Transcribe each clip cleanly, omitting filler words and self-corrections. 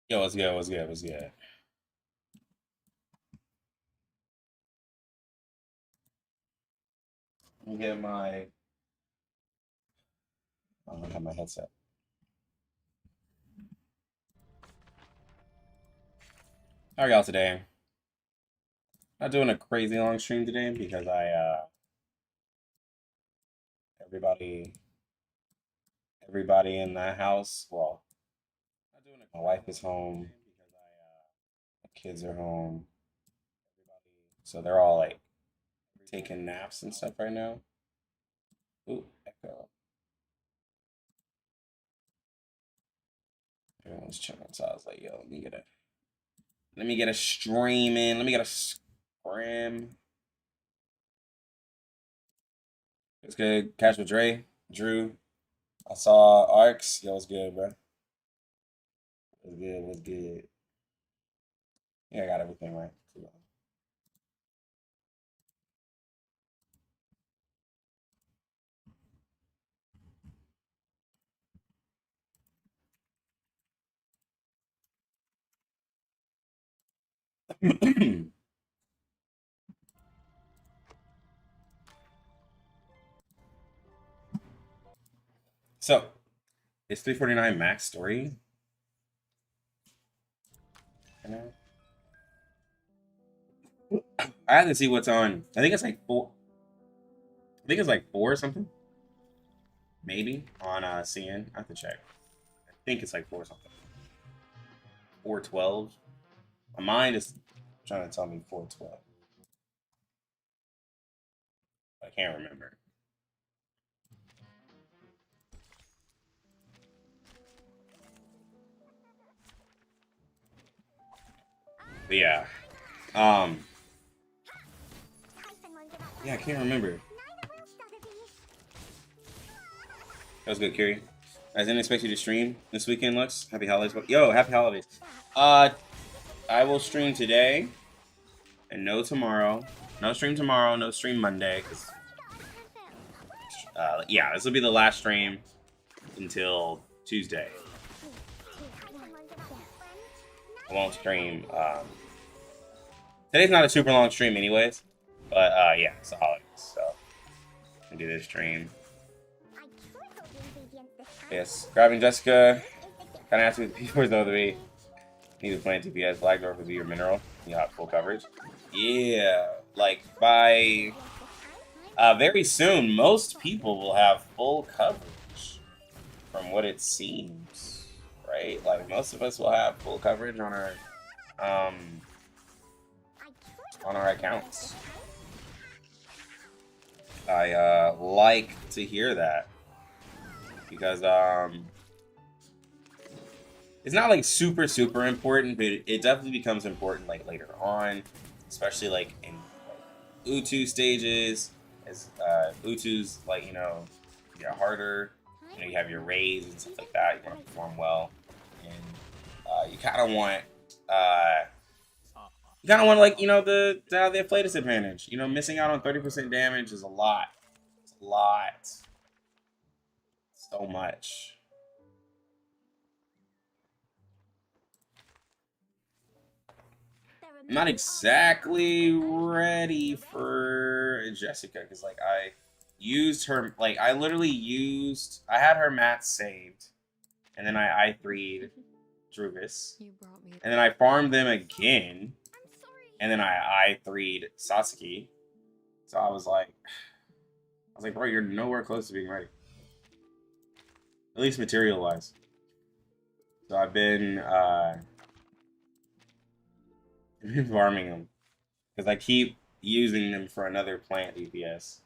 Yo, what's good? What's good? What's good? Let me get my. I don't have my headset. How are y'all today? Not doing a crazy long stream today because everybody everybody in the house. Well, not doing it. My wife is home because my kids are home. So they're all like taking naps and stuff right now. Ooh, echo. Everyone's chilling. So I was like, yo, let me get a stream in. Let me get a scram. It's good. Catch with Dre, Drew. I saw Arcs. Yo, what's good, bro? What's good? What's good? Yeah, I got everything right. So, is 349 max story? I know. I have to see what's on. I think it's like four. I think it's like four or something. Maybe on CN. I have to check. I think it's like four or something. 412. My mind is trying to tell me 412. I can't remember. But yeah. Um. Yeah, I can't remember. That was good, Kiri. I didn't expect you to stream this weekend, Lux. Happy holidays. Yo, happy holidays. Uh, I will stream today and no tomorrow. No stream tomorrow, no stream Monday. Yeah, this will be the last stream until Tuesday. I won't stream. Today's not a super long stream, anyways. But yeah, it's the holidays, so I can do this stream. Yes, grabbing Jessica. Kind of asked me the P4s the other way. Need to plant TPS. Blackdorf would be your mineral. You got full coverage. Yeah, like by very soon, most people will have full coverage, from what it seems, right? Like most of us will have full coverage um on our accounts. I like to hear that because it's not like super important, but it definitely becomes important like later on, especially like in like Utu stages. As Utu's like get harder. You have your raids and stuff like that. You want to perform well, and you kind of want uh, like to have the Afflatus advantage. Missing out on 30% damage is a lot. It's a lot. So much. I'm not exactly ready for Jessica because like I used her I literally I had her mat saved, and then I 3'd Druvis, and then I farmed them again, and then I 3'd Satsuki. So I was like, bro, you're nowhere close to being ready, at least material wise. So I've been farming them because I keep using them for another plant DPS.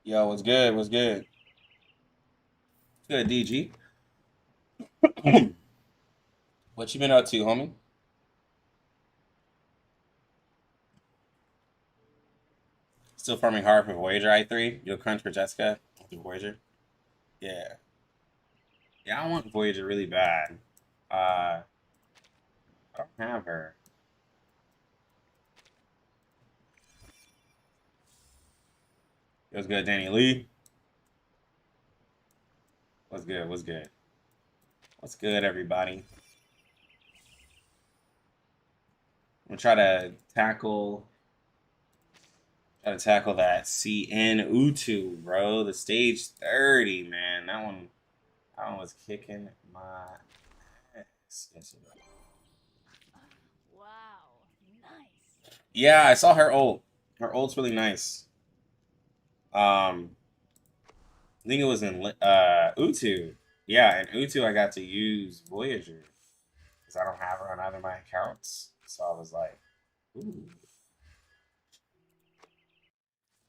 Yo, what's good? What's good? Good, DG. What you been up to, homie? Still farming hard for Voyager I3. You'll crunch for Jessica. I'll do Voyager. Yeah. Yeah, I want Voyager really bad. I don't have her. It was good, Danny Lee. What's good? What's good? What's good, everybody? I'm gonna try to tackle that CN Utu, bro. The stage 30, man. That one was kicking my ass. Yes, Wow, nice. yeah, I saw her ult. Her ult's really nice. I think it was in Utu. Yeah, and Utu I got to use Voyager because I don't have her on either of my accounts. So I was like, ooh.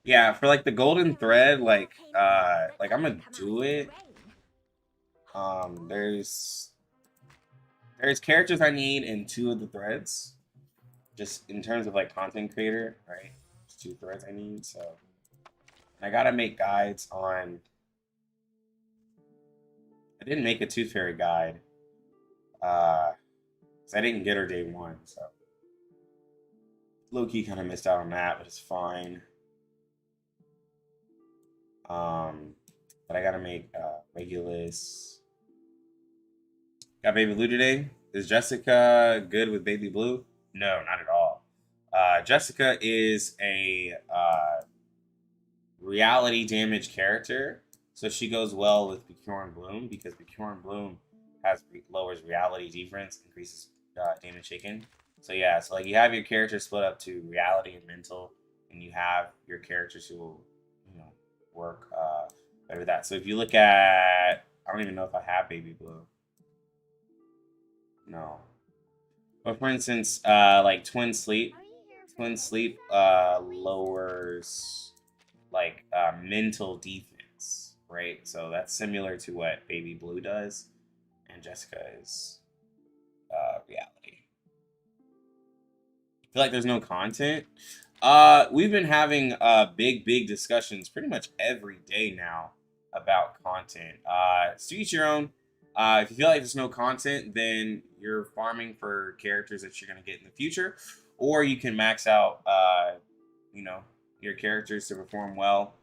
Yeah, for like the golden thread, like I'm gonna do it. There's characters I need in 2 of the threads, just in terms of like content creator, right? There's 2 threads I need, so I gotta make guides on. I didn't make a Tooth Fairy guide, because I didn't get her day 1, so low key kind of missed out on that, but it's fine. But I gotta make Regulus. Got Baby Blue today. Is Jessica good with Baby Blue? No, not at all. Jessica is a reality damage character, so she goes well with Pure and Bloom because Pure and Bloom lowers reality defense, increases damage taken. So yeah, so like you have your characters split up to reality and mental, and you have your characters who will, work better with that. So if you look at, I don't even know if I have Baby Blue. No. But for instance, like Twin Sleep lowers like mental defense, right? So that's similar to what Baby Blue does, and Jessica is reality. I feel like there's no content. We've been having big discussions pretty much every day now about content. To each your own. If you feel like there's no content, then you're farming for characters that you're going to get in the future, or you can max out, your characters to perform well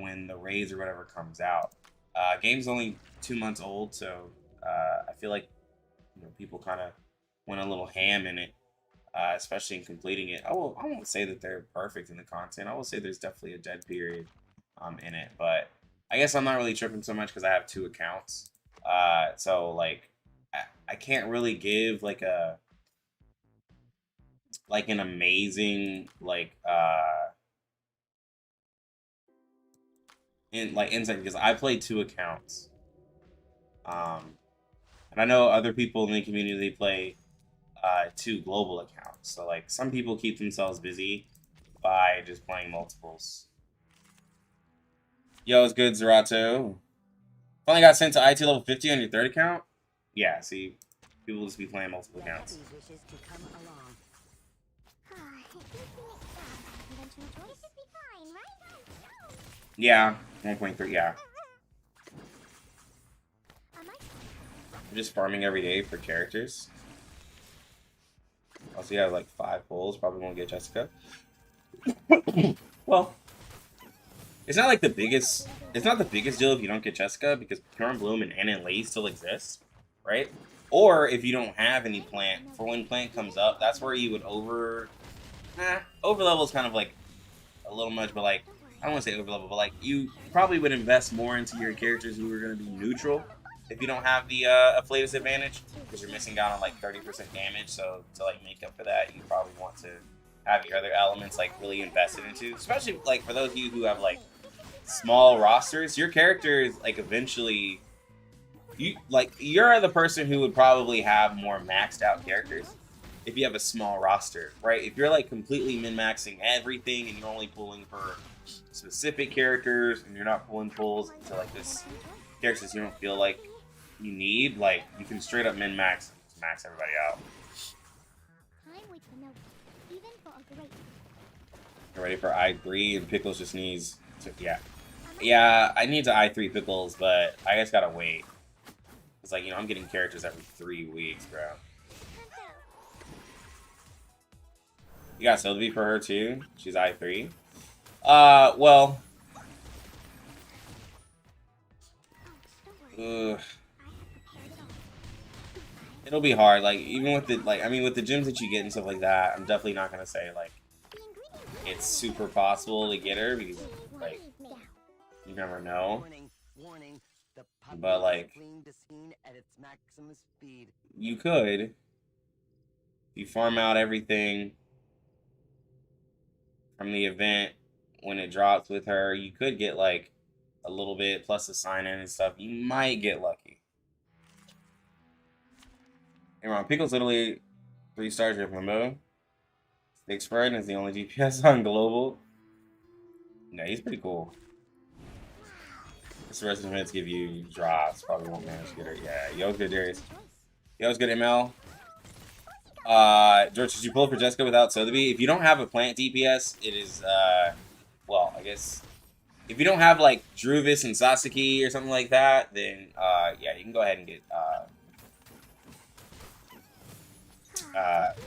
when the raids or whatever comes out. Game's only 2 months old, so I feel like people kind of went a little ham in it, especially in completing it. I won't say that they're perfect in the content. I will say there's definitely a dead period in it, but I guess I'm not really tripping so much because I have 2 accounts. So like I can't really give like an amazing insight because I play 2 accounts. And I know other people in the community play 2 global accounts. So like some people keep themselves busy by just playing multiples. Yo, it's good, Zerato. Finally got sent to IT level 50 on your 3rd account? Yeah, see, people just be playing multiple accounts. Yeah, 1.3, yeah. I'm just farming every day for characters. Also, you have like 5 pulls. Probably won't get Jessica. Well, it's not like the biggest. It's not the biggest deal if you don't get Jessica because Pure and Bloom and Anna and Lay still exist, right? Or if you don't have any plant, for when plant comes up, that's where you would over level is kind of like a little much, but like I don't want to say over level, but like you probably would invest more into your characters who are going to be neutral if you don't have the afflatus advantage because you're missing out on like 30% damage. So to like make up for that, you probably want to have your other elements like really invested into, especially like for those of you who have like small rosters. Your character is like eventually you're the person who would probably have more maxed out characters if you have a small roster, right? If you're like completely min-maxing everything and you're only pulling for specific characters and you're not pulling pulls to like this characters you don't feel like you need, like you can straight up min-max and just max everybody out. Get ready for I3, and Pickles just needs to, yeah. Yeah, I need to I3 Pickles, but I just gotta wait. It's like, you know, I'm getting characters every 3 weeks, bro. You got Sylvie for her too? She's I3. Well. Ugh. It'll be hard, like, even with the, like, I mean, with the gyms that you get and stuff like that, I'm definitely not gonna say, like, it's super possible to get her, because, like, you never know. But, like, you could. If you farm out everything from the event when it drops with her, you could get, like, a little bit, plus the sign-in and stuff. You might get lucky. Hey, Ron, Pickle's literally 3 stars with Limbo. Stick Spread is the only DPS on Global. Yeah, he's pretty cool. This the rest of the minutes give you drops. Probably won't manage to get it. Yeah, yo's good, Darius. Yo's good, ML. George, did you pull for Jessica without Sotheby? If you don't have a plant DPS, it is, well, I guess, if you don't have, like, Druvis and Sasaki or something like that, then, yeah, you can go ahead and get,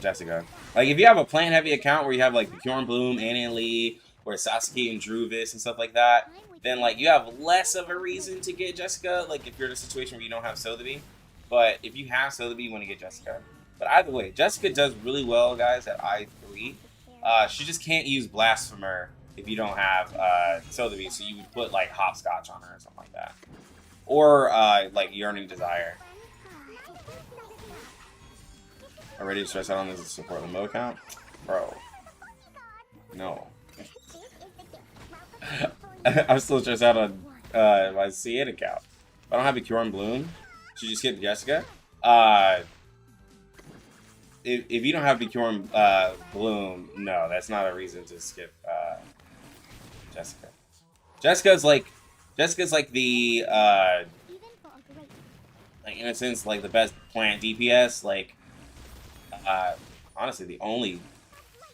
Jessica. Like, if you have a plant-heavy account where you have, like, Bjorn Bloom, Annie Lee, or Sasaki and Druvis and stuff like that, then, like, you have less of a reason to get Jessica, like, if you're in a situation where you don't have Sotheby. But if you have Sotheby, you want to get Jessica. But either way, Jessica does really well, guys, at I3. She just can't use Blasphemer if you don't have Sotheby, so you would put, like, Hopscotch on her or something like that. Or, like, Yearning Desire. Already to stress out on this support Limbo account? Bro. No. I'm still stressed out on my C8 account. If I don't have a Cure on Bloom, should you skip Jessica? If you don't have the Cure on Bloom, no, that's not a reason to skip Jessica. Jessica's like the like, in a sense, like the best plant DPS, like honestly the only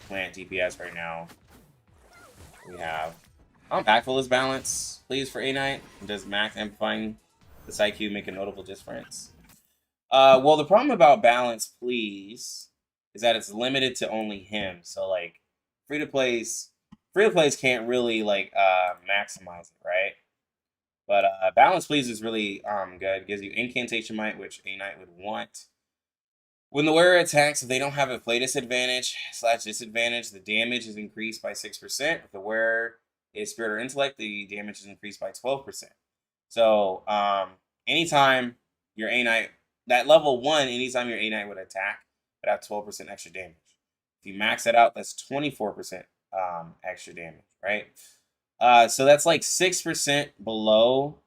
plant DPS right now we have. How impactful is balance, please, for A-Knight? Does max amplifying the PsyQ make a notable difference? Well, the problem about balance, please, is that it's limited to only him. So, like, free-to-plays can't really, like, maximize it, right? But balance, please, is really good. It gives you incantation might, which A-Knight would want. When the wearer attacks, if they don't have a play disadvantage / disadvantage, the damage is increased by 6%. If the wearer is Spirit or Intellect, the damage is increased by 12%. So, anytime your A-Knight, that level 1, anytime your A-Knight would attack, would have 12% extra damage. If you max that out, that's 24% extra damage, right? So that's like 6% below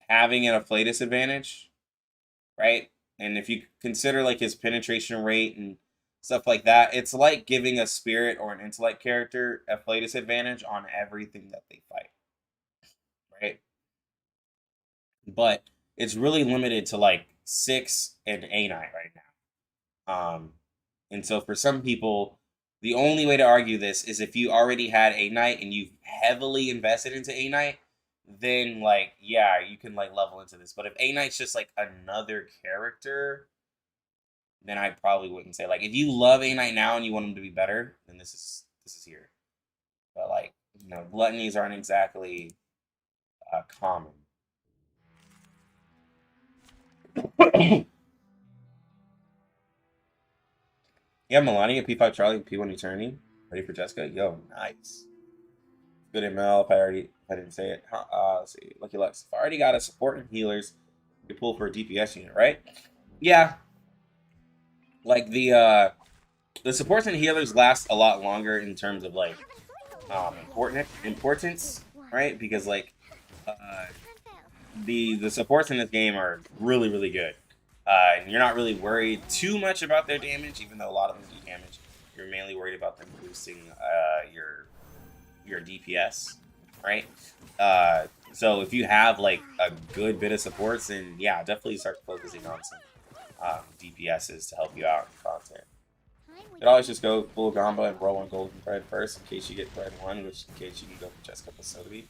having a play disadvantage, right? And if you consider like his penetration rate and stuff like that, it's like giving a spirit or an intellect character a play disadvantage on everything that they fight, right? But it's really limited to like 6 and A9 right now. And so for some people, the only way to argue this is if you already had A-Knight and you've heavily invested into A-Knight, then, like, yeah, you can, like, level into this. But if A-Knight's just, like, another character, then I probably wouldn't say. Like, if you love A-Knight now and you want him to be better, then this is here. But, like, you know, gluttonies aren't exactly common. Yeah, Melania, P5 Charlie, P1 Eternity. Ready for Jessica? Yo, nice. Good ML. If I didn't say it. Let's see. Lucky Lux. If I already got a support and healers, you pull for a DPS unit, right? Yeah. Like the supports and healers last a lot longer in terms of like importance, right? Because like the supports in this game are really, really good. And you're not really worried too much about their damage, even though a lot of them do damage. You're mainly worried about them boosting your DPS, right? So if you have like a good bit of supports, then yeah, definitely start focusing on some DPSs to help you out in content. Could always just go full combo and roll on golden thread first in case you get thread 1, which in case you can go for Jessica plus Sotheby.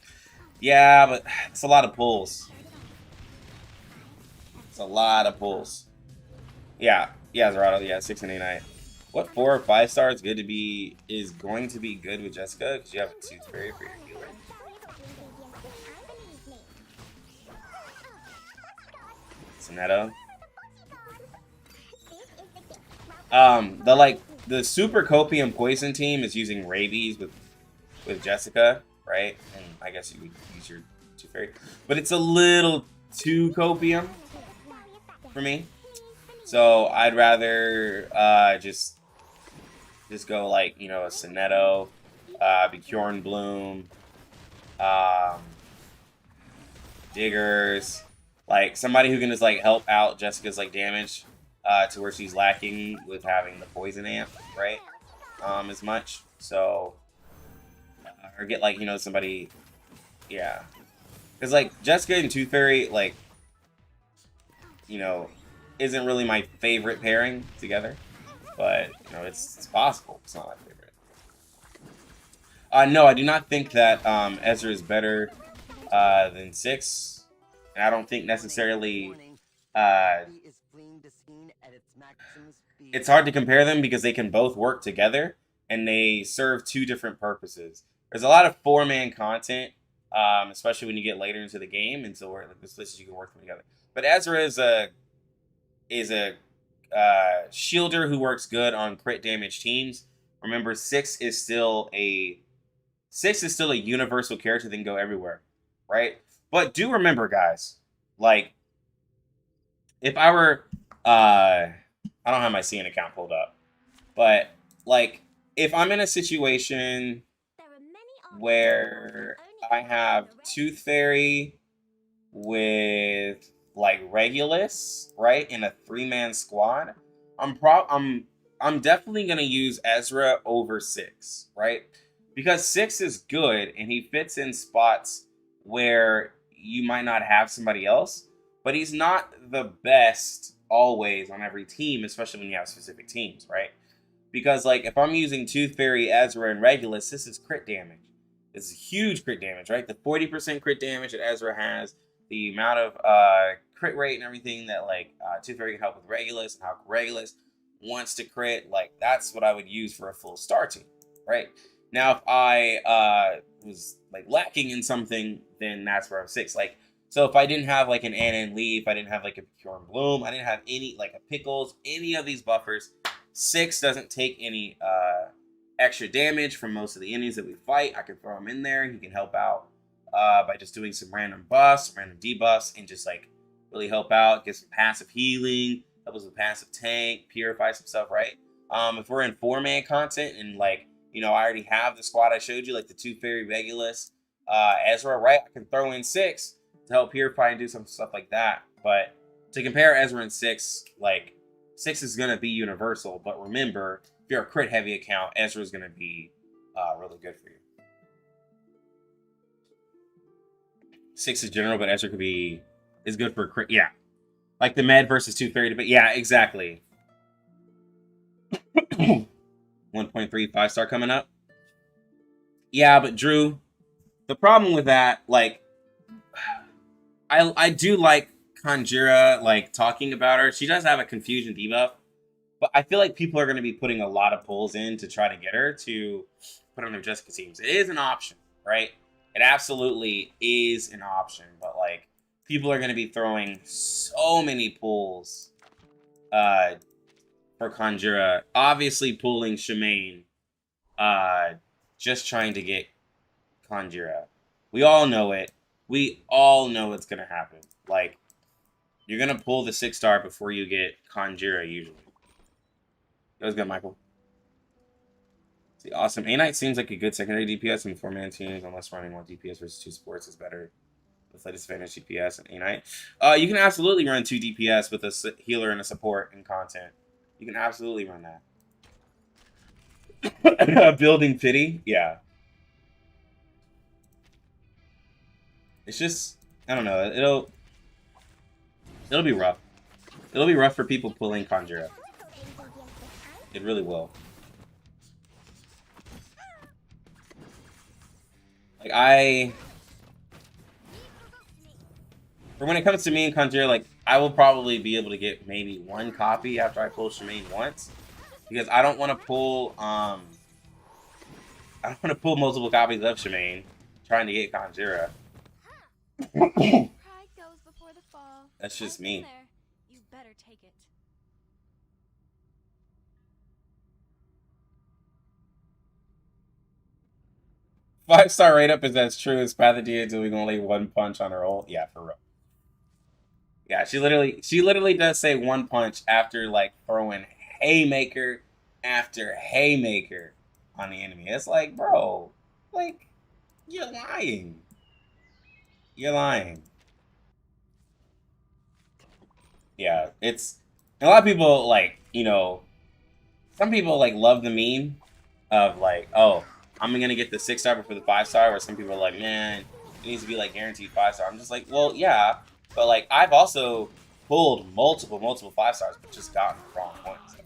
Yeah, but it's a lot of pulls. It's a lot of pulls. Yeah, Zerato, yeah, 6 and 8 night. What 4 or 5 star is good to be is going to be good with Jessica because you have a Tooth Fairy for your healer. Sonetto. The super copium poison team is using rabies with Jessica, right? And I guess you would use your Tooth Fairy, but it's a little too copium for me. So I'd rather just go like, you know, a Sonetto, Bjorn Bloom, Diggers, like somebody who can just like help out Jessica's like damage to where she's lacking with having the poison amp, right? As much. So or get like, you know, somebody, yeah, because like Jessica and Tooth Fairy, like, you know, isn't really my favorite pairing together, but you know, it's possible. It's not my favorite. No, I do not think that Ezra is better than 6, and I don't think necessarily it's hard to compare them because they can both work together and they serve 2 different purposes. There's a lot of 4-man content, especially when you get later into the game, and so where like this list you can work them together. But Ezra is a shielder who works good on crit damage teams. Remember, 6 is still a universal character that can go everywhere, right? But do remember, guys, like if I were I don't have my CN account pulled up, but like if I'm in a situation where I have Tooth Fairy with like Regulus, right, in a 3-man squad, I'm definitely gonna use Ezra over 6, right? Because 6 is good and he fits in spots where you might not have somebody else, but he's not the best always on every team, especially when you have specific teams, right? Because like if I'm using Tooth Fairy, Ezra, and Regulus, this is crit damage. It's huge crit damage, right? The 40% crit damage that Ezra has, the amount of crit rate and everything that like Tooth Fairy can help with Regulus, and how Regulus wants to crit, like that's what I would use for a full star team, right? Now if I was like lacking in something, then that's where I'm 6. Like so if I didn't have like an Anna and Leaf, I didn't have like a Pure and Bloom, I didn't have any like a Pickles, any of these buffers, 6 doesn't take any extra damage from most of the enemies that we fight. I can throw him in there. He can help out by just doing some random buffs, random debuffs, and just like really help out. Get some passive healing, help us with passive tank, purify some stuff, right? If we're in 4-man content and like, you know, I already have the squad I showed you, like the Tooth Fairy, Regulus, Ezra, right? I can throw in 6 to help purify and do some stuff like that. But to compare Ezra and 6, like 6 is gonna be universal, but remember, if you're a crit heavy account, Ezra is gonna be really good for you. 6 is general, but Ezra is good for crit. Yeah, like the med versus Tooth Fairy debate. Yeah, exactly. 1.3 5-star coming up. Yeah, but Drew, the problem with that, like, I do like Conjura, like talking about her. She does have a confusion debuff, but I feel like people are going to be putting a lot of pulls in to try to get her to put on their Jessica teams. It is an option, right? It absolutely is an option, but like people are going to be throwing so many pulls for Conjura. Obviously pulling Shemaine, just trying to get Conjura. We all know it. We all know it's going to happen. Like, you're going to pull the 6-star before you get Conjura, usually. That was good, Michael. See, awesome. A-Knight seems like a good secondary DPS in 4-man teams, unless running more DPS versus 2 supports is better with latest advantage DPS and A-Knight. You can absolutely run 2 DPS with a healer and a support in content. You can absolutely run that. Building pity? Yeah. It's just, I don't know, it'll be rough. It'll be rough for people pulling Conjura. It really will. Like for when it comes to me and Conjure, like I will probably be able to get maybe one copy after I pull Shemaine once, because I don't want to pull I don't want to pull multiple copies of Shemaine trying to get Conjura. Pride goes before the fall. That's just I've been me. there. You better take it. Five-star rate up is as true as Spadia doing only one punch on her ult. Yeah, for real. Yeah, she literally does say one punch after like throwing haymaker after haymaker on the enemy. It's like, bro, like you're lying. You're lying. Yeah, it's a lot of people like, some people like love the meme of like, oh, I'm gonna get the 6-star before the 5-star, where some people are like, man, it needs to be like guaranteed 5-star. I'm just like, well, yeah, but like I've also pulled multiple 5-stars, but just gotten the wrong ones,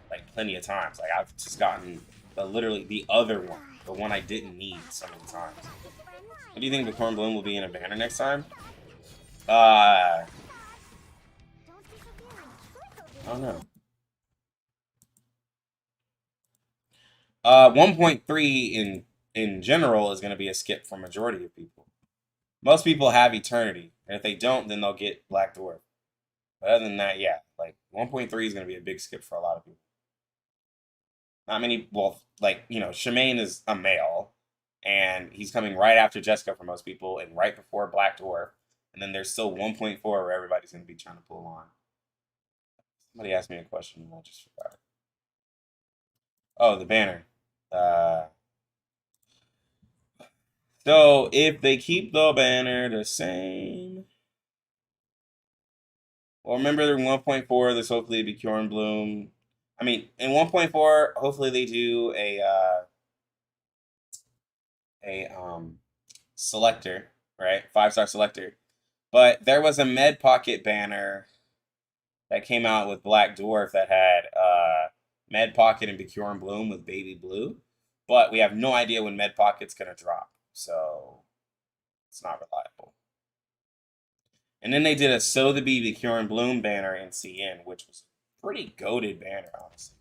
like plenty of times. Like I've just gotten literally the other one, the one I didn't need so many times. What do you think the Corn Bloom will be in a banner next time? I don't know. 1.3 in general is going to be a skip for majority of people. Most people have Eternity, and if they don't, then they'll get Black Dwarf. But other than that, yeah, like 1.3 is going to be a big skip for a lot of people. Not many, well, like, Shemaine is a male, and he's coming right after Jessica for most people, and right before Black Dwarf. And then there's still 1.4 where everybody's going to be trying to pull on. Somebody asked me a question, and I just forgot it. Oh, the banner. So if they keep the banner the same, well, remember in 1.4, there's hopefully be Bjorn Bloom. I mean, in 1.4, hopefully they do a selector, right? 5-star selector. But there was a Med Pocket banner that came out with Black Dwarf that had Med Pocket and Bjorn Bloom with Baby Blue. But we have no idea when Med Pocket's gonna drop, so it's not reliable. And then they did a Sow the Bee Bjorn Bloom banner in CN, which was a pretty goated banner, honestly.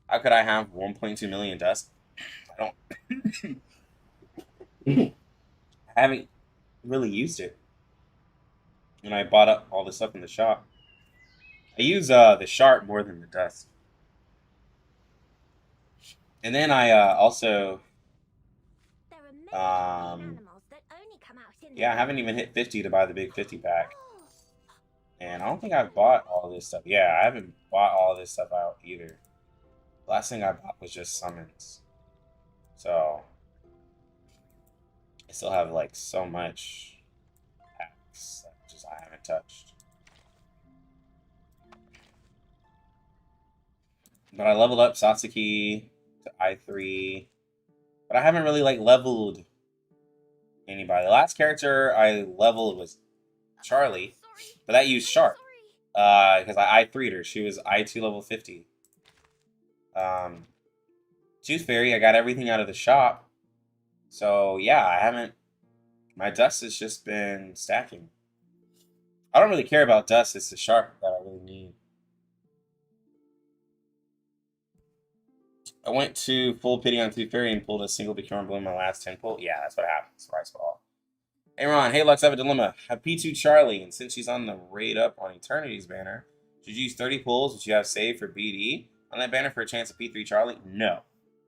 How could I have 1.2 million dust? I don't. I haven't really used it. And I bought up all the stuff in the shop. I use the sharp more than the dust. And then I also yeah, I haven't even hit 50 to buy the big 50 pack. And I don't think I've bought all this stuff. Yeah, I haven't bought all this stuff out either. The last thing I bought was just summons. So I still have like so much packs that just I haven't touched. But I leveled up Satsuki to I3. But I haven't really like leveled anybody. The last character I leveled was Charlie, but that used Sharp. Because I I3'd her. She was I2 level 50. Tooth Fairy, I got everything out of the shop. So yeah, I haven't. My dust has just been stacking. I don't really care about dust. It's the sharp that I really need. I went to full pity on Tooth Fairy and pulled a single Bjorn Bloom my last 10 pull. Yeah, that's what happens. Rice ball. Hey Ron, hey Lux, I have a dilemma. Have P2 Charlie, and since she's on the raid up on Eternity's banner, should you use 30 pulls, which you have saved for BD, on that banner for a chance of P3 Charlie? No.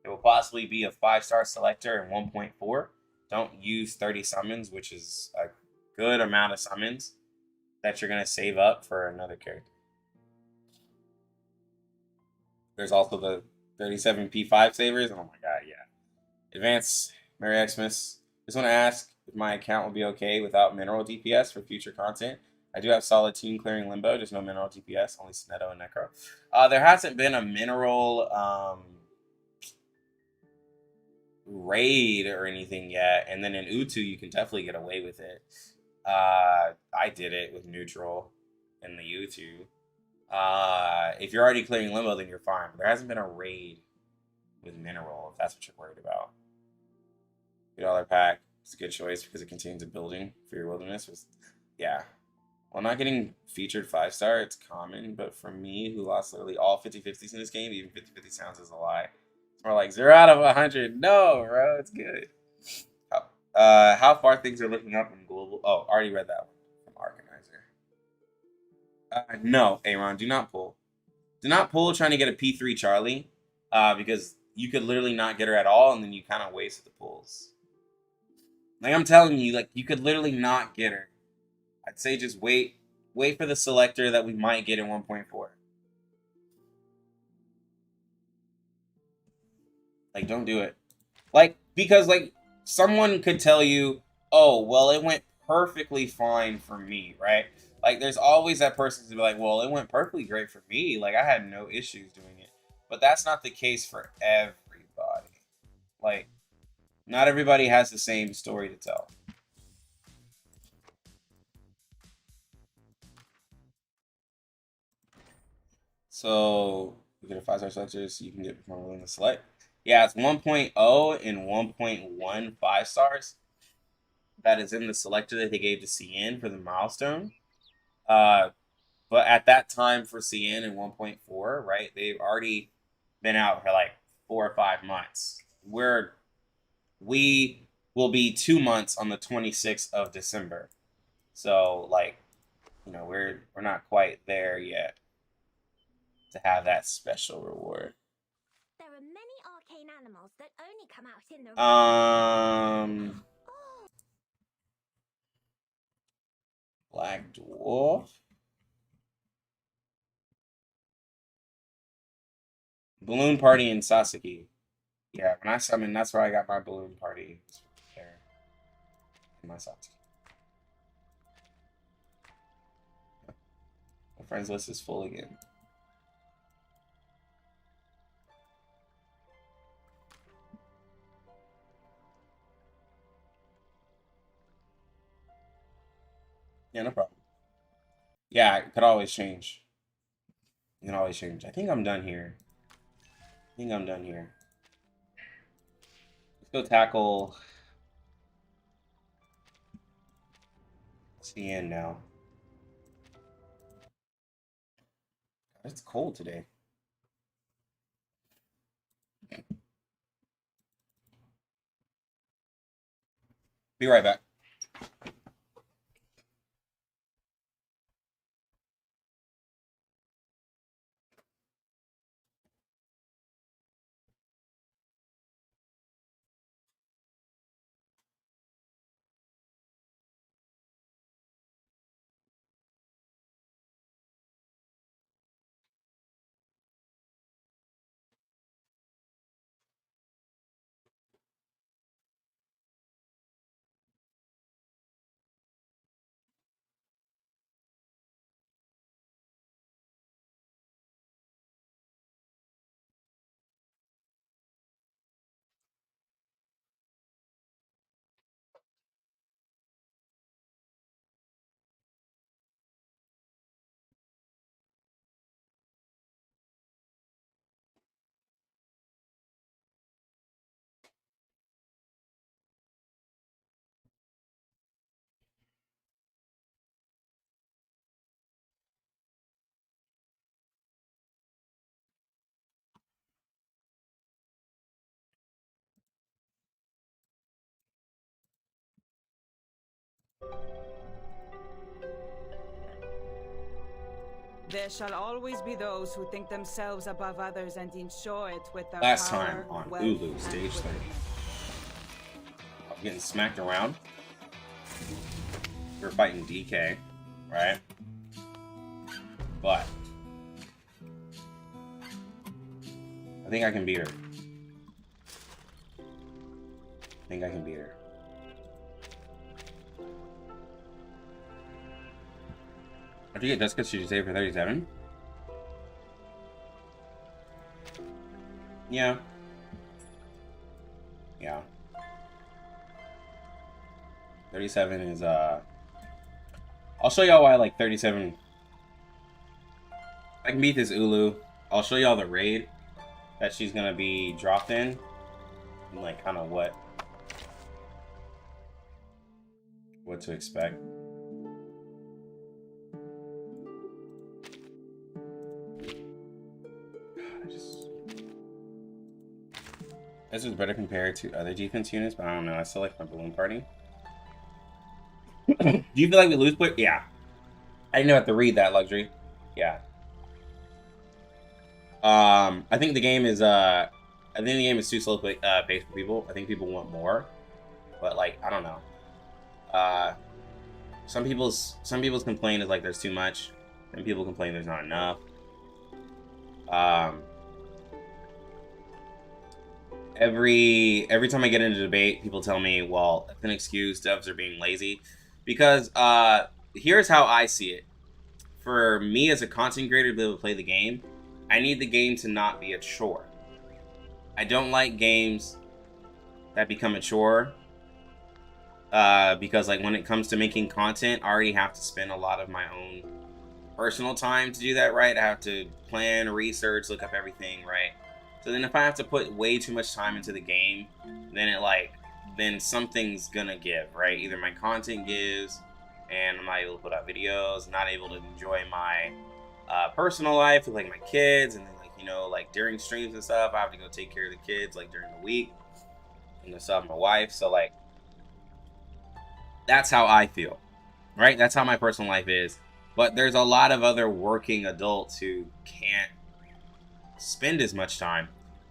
It will possibly be a 5-star selector in 1.4. Don't use 30 summons, which is a good amount of summons that you're going to save up for another character. There's also the 37 P5 savers. Oh my god, yeah. Advance, Merry Xmas. Just want to ask if my account will be okay without mineral DPS for future content. I do have solid team clearing limbo, just no mineral DPS, only Snetto and Necro. There hasn't been a mineral raid or anything yet, and then in Utu you can definitely get away with it. I did it with neutral in the Utu. If you're already clearing limbo, then you're fine. There hasn't been a raid with mineral, if that's what you're worried about. $2 pack. It's a good choice because it contains a building for your wilderness. Yeah. While not getting featured 5-star, it's common, but for me, who lost literally all 50/50s in this game, even 50/50 sounds as a lie. It's more like 0 out of 100. No, bro, it's good. How far things are looking up in global. Oh, already read that one from Arcanizer. No, Aaron, do not pull. Do not pull trying to get a P3 Charlie, because you could literally not get her at all, and then you kind of waste the pulls. Like I'm telling you, like you could literally not get her. I'd say just wait for the selector that we might get in 1.4. Like don't do it. Like because like someone could tell you, "Oh, well it went perfectly fine for me," right? Like there's always that person to be like, "Well, it went perfectly great for me. Like I had no issues doing it." But that's not the case for everybody. Like not everybody has the same story to tell. So you get a 5-star selector, so you can get more willing to select. Yeah, it's 1.0 and 1.1 5-stars. That is in the selector that they gave to CN for the milestone. But at that time for CN and 1.4, right, they've already been out for like 4 or 5 months. We will be 2 months on the 26th of December. So like, we're not quite there yet to have that special reward. There are many arcane animals that only come out in the Black Dwarf. Balloon Party and Sasaki. Yeah, when I summoned, that's where I got my Balloon Party. There. And my Sasaki. My friends list is full again. Yeah, no problem. Yeah, it could always change. It can always change. I think I'm done here. Let's go tackle CN now. It's cold today. Be right back. There shall always be those who think themselves above others and ensure it with their Last power, time on wealth, Ulu, and stage 30. wickedness. I'm getting smacked around. We're fighting DK, right? But I think I can beat her. How'd you get Jessica? Should you save for 37? Yeah. 37 is I'll show y'all why like 37 I can beat this Ulu. I'll show y'all the raid that she's gonna be dropped in, and like kind of what to expect. This is better compared to other defense units, but I don't know. I still like my balloon party. Do you feel like we lose quick? Yeah. I didn't have to read that, Luxury. Yeah. I think the game is too slow paced for people. I think people want more, but like I don't know. Some people's complaint is like there's too much, and people complain there's not enough. Every time I get into debate, people tell me, well, that's an excuse, devs are being lazy. Because here's how I see it. For me as a content creator to be able to play the game, I need the game to not be a chore. I don't like games that become a chore. Because like when it comes to making content, I already have to spend a lot of my own personal time to do that, right? I have to plan, research, look up everything, right? So then if I have to put way too much time into the game, then something's gonna give, right? Either my content gives, and I'm not able to put out videos, not able to enjoy my personal life with like my kids, and then like, you know, like during streams and stuff, I have to go take care of the kids like during the week, and stuff, my wife. So like, that's how I feel, right? That's how my personal life is. But there's a lot of other working adults who can't spend as much time,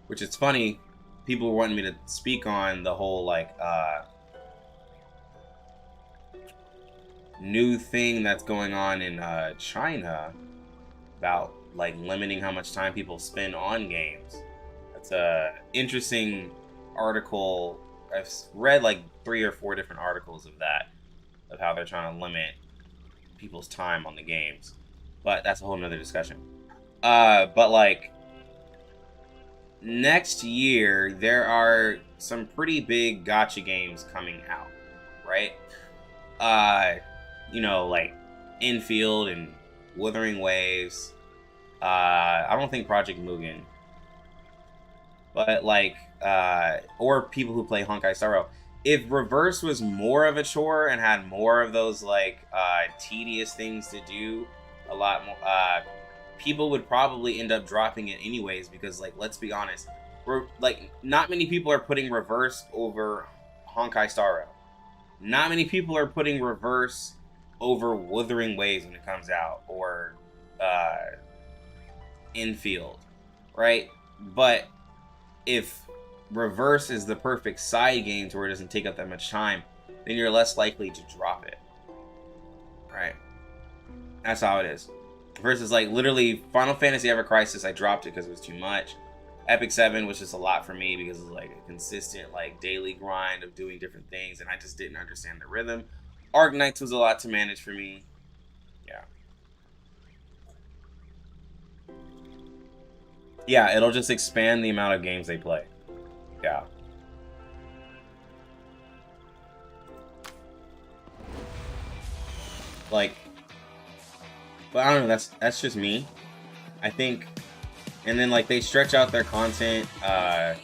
which is funny. People were wanting me to speak on the whole like new thing that's going on in China about like limiting how much time people spend on games. That's a interesting article. I've read like 3 or 4 different articles of that, of how they're trying to limit people's time on the games, but that's a whole nother discussion. But like next year there are some pretty big gacha games coming out, right? You know, like Infield and Wuthering Waves. I don't think Project Mugen, but like or people who play Honkai Star Rail. If Reverse was more of a chore and had more of those like tedious things to do, a lot more, people would probably end up dropping it anyways, because like, let's be honest, we're like, not many people are putting Reverse over Honkai Star Rail. Not many people are putting Reverse over Wuthering Waves when it comes out, or Infield, right? But if Reverse is the perfect side game to where it doesn't take up that much time, then you're less likely to drop it, right? That's how it is. Versus like literally Final Fantasy Ever Crisis, I dropped it because it was too much. Epic 7 was just a lot for me because it was like a consistent like daily grind of doing different things, and I just didn't understand the rhythm. Arc Knights was a lot to manage for me. Yeah. Yeah, it'll just expand the amount of games they play. Yeah. Like, but I don't know, that's just me. I think, and then like they stretch out their content, that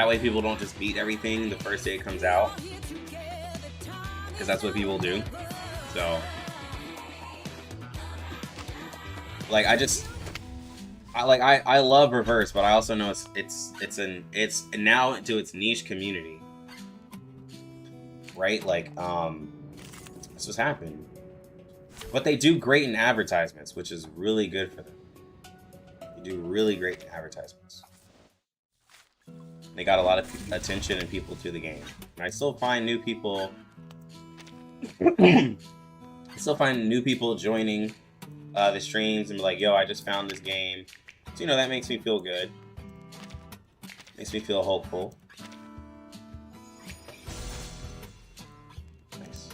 way people don't just beat everything the first day it comes out, because that's what people do. So like I love Reverse, but I also know it's now into its niche community, right? Like this just happened, but they do great in advertisements, which is really good for them. They do really great in advertisements. They got a lot of attention and people to the game, and I still find new people. I still find new people joining the streams and be like, yo, I just found this game. So, you know, that makes me feel good. Makes me feel hopeful. Nice.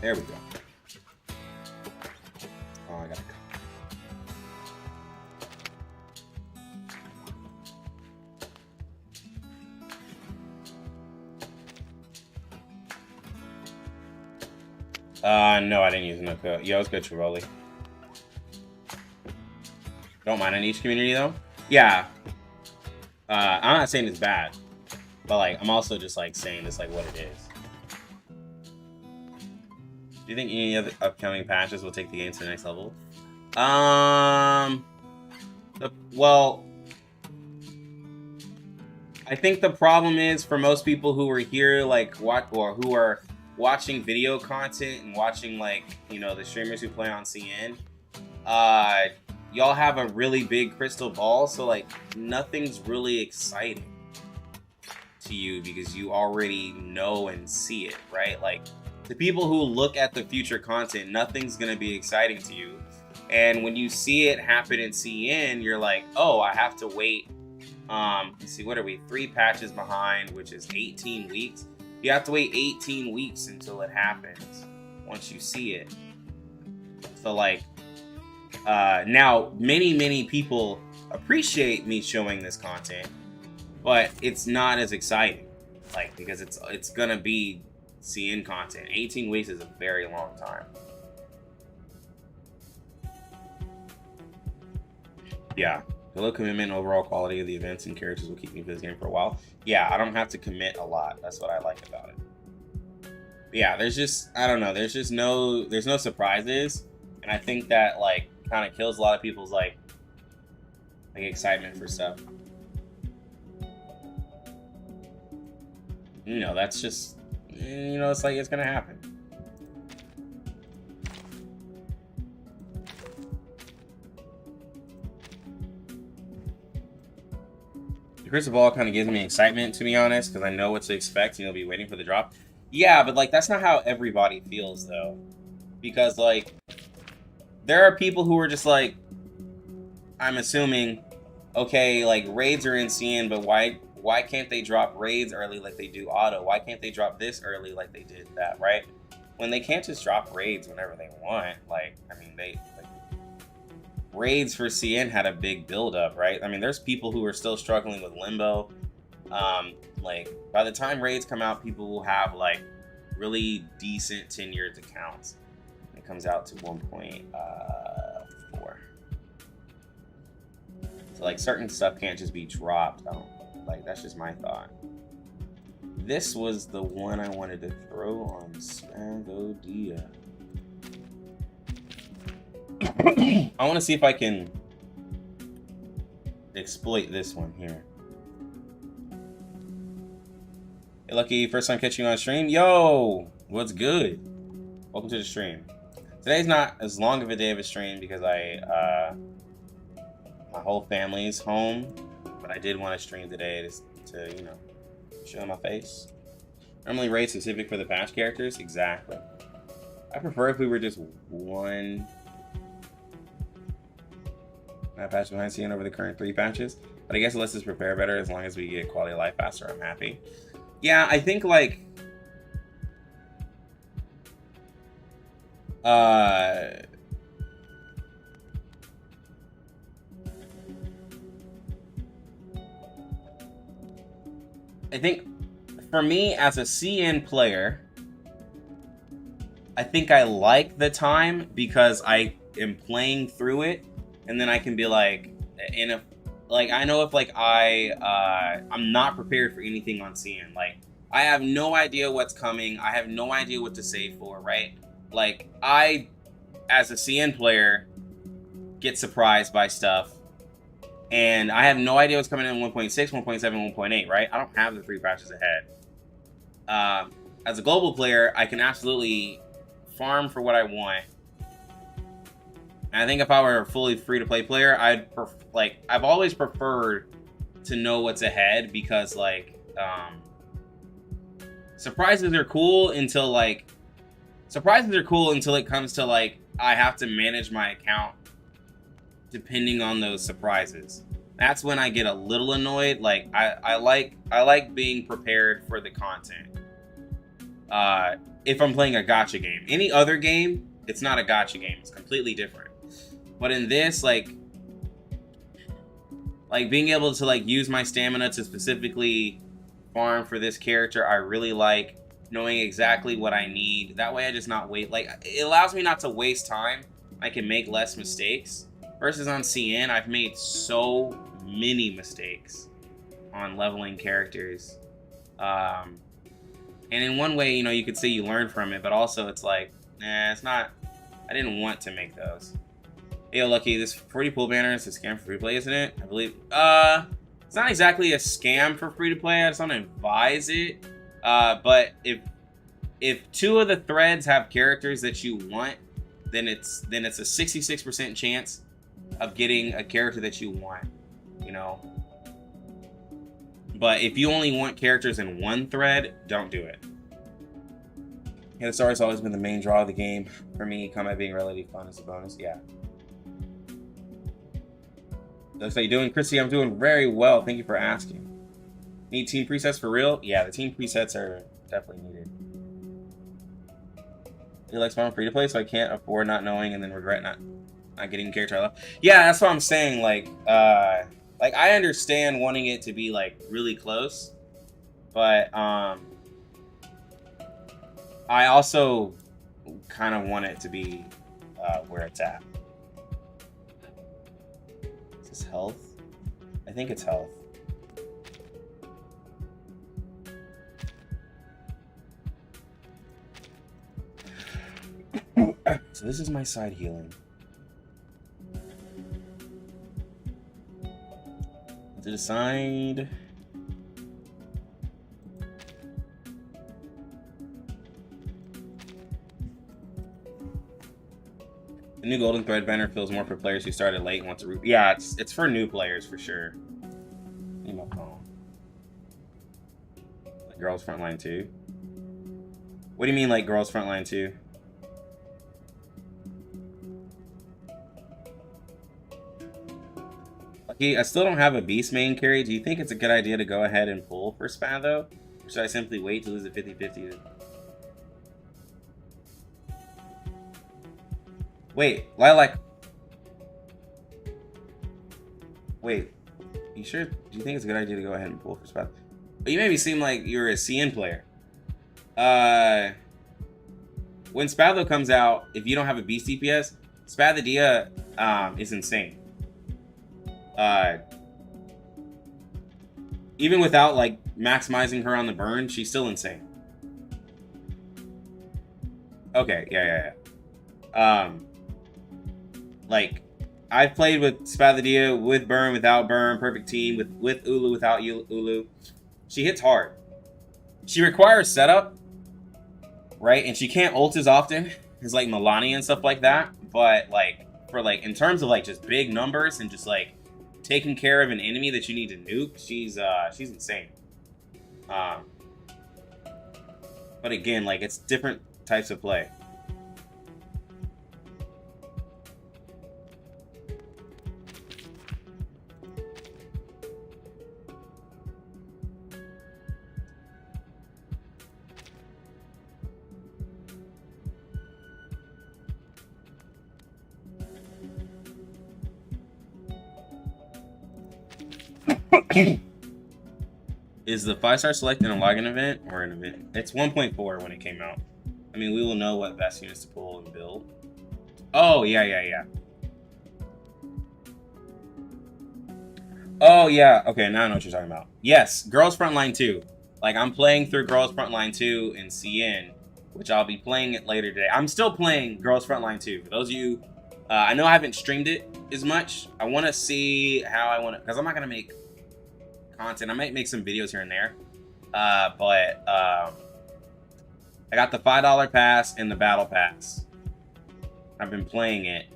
There we go. Oh, I gotta. No, I didn't use no code. Yo, it's good, Chiroli. Don't mind a niche community though. Yeah. I'm not saying it's bad, but like I'm also just like saying this like what it is. Do you think any of the upcoming patches will take the game to the next level? Well, I think the problem is for most people who are here, like who are watching video content and watching like, you know, the streamers who play on CN, y'all have a really big crystal ball, so like nothing's really exciting to you because you already know and see it, right? Like the people who look at the future content, nothing's gonna be exciting to you. And when you see it happen in CN, you're like, oh, I have to wait. Let's see, what are we? 3 patches behind, which is 18 weeks. You have to wait 18 weeks until it happens once you see it. So like, now many people appreciate me showing this content, but it's not as exciting, like, because it's gonna be CN content. 18 weeks is a very long time. Yeah, the low commitment and overall quality of the events and characters will keep me for this game for a while. Yeah, I don't have to commit a lot. That's what I like about it. But yeah, there's just, I don't know, there's no surprises, and I think that like kind of kills a lot of people's like excitement for stuff. You know, that's just, you know, it's like it's gonna happen. The crystal ball kind of gives me excitement, to be honest, because I know what to expect and you'll be waiting for the drop. Yeah, but like that's not how everybody feels though, because like there are people who are just like, I'm assuming, okay, like raids are in CN, but why can't they drop raids early like they do auto? Why can't they drop this early like they did that, right? When they can't just drop raids whenever they want. Like, I mean, raids for CN had a big build up, right? I mean, there's people who are still struggling with limbo. Like by the time raids come out, people will have like really decent tenured accounts. It comes out to 1.4. So like certain stuff can't just be dropped. I don't, like, that's just my thought. This was the one I wanted to throw on Spadia. I want to see if I can exploit this one here. Hey, Lucky, first time catching you on stream. Yo, what's good? Welcome to the stream. Today's not as long of a day of a stream because my whole family's home, but I did want to stream today to you know, show my face. Normally raid specific for the patch characters, exactly. I prefer if we were just one patch behind CN over the current 3 patches, but I guess it lets us prepare better as long as we get quality of life faster. I'm happy. Yeah, I think like I think for me as a CN player, I think I like the time because I am playing through it, and then I can be like, I know if like I'm not prepared for anything on CN. Like I have no idea what's coming. I have no idea what to save for, right? Like I, as a CN player, get surprised by stuff. And I have no idea what's coming in 1.6, 1.7, 1.8, right? I don't have the 3 patches ahead. As a global player, I can absolutely farm for what I want. And I think if I were a fully free-to-play player, I've always preferred to know what's ahead because, like, surprises are cool until it comes to, like, I have to manage my account depending on those surprises. That's when I get a little annoyed. Like I like being prepared for the content. if I'm playing a gacha game. Any other game, it's not a gacha game. It's completely different. But in this, like being able to like use my stamina to specifically farm for this character, I really like knowing exactly what I need. That way I just not wait. Like, it allows me not to waste time. I can make less mistakes. Versus on CN, I've made so many mistakes on leveling characters. And in one way, you know, you could say you learn from it, but also it's like, nah, it's not, I didn't want to make those. Hey, Lucky, this 40 pool banner is a scam for free to play, isn't it? I believe, it's not exactly a scam for free to play. I just don't advise it. But if 2 of the threads have characters that you want, then it's a 66% chance of getting a character that you want, you know. But if you only want characters in 1 thread, don't do it. Yeah, the star has always been the main draw of the game. For me, combat being relatively fun is a bonus. Yeah. Looks like you're doing, Chrissy. I'm doing very well. Thank you for asking. Need team presets for real? Yeah, the team presets are definitely needed. You like Spawn free to play, so I can't afford not knowing and then regret not getting a character I love. Yeah, that's what I'm saying. Like I understand wanting it to be like really close, but I also kind of want it to be where it's at. Is this health? I think it's health. So this is my side healing. To the side. The new golden thread banner feels more for players who started late and want to root. Yeah, it's for new players for sure. Need my phone. Like girls frontline too. What do you mean like girls frontline too? I still don't have a beast main carry. Do you think it's a good idea to go ahead and pull for Spado? Or should I simply wait to lose a 50-50? Wait, Lilac. Wait, you sure? Do you think it's a good idea to go ahead and pull for Spado? But you made me seem like you're a CN player. When Spado comes out, if you don't have a beast DPS, Spadia is insane. Even without like maximizing her on the burn, she's still insane. Okay, yeah. Like I've played with Spadia with burn, without burn, perfect team, with Ulu, without Ulu. She hits hard. She requires setup, right? And she can't ult as often as like Melania and stuff like that. But like for like in terms of like just big numbers and just like taking care of an enemy that you need to nuke, she's insane. But again, like it's different types of play. Is the 5-star select in a login event or an event? It's 1.4 when it came out. I mean, we will know what best units to pull and build. Oh, yeah. Oh, yeah. Okay, now I know what you're talking about. Yes, Girls Frontline 2. Like, I'm playing through Girls Frontline 2 in CN, which I'll be playing it later today. I'm still playing Girls Frontline 2. For those of you, I know I haven't streamed it as much. I want to see how I want to, because I'm not going to make content. I might make some videos here and there. But I got the $5 pass and the battle pass. I've been playing it.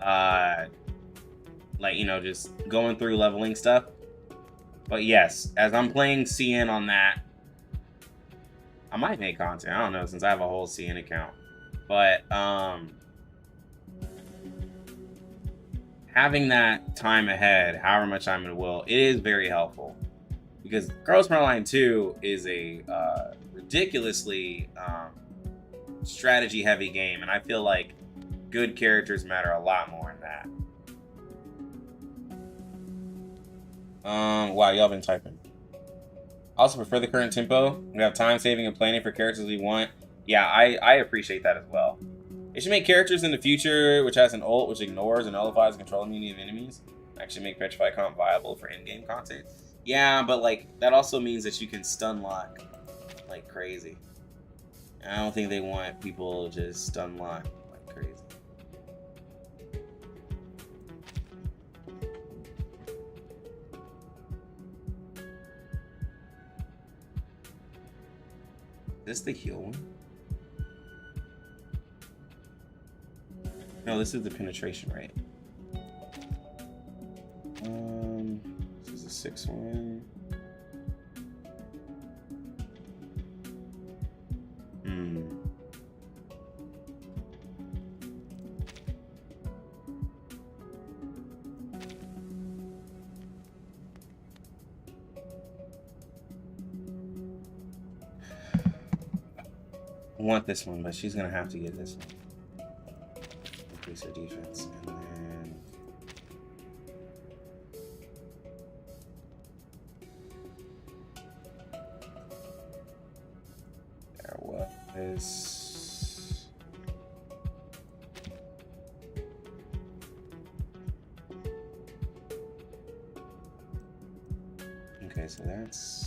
Like, you know, just going through leveling stuff. But yes, as I'm playing CN on that, I might make content. I don't know, since I have a whole CN account. But having that time ahead, however much time it will, it is very helpful. Because Girls Frontline 2 is a ridiculously strategy heavy game, and I feel like good characters matter a lot more than that. Wow, y'all been typing. Also prefer the current tempo. We have time saving and planning for characters we want. Yeah, I appreciate that as well. They should make characters in the future which has an ult which ignores and nullifies the control immunity of enemies. Actually make Petrify comp viable for in-game content. Yeah, but like that also means that you can stun lock like crazy. I don't think they want people to just stun lock like crazy. Is this the heal one? No, this is the penetration rate. This is a 6 one. I want this one, but she's gonna have to get this one. Increase her defense, and then there was okay, so that's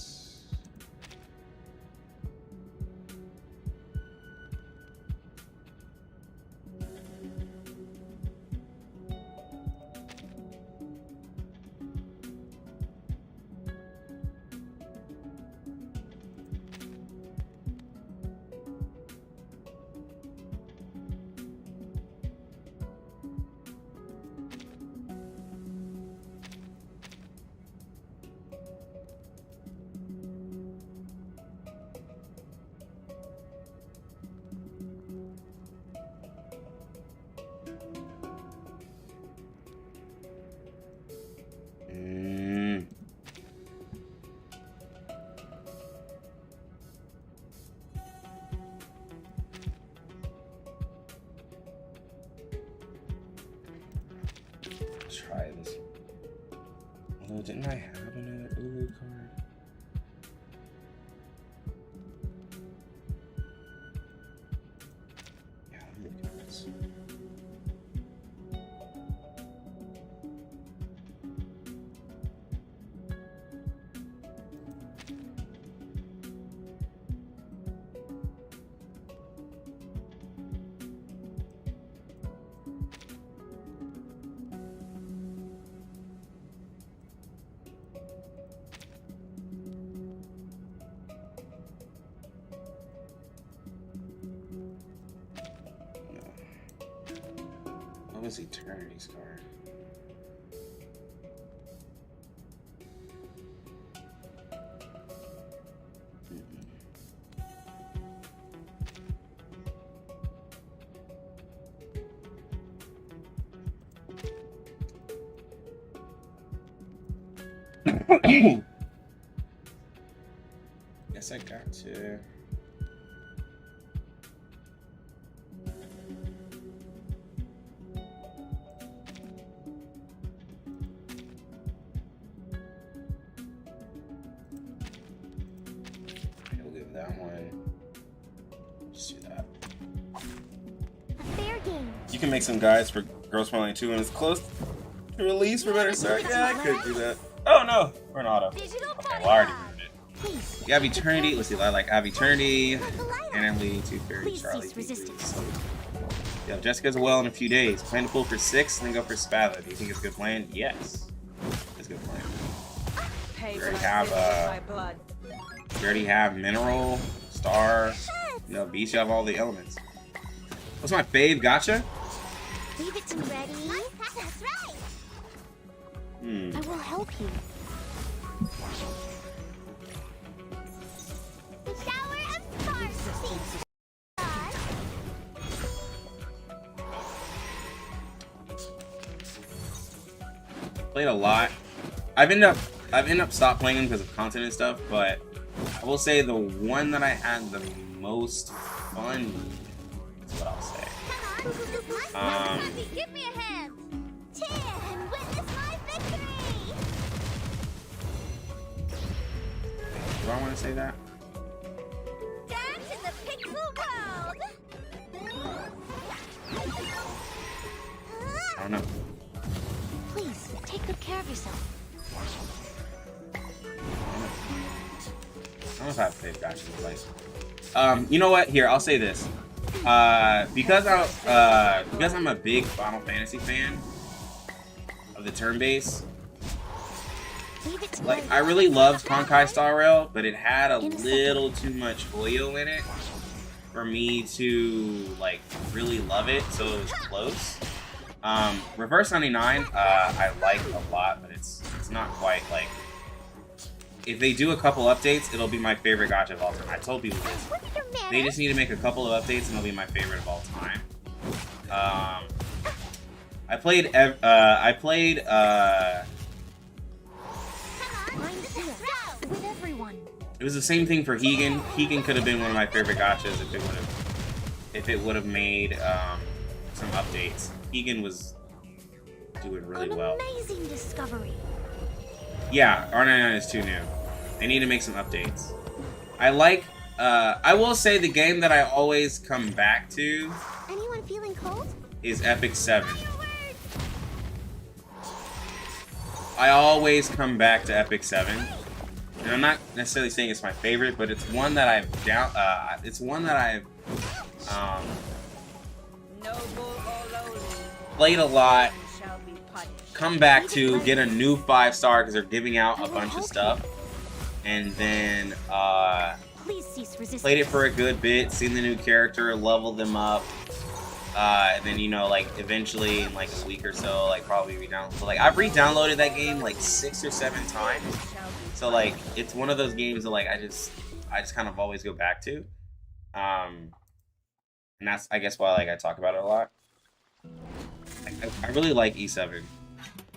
try this. Although, didn't I have another Ulu card? Yeah, let me look at this. What was Eternity's card? Guess I got to. I'll give that one. Just do that. A fair game. You can make some guides for Girls Smiling 2 when it's close to release for better start. Yeah, I could do that. Oh no, we're an auto. Digital Okay, well, I already moved it. Please. You have Eternity. Let's see, I like have Eternity. Goliath. Annalie, Tooth Fairy, Please Charlie, cease resistance. Yeah, Jessica's well in a few days. Plan to pull for 6, then go for Spadia. Do you think it's a good plan? Yes. It's a good plan. Pay We for already my have, sins with my blood. We already have Mineral, Star, you know, Beast, you have all the elements. What's my fave? Gotcha? Leave it to me. Ready? That's right. Hmm. I will help you. The shower of stars. Played a lot. I've ended up stop playing them because of content and stuff, but I will say the one that I had the most fun with is what I'll say. Come on. Give me a hand. Cheer and witness my victory. Do I want to say that? Dance in the pixel world. I don't know. Please take good care of yourself. I don't know if I have faith gotcha advice. You know what? Here, I'll say this. Because I'm a big Final Fantasy fan of the turn-based, like I really loved Honkai Star Rail, but it had a little too much Oyo in it for me to like really love it, so it was close. Reverse 99, I like a lot, but it's not quite like. If they do a couple updates, it'll be my favorite gacha of all time. I told people this. They just need to make a couple of updates, and it'll be my favorite of all time. I played. It was the same thing for Hegan. Hegan could have been one of my favorite gachas if it would have made some updates. Hegan was doing really well. Amazing discovery. Yeah, R99 is too new. They need to make some updates. I will say the game that I always come back to Anyone feeling cold? is Epic 7. I always come back to Epic 7. And I'm not necessarily saying it's my favorite, but it's one that I've played a lot, come back to, get a new 5-star because they're giving out a bunch of stuff, and then Please cease resistance. played it for a good bit, seen the new character, leveled them up, and then, you know, like, eventually in like a week or so, like, probably re-download. So, like, I've re-downloaded that game like 6 or 7 times, so like it's one of those games that like I just kind of always go back to, and that's, I guess, why like I talk about it a lot. I really like E7.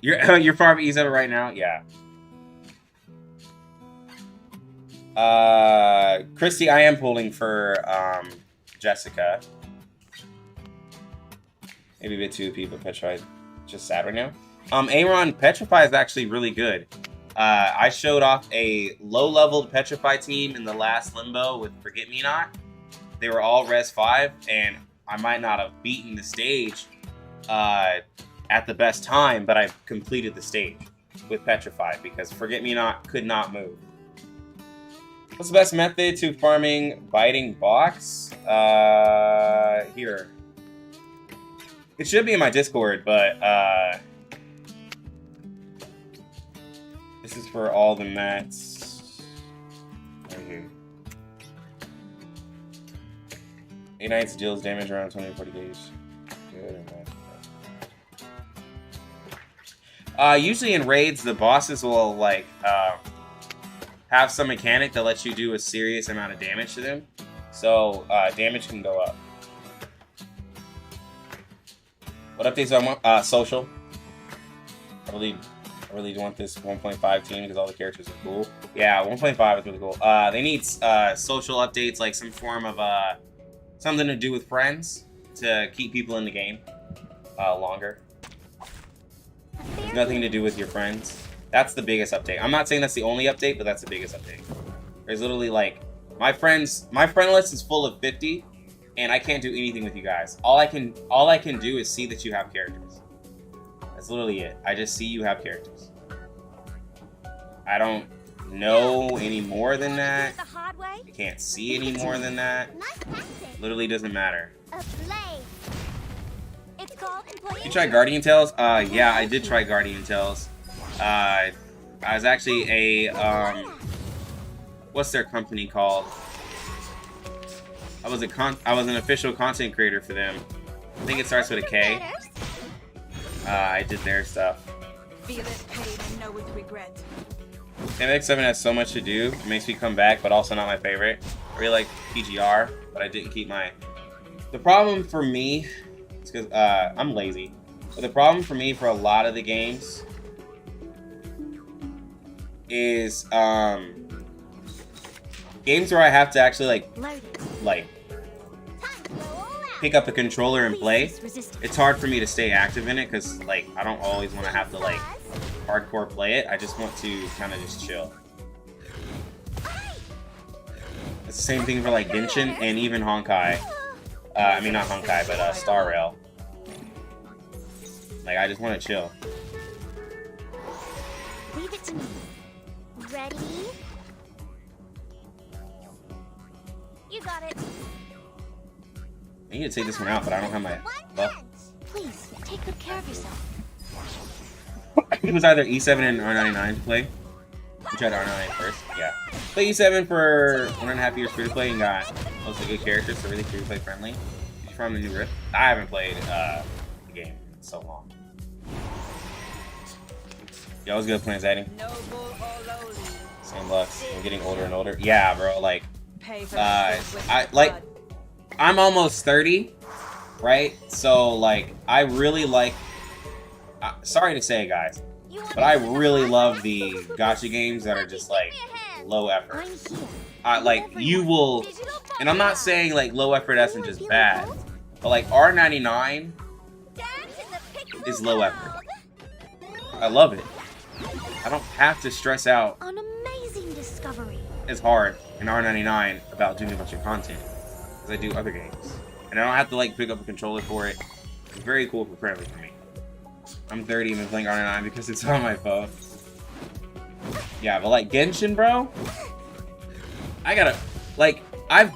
You're far from E7 right now? Yeah. Christy, I am pulling for Jessica. Maybe a bit too people. Petrified. Just sad right now. Aaron, Petrify is actually really good. I showed off a low-leveled Petrify team in the last Limbo with Forget Me Not. They were all Res 5, and I might not have beaten the stage at the best time, but I completed the stage with Petrify because Forget Me Not could not move. What's the best method to farming biting box? Here. It should be in my Discord, but this is for all the mats. Right here. 8 nights deals damage around 20-40 gauge. Good. Usually in raids, the bosses will like have some mechanic that lets you do a serious amount of damage to them, so damage can go up. What updates do I want? Social. I really want this 1.5 team because all the characters are cool. Yeah, 1.5 is really cool. They need social updates, like some form of something to do with friends to keep people in the game longer. Nothing to do with your friends. That's the biggest update. I'm not saying that's the only update, but that's the biggest update. There's literally like my friend list is full of 50, and I can't do anything with you guys. All I can do is see that you have characters. That's literally it. I just see you have characters. I don't know any more than that. I can't see any more than that. Literally doesn't matter. You tried Guardian Tales? Yeah, I did try Guardian Tales. I was actually a what's their company called? I was an official content creator for them. I think it starts with a K. I did their stuff. Feel it, pain, and know with regret. MX7 has so much to do. It makes me come back, but also not my favorite. I really like PGR, but I didn't keep my. The problem for me is because I'm lazy. But the problem for me for a lot of the games is games where I have to actually like pick up a controller and play, it's hard for me to stay active in it because like I don't always want to have to like hardcore play it. I just want to kind of just chill. It's the same thing for like Genshin and even Honkai. I mean not Honkai, but Star Rail. Like I just want to chill. Leave it to me. Ready? You got it. I need to take this one out, but I don't have my buff. Please take good care of yourself. It was either E7 and R99 to play. We tried R99 first. Yeah. Play E7 for 1.5 years free to play and got mostly good characters, so really free to play friendly. Did you find the new Rift? I haven't played the game in so long. Yeah, I was good playing Zaddy. Same Lux. I'm getting older and older. Yeah, bro. Like, I'm almost 30, right? So like, I really like. Sorry to say, guys, but I really love the gacha games that are just like low effort. Like you will, and I'm not saying like low effort isn't just bad, but like R99 is low effort. I love it. I don't have to stress out An amazing discovery. as hard in R99 about doing a bunch of content as I do other games. And I don't have to like pick up a controller for it. It's very cool for friendly for me. I'm 30 and been playing R99 because it's on my phone. Yeah, but like Genshin, bro, I gotta like I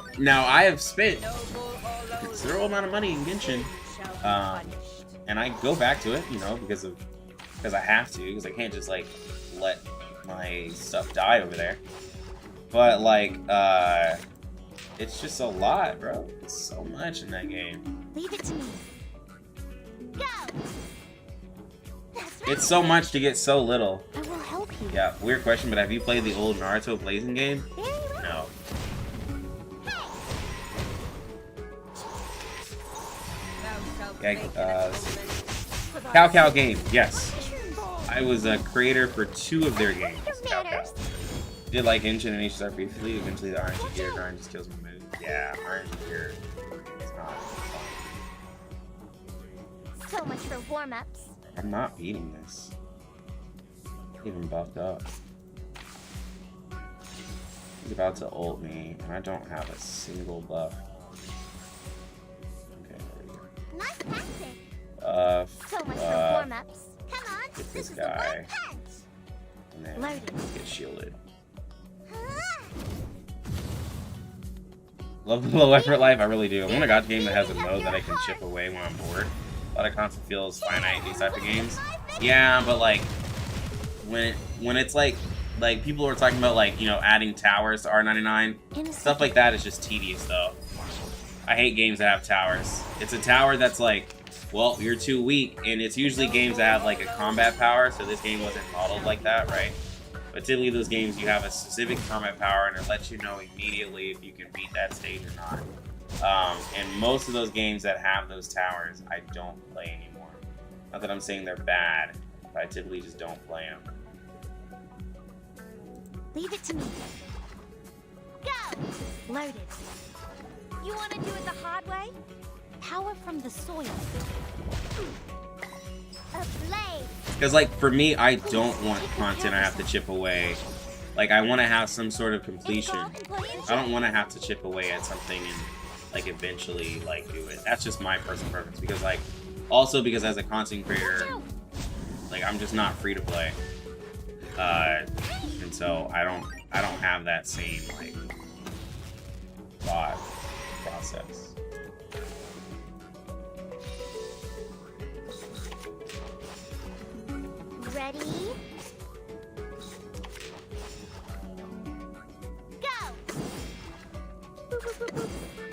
have spent a considerable amount of money in Genshin, and I go back to it, you know, because I have to, because I can't just like let my stuff die over there. But like, it's just a lot, bro. It's so much in that game. Leave it to me. Go. That's right. It's so much to get so little. I will help you. Yeah, weird question, but have you played the old Naruto Blazing game? Very well. No. Yeah, let's see. Cow game, yes. I was a creator for 2 of their games. Cow. Did like Genshin and HSR briefly. Eventually, the RNG gear grind just kills my mood. Yeah, RNG gear is not fun. So much for warm-ups. I'm not beating this. Even buffed up. He's about to ult me, and I don't have a single buff. Okay, there we go. Nice tactic. So much for warm-ups. Come on, Get this this is the guy. one punch. And then Loaded. get shielded. Love the low effort life, I really do. I want a gacha game that has a mode that I can chip away when I'm bored. A lot of content feels finite these type of games. Yeah, but like when it's like people are talking about like, you know, adding towers to R99, stuff like that is just tedious though. I hate games that have towers. It's a tower that's like, well, you're too weak, and it's usually games that have like a combat power, so this game wasn't modeled like that, right? But typically those games, you have a specific combat power, and it lets you know immediately if you can beat that stage or not. And most of those games that have those towers, I don't play anymore. Not that I'm saying they're bad, but I typically just don't play them. Leave it to me. Go! Loaded. You want to do it the hard way? Power from the soil. A blade. Because, like, for me, I don't want content I have to chip away. Like, I want to have some sort of completion. I don't want to have to chip away at something and, like, eventually, like, do it. That's just my personal preference. Because, like, also because as a content creator, like, I'm just not free to play. And so I don't have that same, like, thought process. Ready? Go!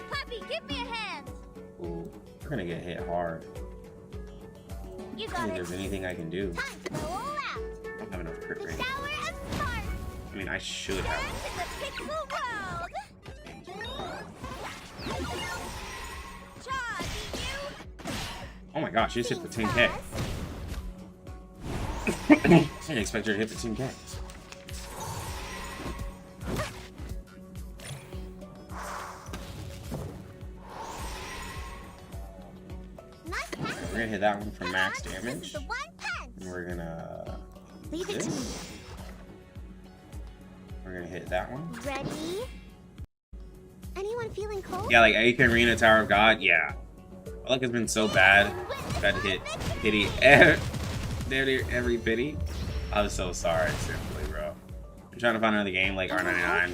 Puppy, give me a hand! Ooh, we're gonna get hit hard. You I don't got think it. there's anything I can do. Time to go all out. I don't have enough crit The rating. shower of sparks. I mean, I should have. Dance in the pixel world. Charge you. Oh my gosh, you just hit the 10k. I didn't expect her to hit the 10k. hit that one for max This is damage. the one punch. And we're gonna Leave it to me. this. We're gonna hit that one. Ready? Anyone feeling cold? Yeah, like Arena Tower of God. Yeah, I like it's been so bad. I've had to hit pity every pity. I was so sorry, seriously, bro. I'm trying to find another game like R99.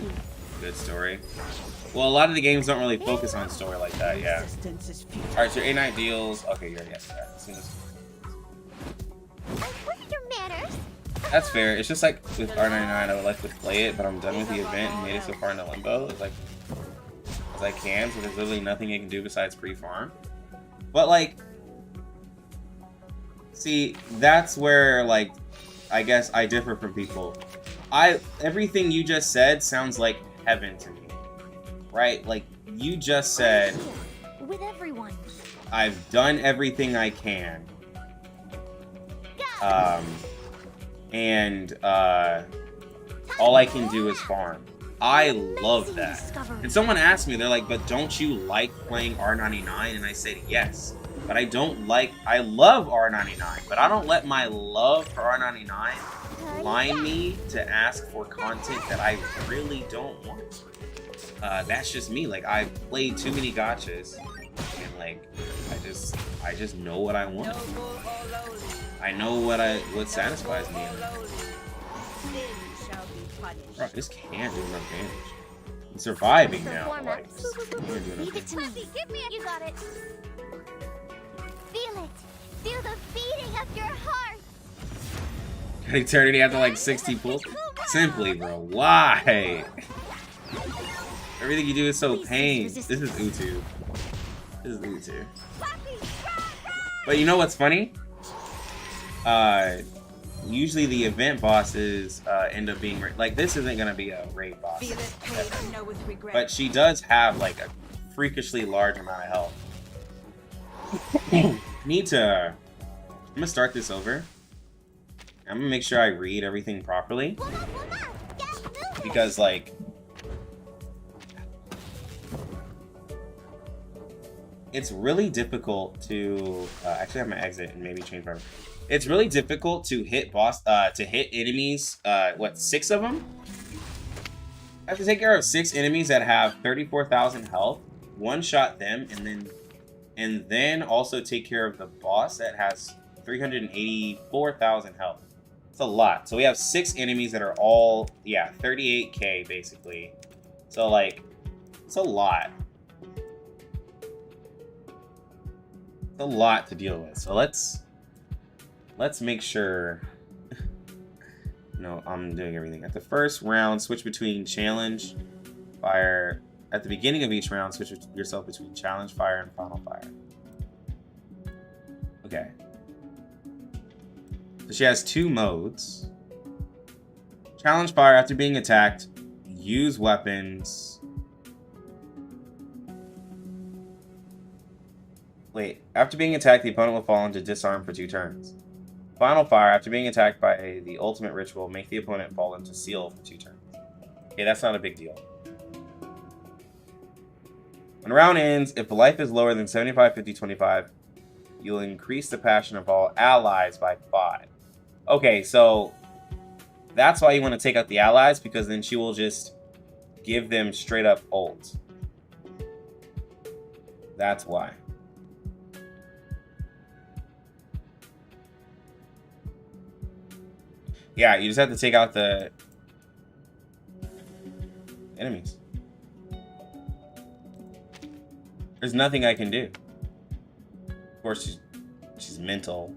Good story. Well, a lot of the games don't really focus on story like that. Yeah. Alright, so A9 deals. Okay, you're yes. What are your manners? That's fair. It's just like with R99, I would like to play it, but I'm done with the event and made it so far into limbo as I can. So there's literally nothing I can do besides pre-farm. But like, see, that's where like, I guess I differ from people. Everything you just said sounds like heaven to me, right? Like you just said, with everyone. I've done everything I can. And all I can do is farm. I love that. And someone asked me, they're like, but don't you like playing R99? And I said, yes. But I love R99, but I don't let my love for R99 blind me to ask for content that I really don't want. That's just me. Like, I've played too many gachas, and like, I just know what I want. I know what satisfies me. Bro, this can't do enough damage. I'm surviving now. Like, Leave it to me. You got it. Feel it. Feel the beating of your heart. Eternity after like 60 pulls. Simply, bro. Why? Everything you do is so pain. This is Utu. This is Utu. But you know what's funny? Usually the event bosses end up being like, this isn't gonna be a raid boss, but she does have like a freakishly large amount of health. I'm gonna start this over. I'm gonna make sure I read everything properly, because like, it's really difficult to actually, I'm gonna exit and maybe change my. It's really difficult to hit enemies. What, 6 of them? I have to take care of 6 enemies that have 34,000 health. One-shot them, and then also take care of the boss that has 384,000 health. It's a lot. So we have 6 enemies that are all 38k basically. So like, it's a lot. It's a lot to deal with. So let's make sure. No, I'm doing everything. At the first round, switch between challenge, fire. At the beginning of each round, switch yourself between challenge, fire, and final fire. Okay. So she has 2 modes. Challenge fire, after being attacked, use weapons. Wait, after being attacked, the opponent will fall into disarm for 2 turns. Final fire, after being attacked by the ultimate ritual, make the opponent fall into seal for 2 turns. Okay, that's not a big deal. When round ends, if the life is lower than 75, 50, 25, you'll increase the passion of all allies by 5. Okay, so that's why you want to take out the allies, because then she will just give them straight up ult. That's why. Yeah, you just have to take out the enemies. There's nothing I can do. Of course, she's mental.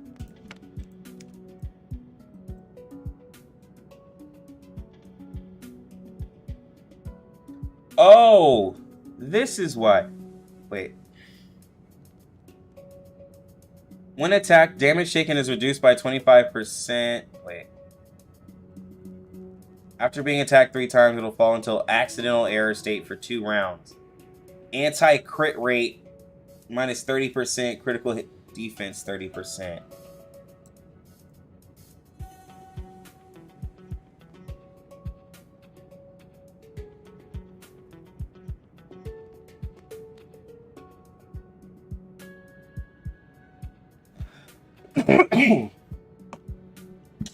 Oh, this is why. Wait. When attacked, damage taken is reduced by 25%. Wait. After being attacked 3 times, it'll fall into accidental error state for 2 rounds. Anti-crit rate minus 30%, critical hit defense 30%. I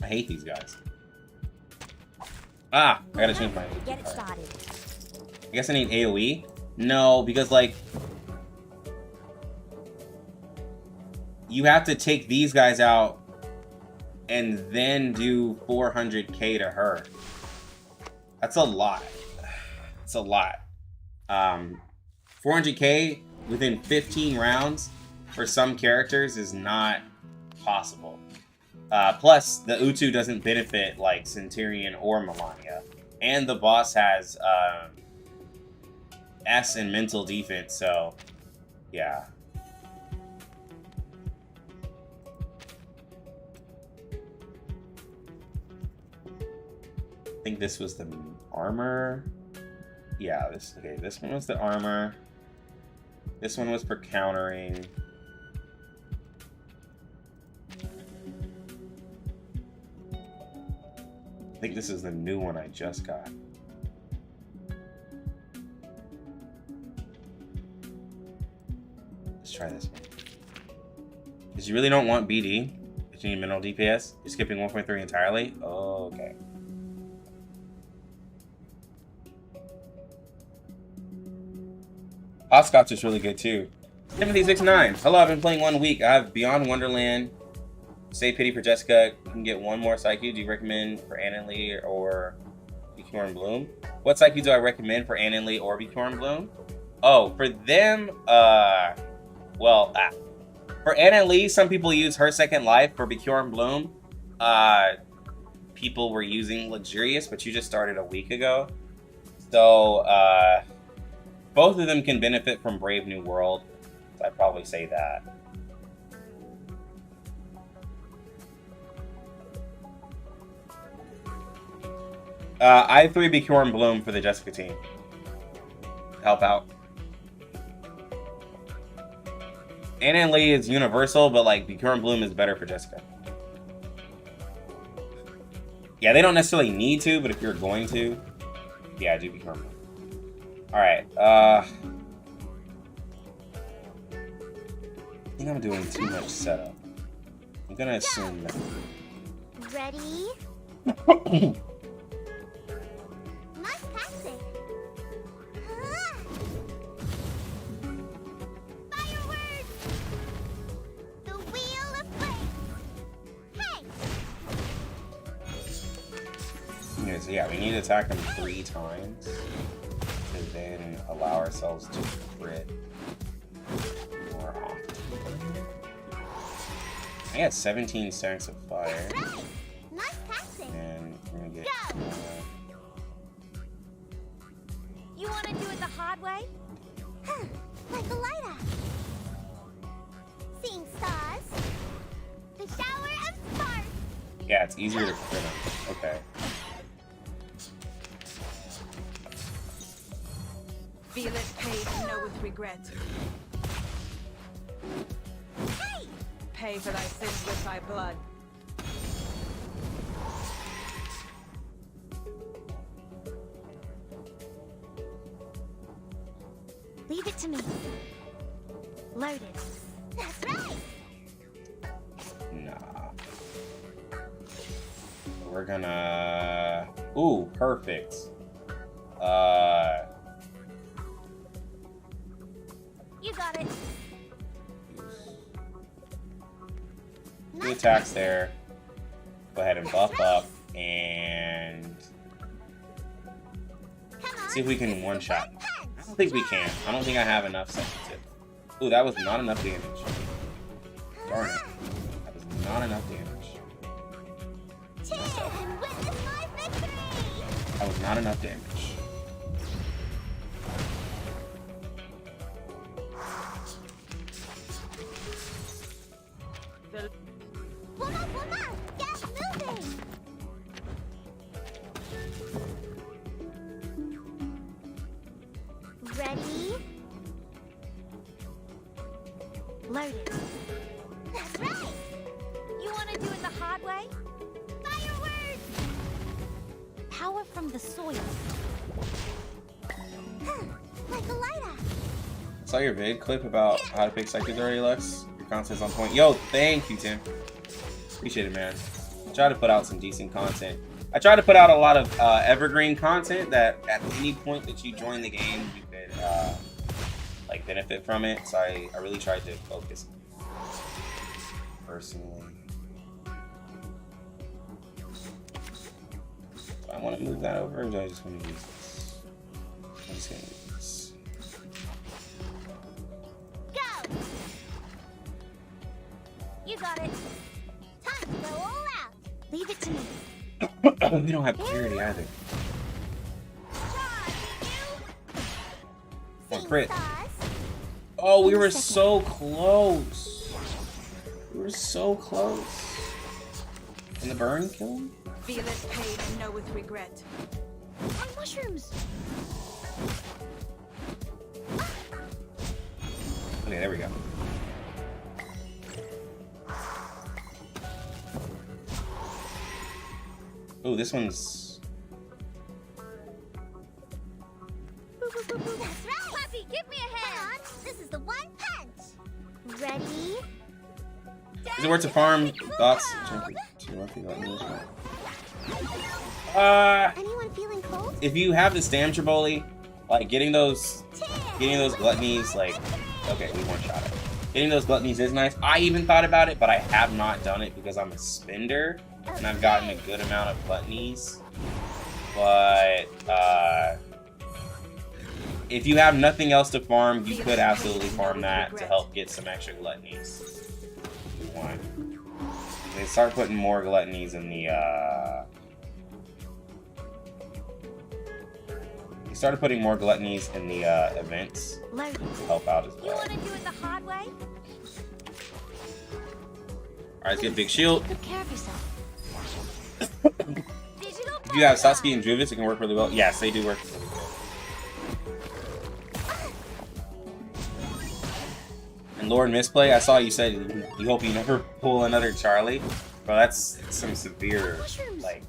hate these guys. Ah, I gotta change my. Get it started. I guess I need AoE? No, because like you have to take these guys out and then do 400k to her. That's a lot. It's a lot. 400k within 15 rounds for some characters is not possible. Plus, the Utu doesn't benefit like Centurion or Melania. And the boss has S in mental defense, so yeah. I think this was the armor. Yeah, this one was the armor. This one was for countering. I think this is the new one I just got. Let's try this one. Because you really don't want BD. But you need mineral DPS. You're skipping 1.3 entirely? Oh, okay. Hopscotch is really good too. Timothy69. Hello, I've been playing 1 week. I have Beyond Wonderland. Say Pity for Jessica. You can get 1 more Psyche. Do you recommend for Ann and Lee or Bjorn and Bloom? What Psyche do I recommend for Ann and Lee or Bjorn and Bloom? Oh, for them, for Ann and Lee, some people use Her Second Life. For Bjorn Bloom, people were using Luxurious, but you just started a week ago. So, both of them can benefit from Brave New World. So I'd probably say that. I have 3 Bjorn Bloom for the Jessica team. Help out. Anna and Lee is universal, but like Bjorn Bloom is better for Jessica. Yeah, they don't necessarily need to, but if you're going to, yeah, do Bjorn Bloom. Alright, I think I'm doing too much setup. I'm gonna assume that. Ready? Nice passing. Fireworks! The wheel of flame. Hey! Okay, so yeah, we need to attack them 3 times. And then allow ourselves to crit more often. I got 17 stacks of fire. Nice passing. And we're gonna get. You want to do it the hard way? Like a lighter. Seeing stars. The shower of sparks. Yeah, it's easier to crit them. Okay. Feel it paid and know with regret. Hey! Pay for thy sins with thy blood. Leave it to me. Loaded. That's right. Nah. We're gonna. Ooh, perfect. You got it. 2 attacks there. Go ahead and buff up and see if we can one-shot. I don't think we can. I don't think I have enough sensitive. Ooh, that was not enough damage. Darn it. That was not enough damage. That was not enough damage. Get moving. Ready? Loaded. That's right. You want to do it the hard way? Fireworks! Power from the soil. Like a lighter. Saw your vid clip about how to pick psychics already, Lex. Your content's on point. Yo, thank you, Tim. Appreciate it, man. I try to put out some decent content. I try to put out a lot of evergreen content that at any point that you join the game, you could like benefit from it. So I really tried to focus personally. Do I want to move that over, or do I just want to use this? I'm just gonna use this. Go! You got it. Time to go all out. Leave it to me. We don't have clarity either. One crit. Oh, we were so close. We were so close. And the burn kill him? Feel it pain and know with regret. My mushrooms. Okay, there we go. Oh, this one's... That's right. Puppy, give me a hand. This is the one punch. Ready? Is it worth to farm? Thoughts? Anyone feeling cold? If you have the Stamtra Bully, like getting those gluttonies, like, okay, we one shot it. Getting those gluttonies is nice. I even thought about it, but I have not done it because I'm a spender and I've gotten a good amount of gluttonies. But if you have nothing else to farm, you could absolutely farm that to help get some extra gluttonies. If you want. They start putting more gluttonies in the they started putting more gluttonies in the events to help out as well. You want to do it the hard way? Alright, let's get big shield. Take good care of yourself. If you have Sasuke and Juvis, it can work really well. Yes, they do work really well. And Lord Misplay, I saw you said you hope you never pull another Charlie. Bro, that's some severe, like,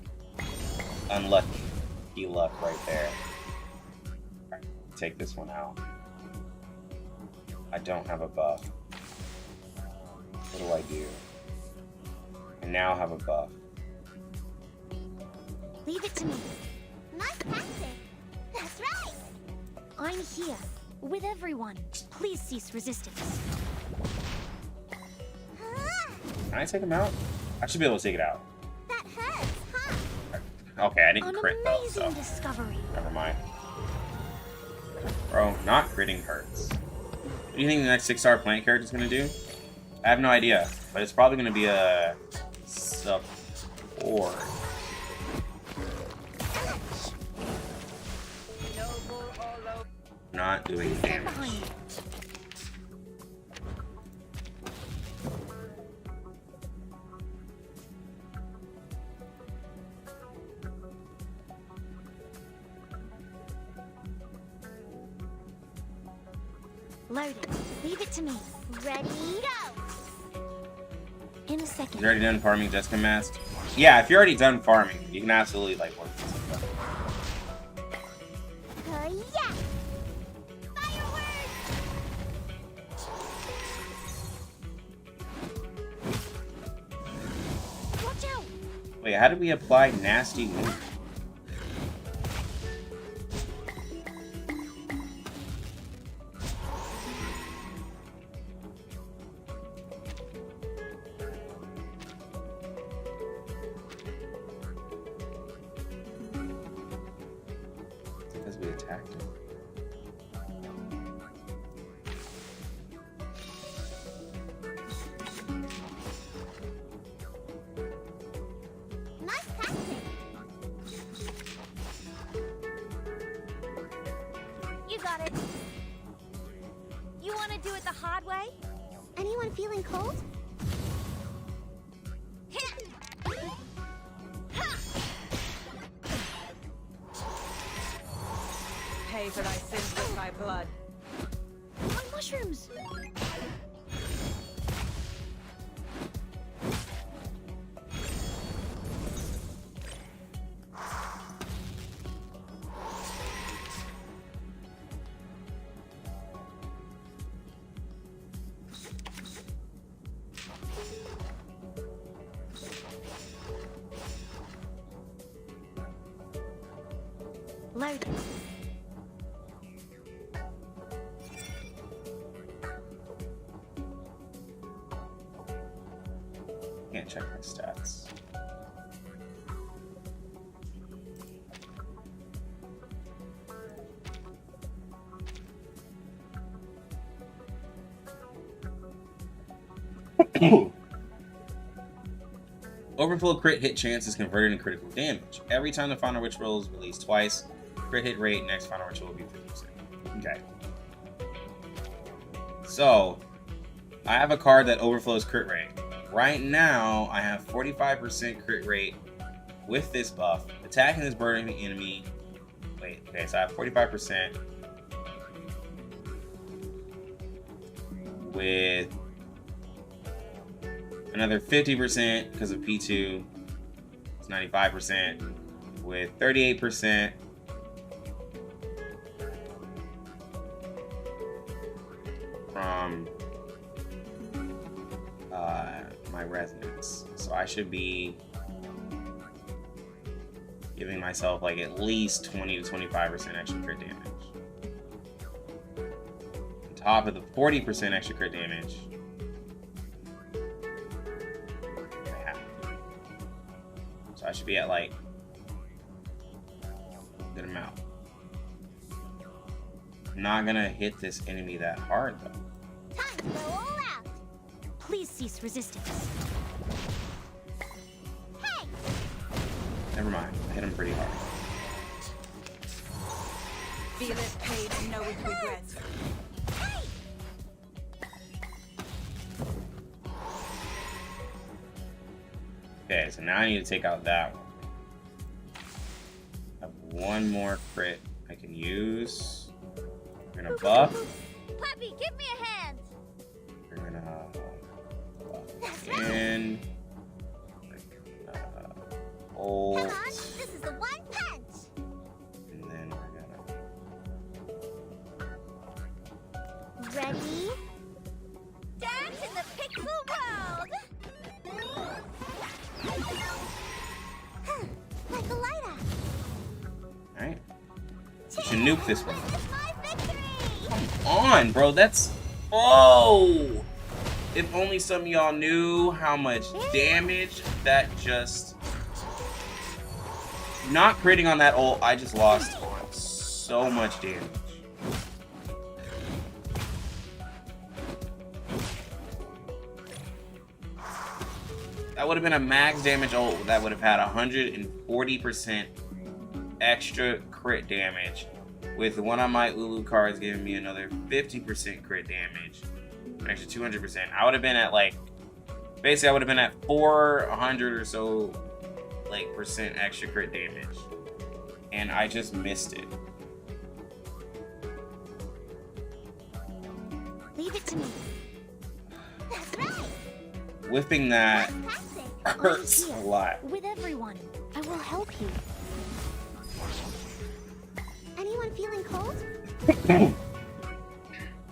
unlucky luck right there. Right, take this one out. I don't have a buff. What do I do? I now have a buff. Leave it to me. Nice tactic. That's right. I'm here with everyone. Please cease resistance. Can I take him out? I should be able to take it out. That hurts, huh? Okay, I didn't An crit though, amazing so discovery. never mind. Bro, not critting hurts. What do you think the next 6-star plant character is gonna do? I have no idea, but it's probably gonna be a support. Not doing Stand damage. behind me. Loaded. Leave it to me. Ready? Go! In a second. You already done farming Jessica Mask? Yeah, if you're already done farming, you can absolutely like work this stuff. Yeah! Fireworks! Watch out! Wait, how did we apply nasty wound? Because we attacked him. Nice tactic. You got it. You want to do it the hard way? Anyone feeling cold? Pay for thy sins with thy blood. My mushrooms. Loaded. Can't check my stats. Overflow crit hit chance is converted into critical damage. Every time the final ritual is released twice, crit hit rate next final ritual will be 50%. Okay. So, I have a card that overflows crit rate. Right now, I have 45% crit rate with this buff. Attacking this burning enemy. Wait, okay, so I have 45% with another 50% because of P2. It's 95% with 38%. From my resonance. So I should be giving myself like at least 20 to 25% extra crit damage. On top of the 40% extra crit damage. So I should be at like a good amount. I'm not gonna hit this enemy that hard though. Time to go all out. Please cease resistance. Hey! Never mind. I hit him pretty hard. Feel it pain and know it regret. Hey! Okay, so now I need to take out that one. I have one more crit I can use. We're gonna buff. Puppy, give me a hand. We're gonna buff That's right. again. Ult. Come on, this is the one punch. And then we're gonna Ready? Dance in the pixel world. Like a lighter. alright. You should nuke this one. Witness my victory. Come on, bro. That's oh! If only some of y'all knew how much damage that just not critting on that ult, I just lost so much damage. That would have been a max damage ult that would have had 140% extra crit damage, with one of my Ulu cards giving me another 50% crit damage, an extra 200%. I would have been at like, basically I would have been at 400 or so like percent extra crit damage, and I just missed it. Leave it to me. That's right. Whipping that Fantastic. hurts Right a here. lot. With everyone, I will help you. Anyone feeling cold?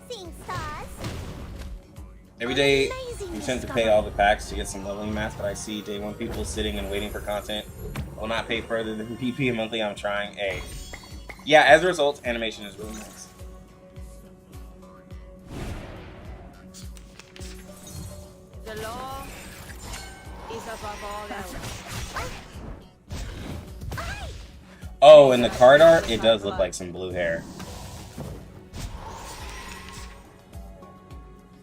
Seeing stars? Every day Amazing you tend to discovery. pay all the packs to get some leveling mats, but I see day one people sitting and waiting for content. Will not pay further than PP a monthly. I'm trying. A. Yeah, as a result, animation is really nice. The law is above all else. Oh, in the card art, it does look like some blue hair.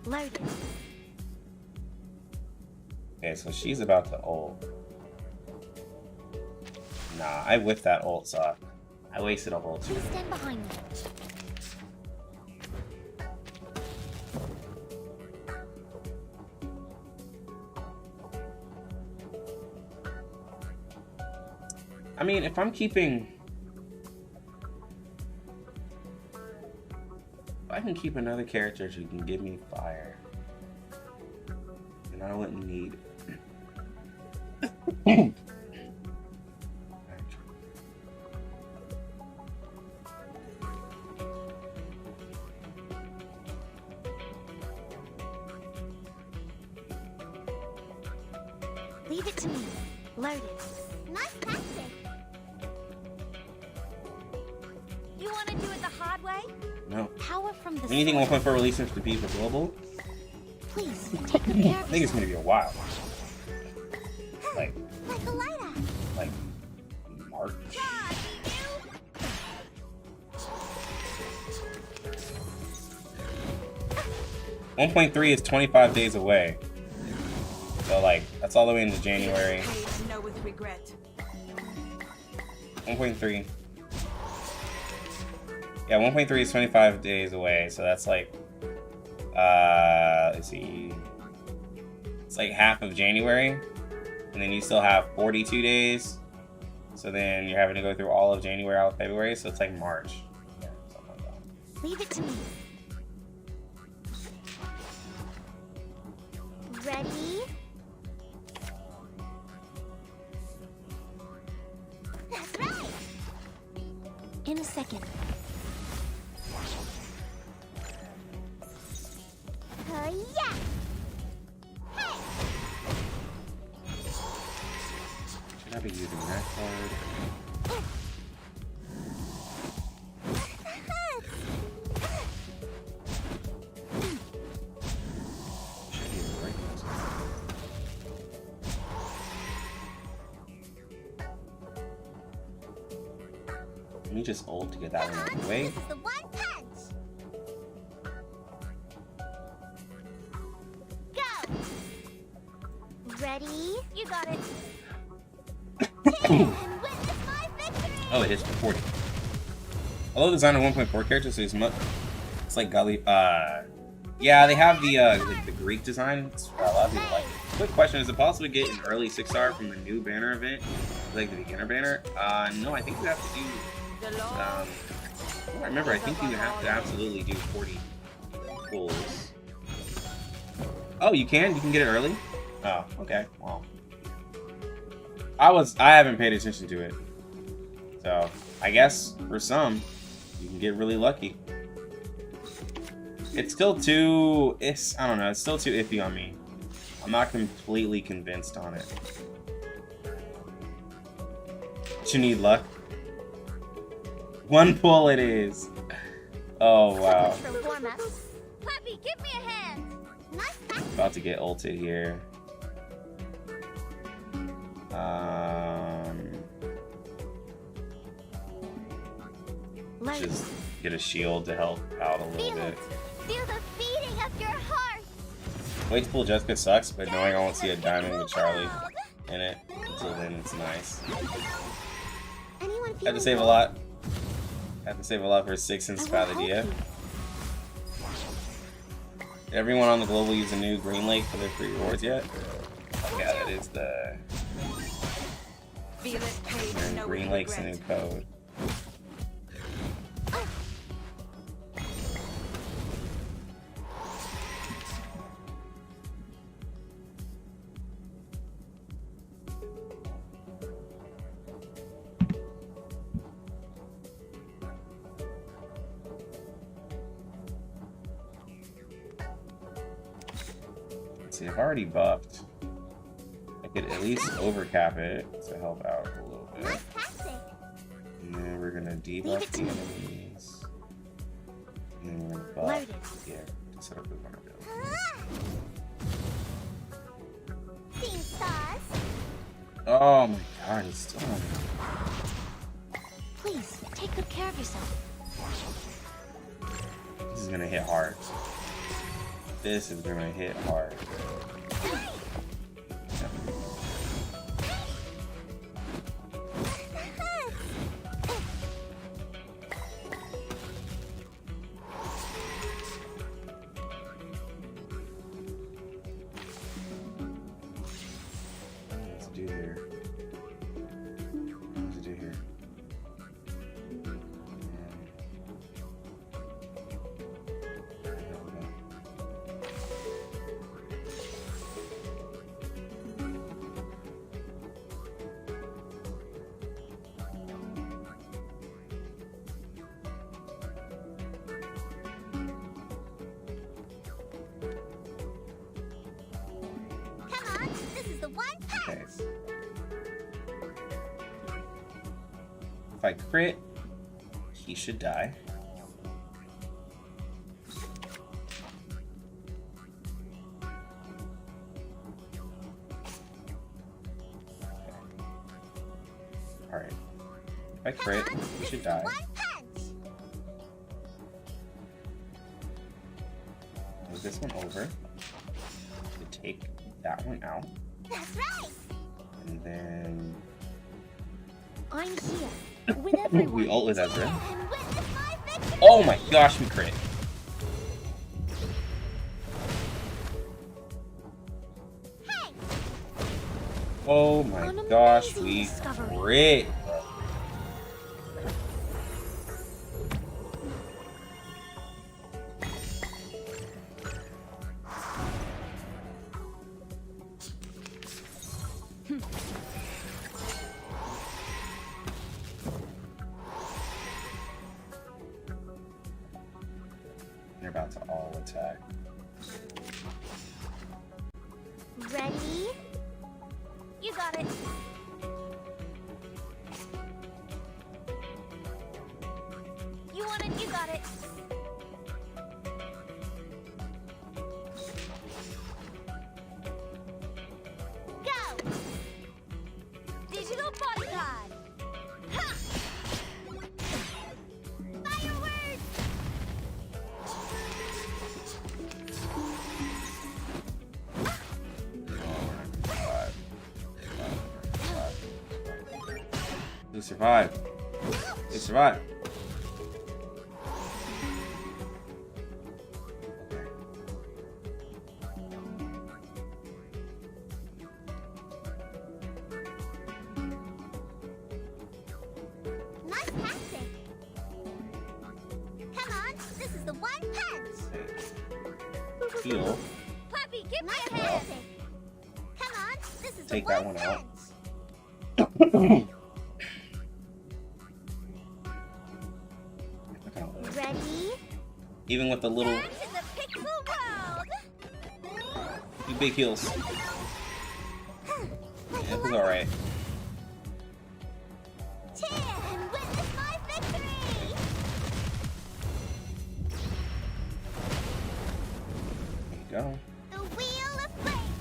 Loaded. Okay, so she's about to ult. Nah, I whiffed that ult, so I wasted a whole Please stand behind me. I mean, if I'm keeping... If I can keep another character who can give me fire, then I wouldn't need... Leave it to me. Loaded. Nice tactic. Power from the Anything source. 1.4 releases to be for global? Please, take good care I of think it's yourself. gonna be a while. Like Like a lighter. like March. God, you. 1.3 is 25 days away. So like that's all the way into January. Paid and know with regret. 1.3. Yeah, 1.3 is 25 days away, so that's like let's see. It's like half of January. And then you still have 42 days. So then you're having to go through all of January, all of February, so it's like March. Yeah, something like that. Leave it to me. Ready? That's right. In a second. Yeah. Hey. Should I be using that card? Should be right. Let me just ult to get that one out of the way. This is the one punch. Go. Ready? You got it. Hit and witness my victory. Oh, it hits for 40. Although the design of 1.4 characters, so it's like godly. Yeah, they have the Greek design. It's, a lot of people like it. Quick question: is it possible to get an early 6-star from the new banner event, like the beginner banner? No, I think you have to do. The law. I remember, I think you have to absolutely do 40 pulls. Oh, you can? You can get it early? Oh, okay. Well, I haven't paid attention to it. So, I guess for some, you can get really lucky. It's still too, I don't know, it's still too iffy on me. I'm not completely convinced on it. But you need luck. One pull it is. Oh, wow. For warm-up. Puppy, give me a hand. Nice practice. About to get ulted here. Just get a shield to help out a little bit. Feel the beating of your heart. Wait to pull Jessica sucks, but knowing I won't see a diamond with Charlie in it until then, it's nice. Anyone Had to save a lot. Had to save a lot for 6 in Spadia. Did everyone on the global use a new Green Lake for their free rewards yet? Oh yeah, that is the Feel it, paid and know Green with Lake's a new regret. code. See, I've already buffed. I could at least overcap it to help out a little bit. Nice tactic. And then we're gonna debuff the enemies. And then we're gonna buff Loaded. to set up the vulnerability. Seeing stars. Oh my god, he's still on me. Please, take good care of yourself. This is gonna hit hard. This is gonna hit hard. Let's do here. What to do here? Come on, this is the one punch. Okay. If I crit, he should die. I crit, Come on, we this should is die. one punch. Move this one over. To take that one out. That's right. And then I'm here with everyone. we ult with Ezra. And witness my victory. Oh my gosh, we crit. Hey, Oh my An gosh, amazing we discovery. crit. They're about to all attack. ready? You got it. You want it, you got it. Go! Digital bodyguard! Ha! Fireworks! They survived. They survived. Nice tactic. Come on, this is the one punch. Heal. Puppy, give me a hand. Come on, this is Take the that one one out. punch. Ready? Even with the little, Turn to the pixel world. you big heals. Yeah, it was alright. Cheer and witness my victory. There you go. The wheel of fate.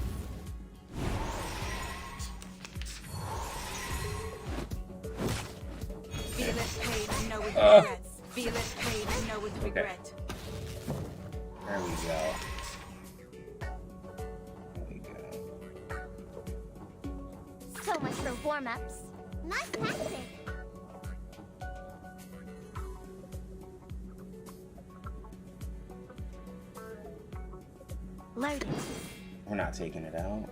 Feel it, pain, and know with Uh. regret. Feel it, pain, and know with regret. There we go. There we go. So much for warm-ups. Nice tactic. Loaded. We're not taking it out.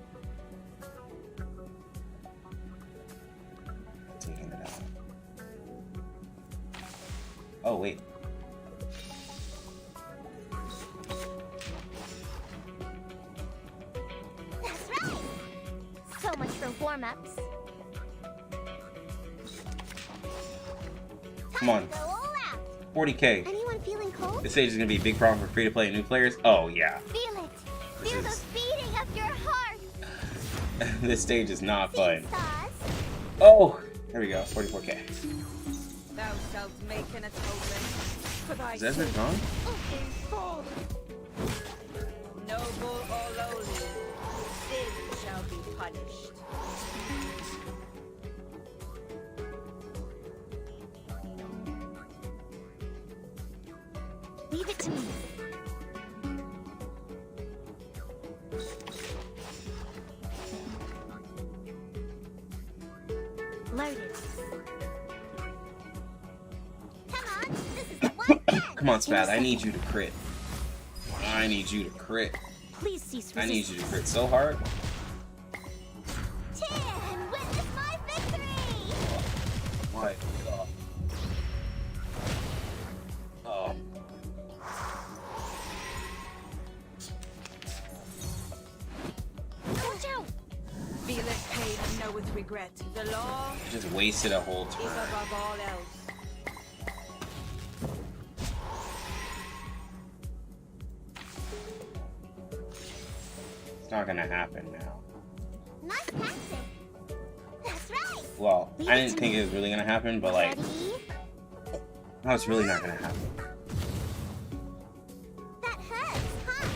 Not taking it out. Oh, wait. That's right. So much for warm-ups. Come on. Time to go all out. 40k. Anyone feeling cold? This stage is going to be a big problem for free-to-play and new players. Oh, yeah. Feel it. This Feel is- the beating of your heart. This stage is not Seeing fun. stars. Oh! There we go. 44k. Thou shalt make an atonement for thy Is Ezra sin. gone? Fall. Noble or lowly, sin shall be punished. Leave it to me. Loaded. Come on, this is the one punch. Come on, Spad. I need you to crit. I need you to crit. Please cease I need resistance. you to crit so hard. Cheer and witness my victory. My God. Oh. Watch out. Feel it, pain, and know with regret. The law I just wasted a whole is turn. above all else. It's not gonna happen now. Nice tactic. That's right. Well, Leave I it didn't to think me. it was really gonna happen, but like, Ready? no, it's really not gonna happen. That hurts, huh?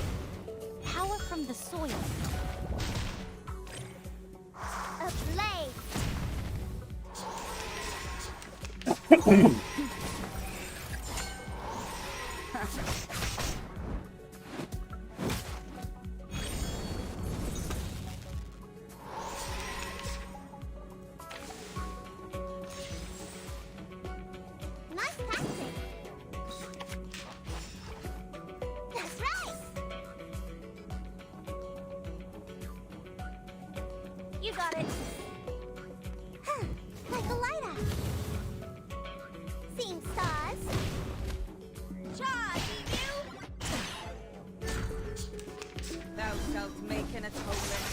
Power from the soil. A blade. Nice practicing. That's right. You got it. Huh, like a lighthouse. Seeing stars. Charge, you! Thou shalt make an atonement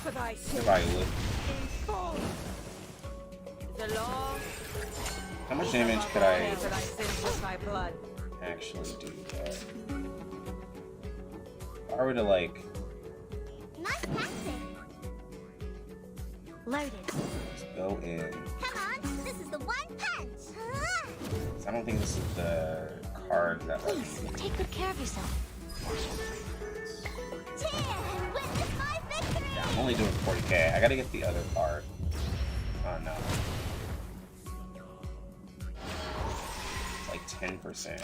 for thy sin. If I would. Full. The law. How much damage could I Pay for thy sins with thy blood. actually do that? If I were to like Nice practicing. Loaded. just go in. Come on, this is the one punch. I don't think this is the card that lets Please, me. take good care of yourself. Cheer and witness my victory! Yeah, I'm only doing 40k. I gotta get the other card. Oh no. It's like 10%.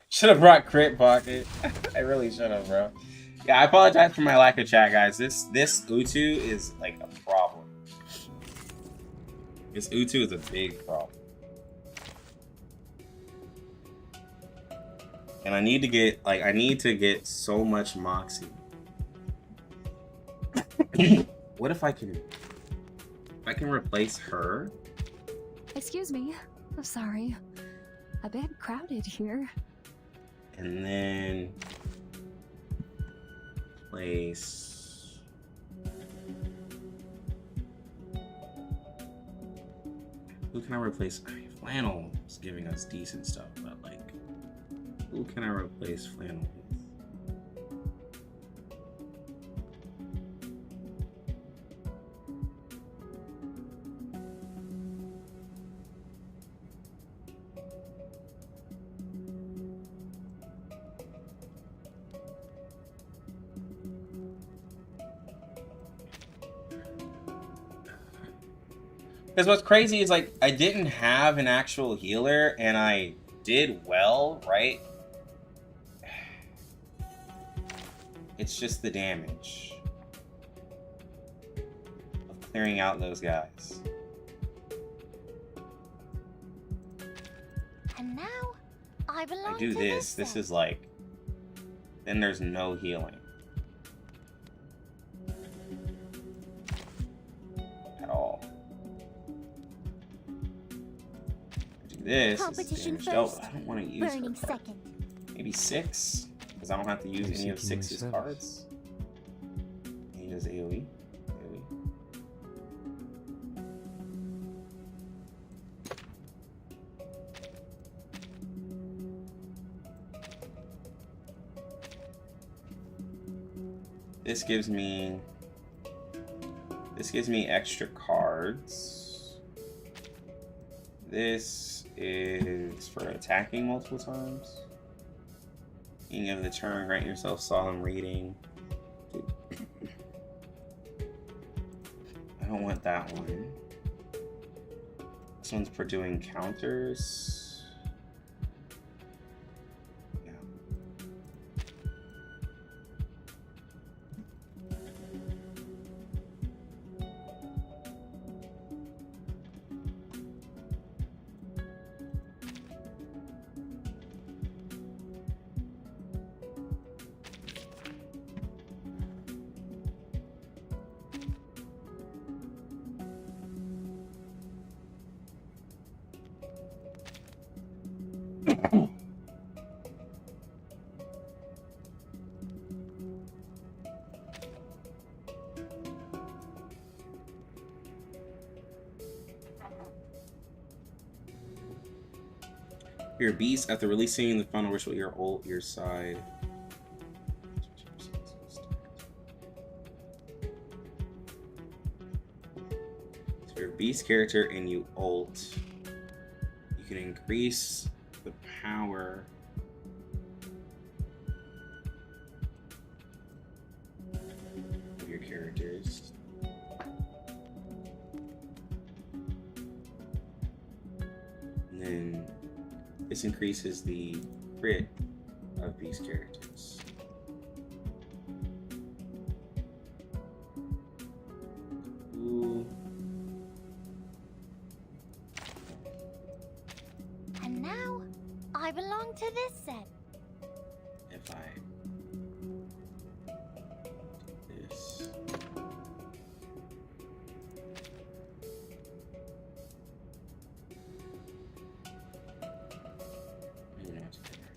Should have brought crit pocket. I really should have, bro. Yeah, I apologize for my lack of chat, guys. This Utu is like a problem. This Utu is a big problem. And I need to get so much moxie. What if I can replace her? Excuse me. I'm sorry. A bit crowded here. And then place who can I replace? I mean, Flannel is giving us decent stuff, but like who can I replace Flannel with? Because what's crazy is like I didn't have an actual healer and I did well, right? It's just the damage of clearing out those guys. And now, I belong I do to this. This set. is like, then there's no healing at all. I do this. Competition It's damage first, dealt. I don't want to use burning her card. second. Maybe 6, because I don't have to use any of seeking my 6's service. cards. He does AoE. AoE. This gives me extra cards. This is for attacking multiple times. Beginning of the turn, grant yourself solemn reading. I don't want that one. This one's for doing counters. Yeah. Your beast after releasing the final ritual, your ult, your side. So your beast character and you ult, you can increase the power of your characters. And then this increases the crit of these characters. Ooh. And now, I belong to this set. If I do this. Maybe not together.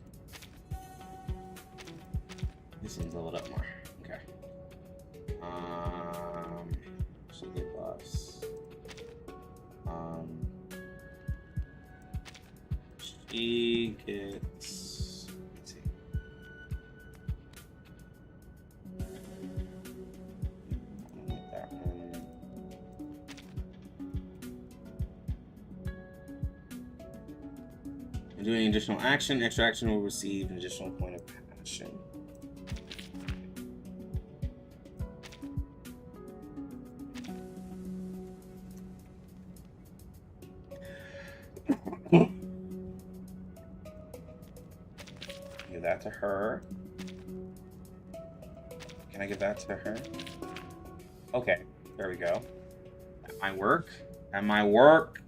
This one's leveled up more. Okay. So get buffs. She gets. Let's see. With that one. And doing additional action, extra action will receive an additional point of passion. Give that to her. Can I give that to her? Okay, there we go. That might work. That might work.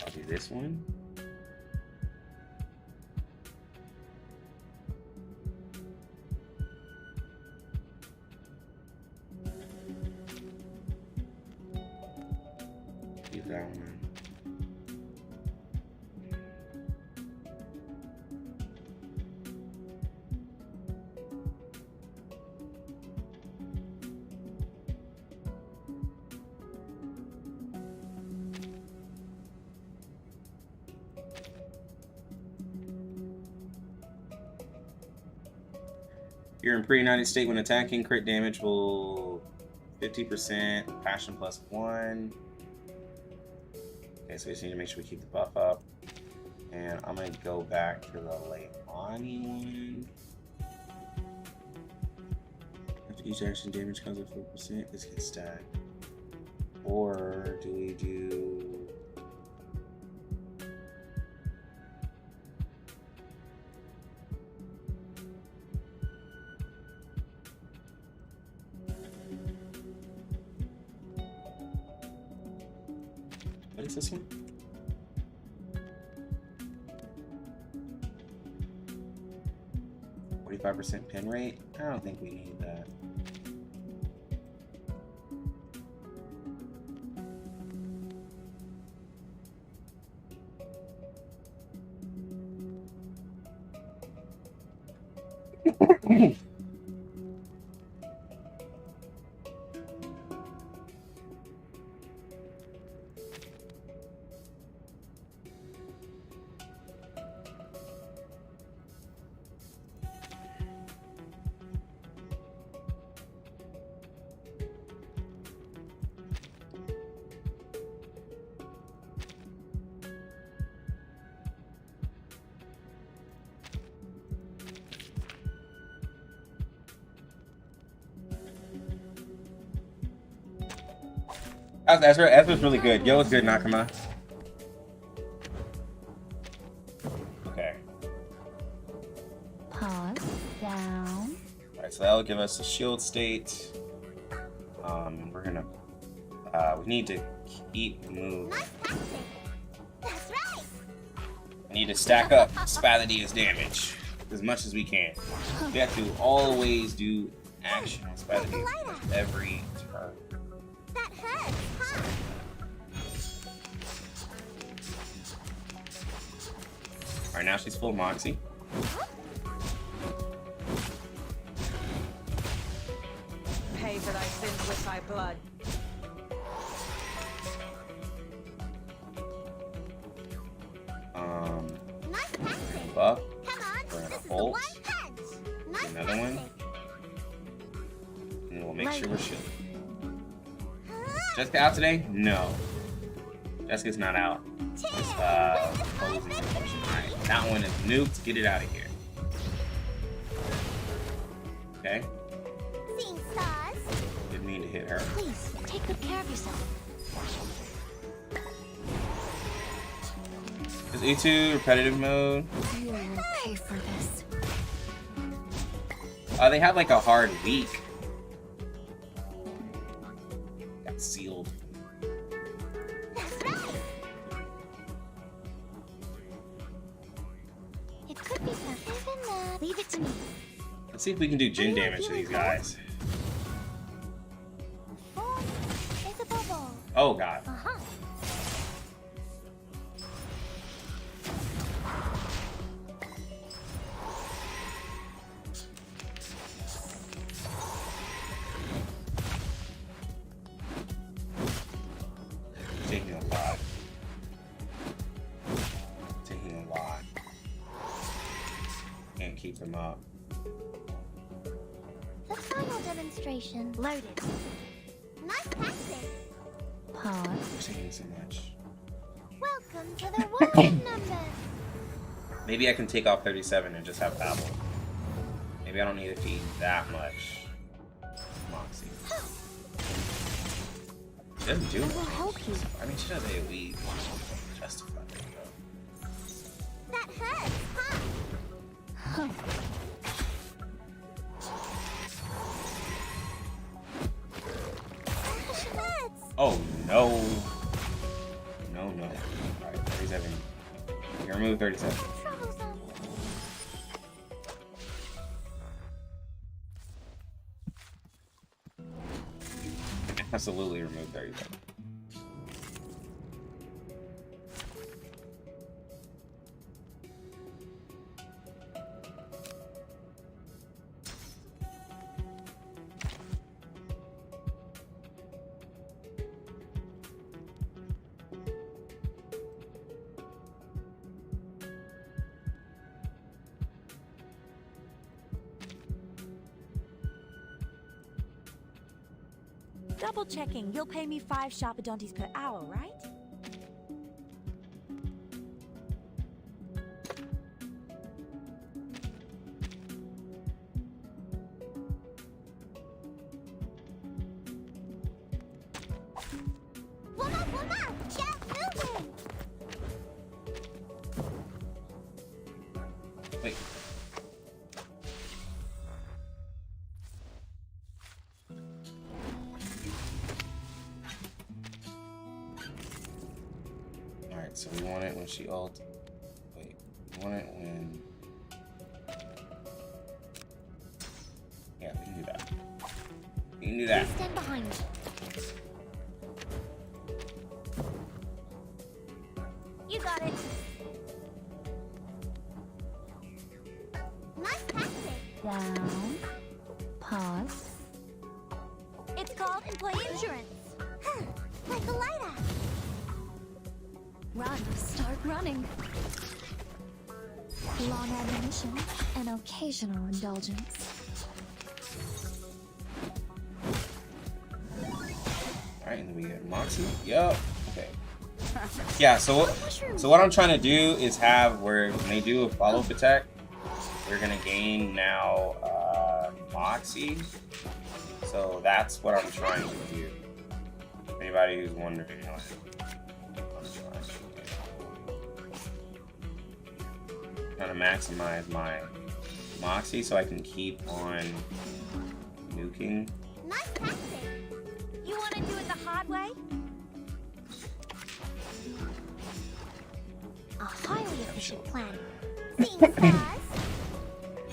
I'll do this one. Leave that one. You're in pre-United State when attacking. Crit damage will 50%. Passion plus 1. Okay, so we just need to make sure we keep the buff up. And I'm going to go back to the Leilani one. After each action, damage comes at 4%. This gets stacked. Or do we do... What is this one? 45% pin rate? I don't think we need that. How's Ezra? Ezra's really good. Yo, what's good, Nakama? Okay. Pause. Down. Alright, so that'll give us a shield state. We're gonna... we need to keep moving. Nice tactic. That's right. We need to stack up Spadia's damage as much as we can. We have to always do action on Spadia every turn. That hurts, huh? Alright, now she's full Moxie. Pay for thy sins with thy blood. Nice tactic. Buff. Come on, We're gonna this is the ult. one punch. Nice Another one. tactic. And we'll make sure we're shielded. Huh? Jessica out today? No. Jessica's not out. Just, closing the potion. Alright, that one is nuked. Get it out of here. Okay. Seeing stars. Didn't mean to hit her. Please, take good care of yourself. Is E2 repetitive mode? You will pay for this. They have like a hard week. Got sealed. That's right. It could be something in there. Leave it to me. Let's see if we can do gym damage to these guys. Form is a bubble. Oh god. Uh-huh. Taking a lot. Taking a lot. Can't keep them up. The final demonstration. Loaded. Nice tactic. Pause. They're taking so much. Welcome to the world number. Maybe I can take off 37 and just have Babel. Maybe I don't need to feed that much Moxie. She doesn't do I much. will help you. I mean, she does AoE. Justify it, though. That hurts, huh? Huh. That hurts. Oh no. No, no. Alright, 37. You can remove 37. Troublesome. Absolutely remove 37. Double checking. You'll pay me 5 Sharpadontes per hour, right? One more. Get moving. Wait. Alright, so we want it when she ult. Wait, we want it when. Yeah, we can do that. We can do that. Please stand behind me. You got it. Nice tactic. Down. Pause. It's called employee insurance. Like a lighter. Run. Start running. Long ammunition and occasional indulgence. Alright, and then we get Moxie. Yup. Okay. Yeah, so what I'm trying to do is have where when they do a follow-up attack, we're gonna gain now Moxie. So that's what I'm trying to do. Anybody who's wondering, like, I'm trying to maximize my Moxie so I can keep on nuking. Nice tactic. You want to do it the hard way? A highly efficient plan. Seeing stars.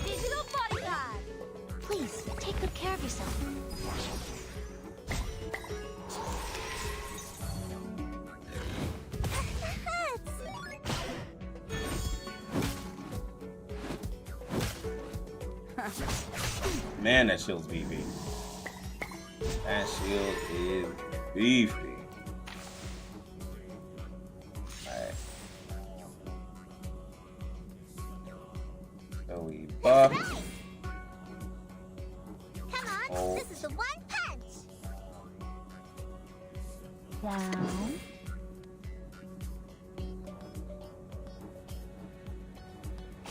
Digital bodyguard. Please, take good care of yourself. Man, that shield's beefy. That shield is beefy. Alright. So we buff. Come on, Oh. this is the one punch. Down.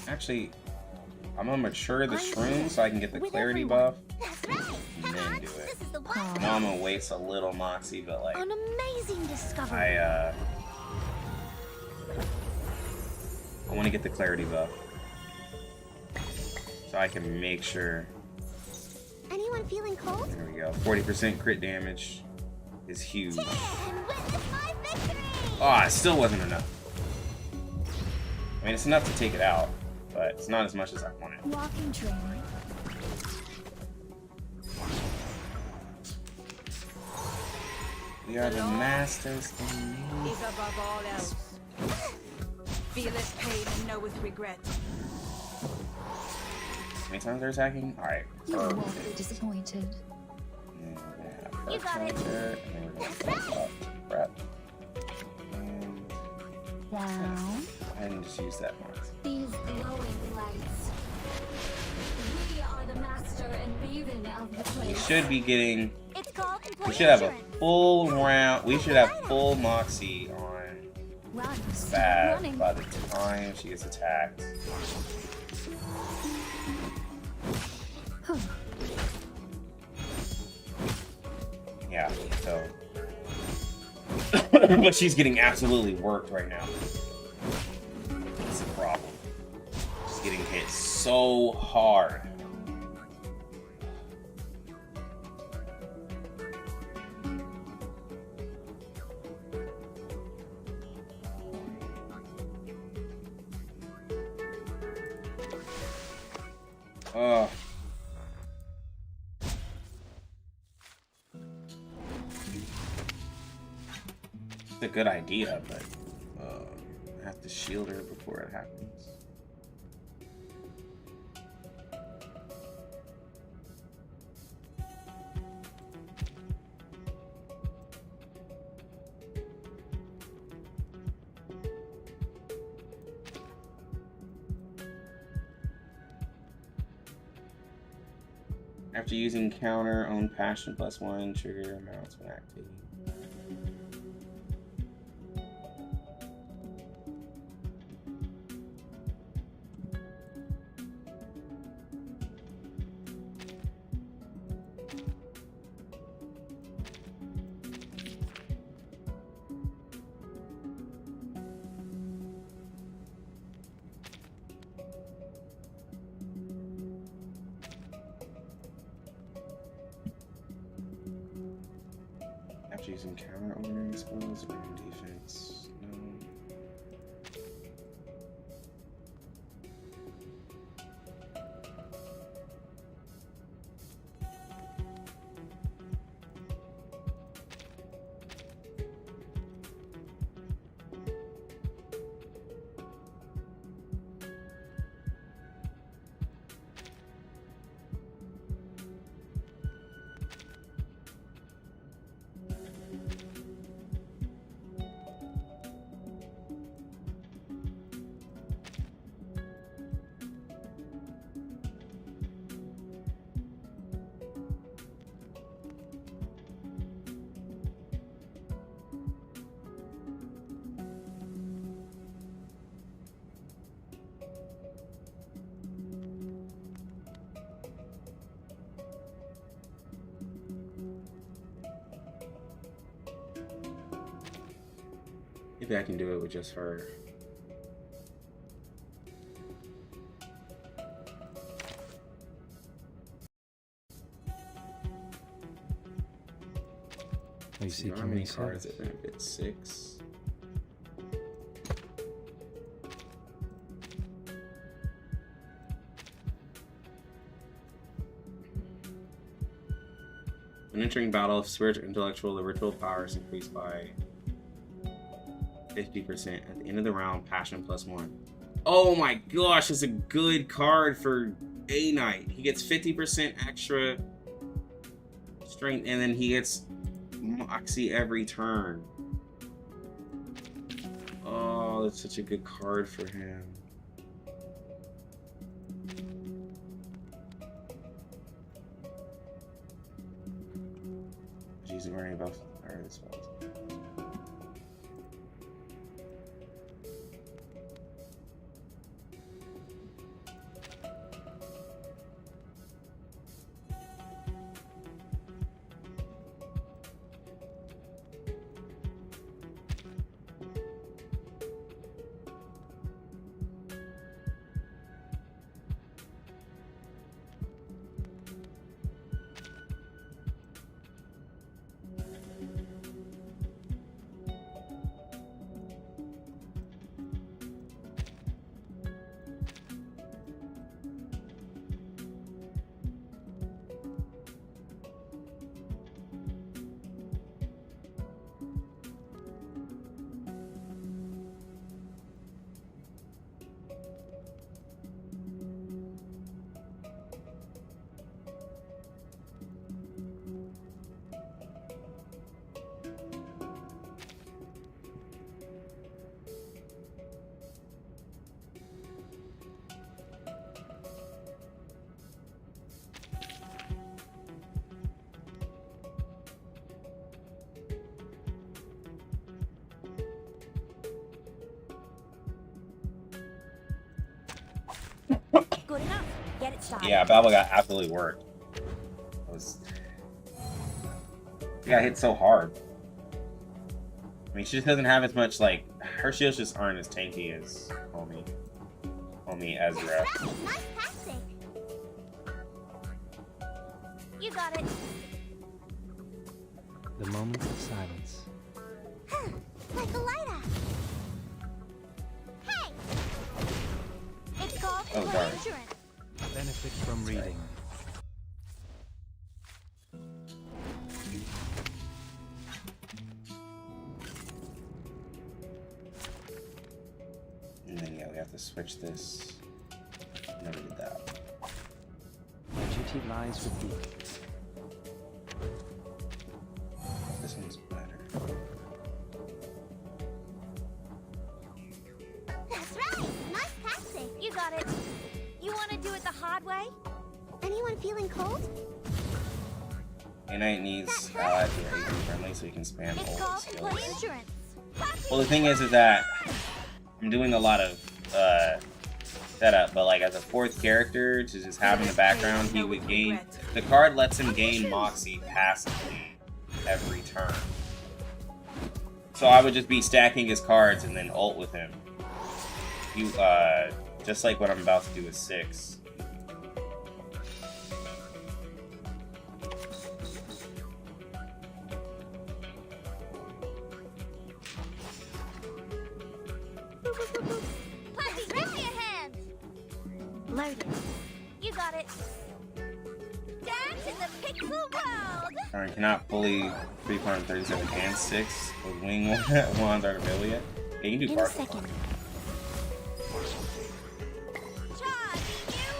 Actually, I'm gonna mature the shroom so I can get the With clarity everyone. buff. That's right. And Come then on, do it. this is the one. Now I'm gonna waste a little moxie, but like An amazing discovery. I want to get the clarity buff so I can make sure. Anyone feeling cold? There we go. 40% crit damage is huge. And witness my victory! Oh, it still wasn't enough. I mean, it's enough to take it out, but it's not as much as I wanted. Walking train. We are the masters in me. Is above all else. Feeleth pain and knoweth regret. How many times they're attacking? Alright. You won't be disappointed. And we're gonna have You got it. Charger, and then we're gonna That's buff up prep. And Down. go ahead and just use that mark. These glowing lights. We are the master and maven of the We place. should be getting. It's called We employee should have a insurance. full round. We should have full moxie on Run. Stop Bad running. by the time she gets attacked. Yeah, so. But she's getting absolutely worked right now. That's the problem. She's getting hit so hard. Oh. It's a good idea, but I have to shield her before it happens. After using counter, own passion +1, trigger amounts when active. After using counter ordering spells or in defense, no. Maybe I can do it with just her. I See how many cards it benefits? 6. When entering battle, if spiritual, intellectual, or ritual power is increased by 50%. At the end of the round, passion +1. Oh my gosh, it's a good card for A Knight. He gets 50% extra strength, and then he gets Moxie every turn. Oh, that's such a good card for him. She's worrying about fire as well. Get it started. Yeah, Balba got absolutely worked. He got hit so hard. I mean, she just doesn't have as much, like, her shields just aren't as tanky as homie Ezra. That's right. Nice passing. You got it. The moment of silence. Like a lighter. Hey! It's called Oh, darn. insurance. Benefit from reading. And then, yeah, we have to switch this. Never did that. My duty lies with thee. This one's better. That's right. Nice passing. You got it. You want to do it the hard way? Anyone feeling cold? A-Knight needs allies who are AP friendly so he can spam It's all called his employee skills. insurance. Well, the thing is that I'm doing a lot of setup, but like as a fourth character to just have in the background, he would gain. The card lets him gain Moxie passively every turn. So I would just be stacking his cards and then ult with him. You just like what I'm about to do with 6. Puppy, raise your hands. Loaded. You got it. Dance in the pixel world. Alright, cannot fully 337 and 6 with wing wands aren't available yet. Yeah, you can do In a card. second. Charging you.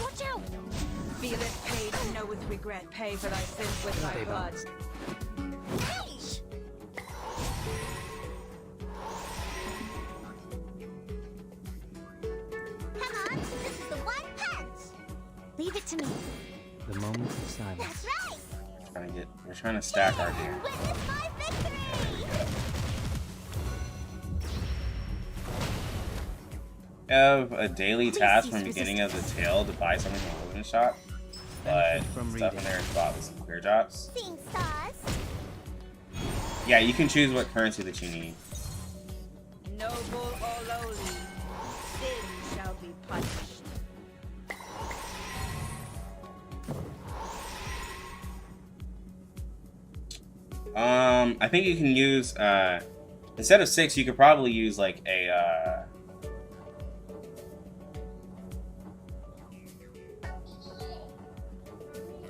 Watch out. Feel it paid and know with regret. Pay for thy sins with thy blood. Yeesh. Come on, this is the one punch. Leave it to me. The moment of silence. That's right. We're trying to stack our gear. Witness my victory. Have a daily task from the beginning of the tail to buy something from a wooden shop, but From stuff in reading. there is bought with some clear drops. Seeing stars. Yeah, you can choose what currency that you need. Noble or lowly, sin shall be punished. I think you can use instead of 6, you could probably use like a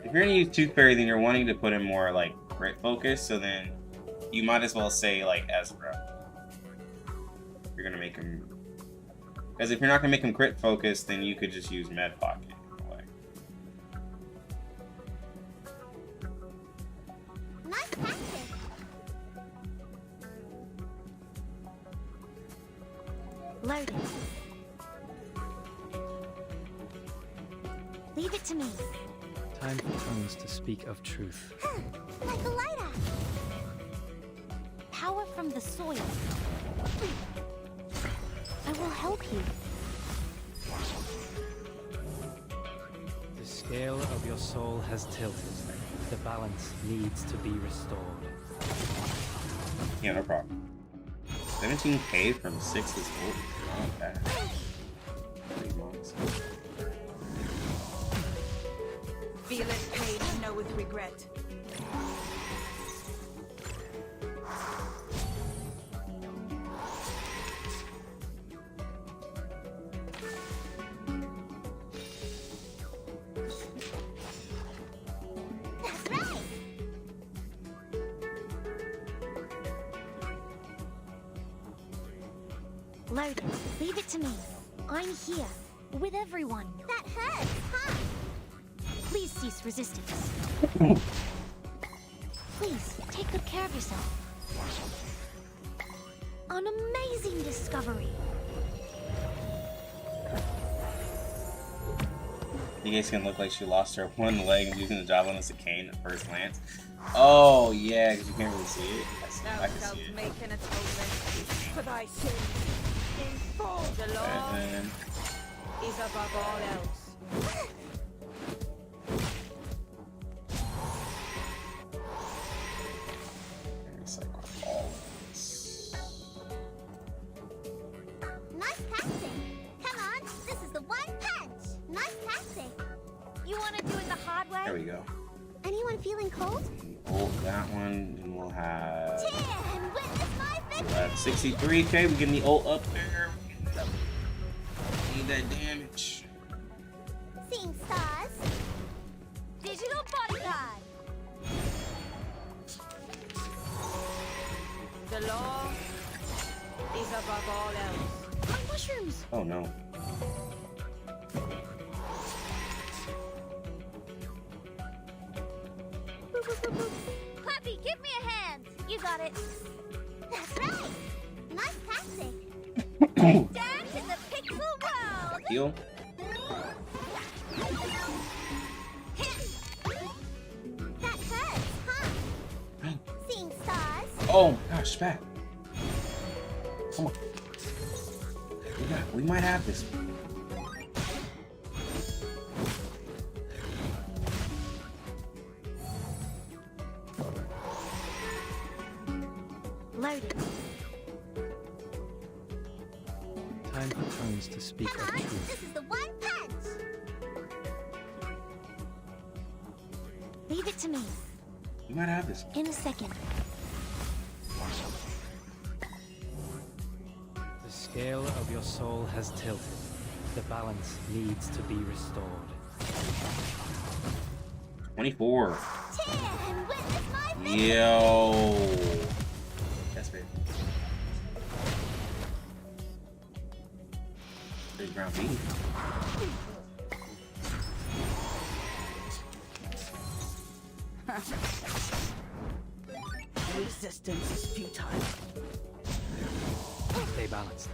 if you're gonna use Tooth Fairy, then you're wanting to put in more like crit focus, so then you might as well say like Ezra. You're gonna make him, because if you're not gonna make him crit focus, then you could just use Med Pocket in a way. Nice passing. Loaded. Leave it to me. Time for tongues to speak of truth. Like a lighter. Power from the soil. I will help you. The scale of your soul has tilted. The balance needs to be restored. Yeah, no problem. 17k from 6 is old. Not bad. 3 months. Feel it paid and know with regret. That's right. Loaded. Leave it to me. I'm here. With everyone. That hurts, huh? Please cease resistance. Please, take good care of yourself. An amazing discovery. You guys can look like she lost her one leg and using the javelin as a cane at first glance. Oh yeah, because you can't really see it. I Thou can shalt see it. make an atonement for thy sins. The law And is above all else. recycle all of this. Nice passing. Come on, this is the one punch. Nice passing. You want to do it the hard way? There we go. Anyone feeling cold? Ult that one, and we'll have. Cheer and witness my We'll have victory. 63k. We getting the ult up there. Need that damage. Seeing stars. Digital bodyguard. The law is above all else. My mushrooms. Oh no. Boop, boop, boop, boop. Clappy, give me a hand. You got it. That's right. Nice passing. Dance in the pixel world. Heal. That hurts, huh? Seeing stars. Oh gosh, Spat. Come on. We might have this. Loaded. Time for tongues to speak Come of on, truth. this is the one punch. Leave it to me. We might have this. In a second. The scale of your soul has tilted. The balance needs to be restored. 24. Cheer and witness my victory. Yo. That's fair. Big ground beat. Resistance is futile. Stay balanced.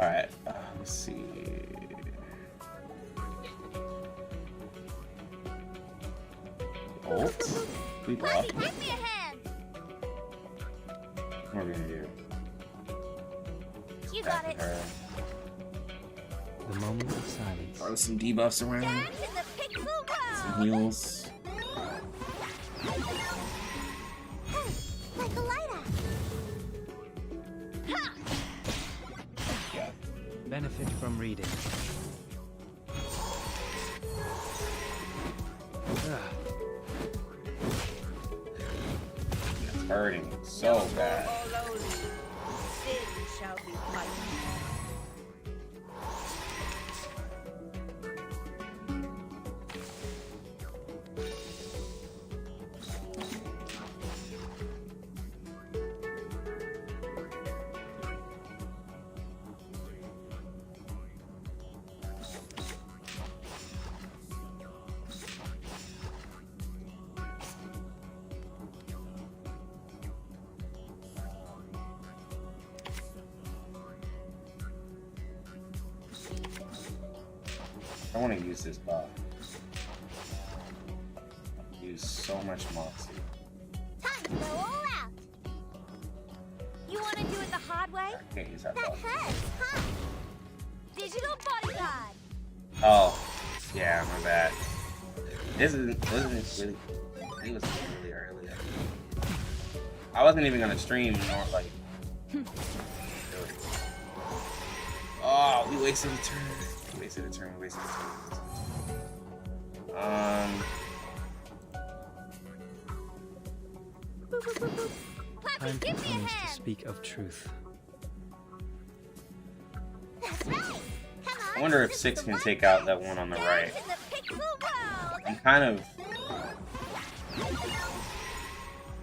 Alright, let's see. Ult. We Clappy, block. give me a hand. What are we gonna do? You got it. Her. The moment of silence. Throw some debuffs around. Dance in the pixel Some world. heals. Like a lighter. Ha! Yeah. Benefit from reading. Ah, It's hurting so bad. All lowly. Sin shall be fighting. I want to use this buff. Use so much moxie. Time to go all out. You want to do it the hard way? I can't use that That buff. hurts, huh? Digital bodyguard. Oh, yeah, my bad. This isn't really. It was really early. I wasn't even gonna stream nor like. Oh, we wasted a turn. We wasted a turn. We wasted a turn. Boop, boop, boop, boop. Clappy, time for give me a tongues to hand. speak of truth. That's right. Come on. I wonder if this is 6 the can one take out punch. that one on the Dance right. in the pixel world. I'm kind of.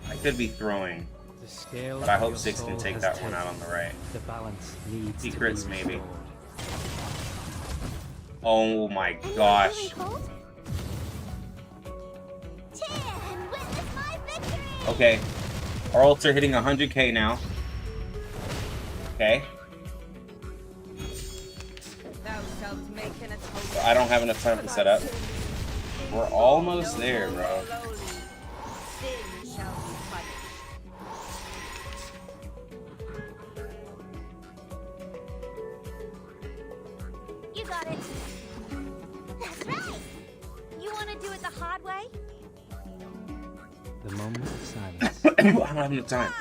I could be throwing. The The scale But I of hope your 6 can soul take has that one tilted. out on the right. The balance needs to be Secrets, maybe. restored. Oh my Anyone gosh. feeling cold? Cheer and witness my victory! Okay. Our ults are hitting 100k now. Okay. Thou shalt make an atonement. So I don't have enough time to set up. We're almost there, bro. Sin shall be punished. You got it. That's right. You want to do it the hard way? The moment of silence. I don't have enough time.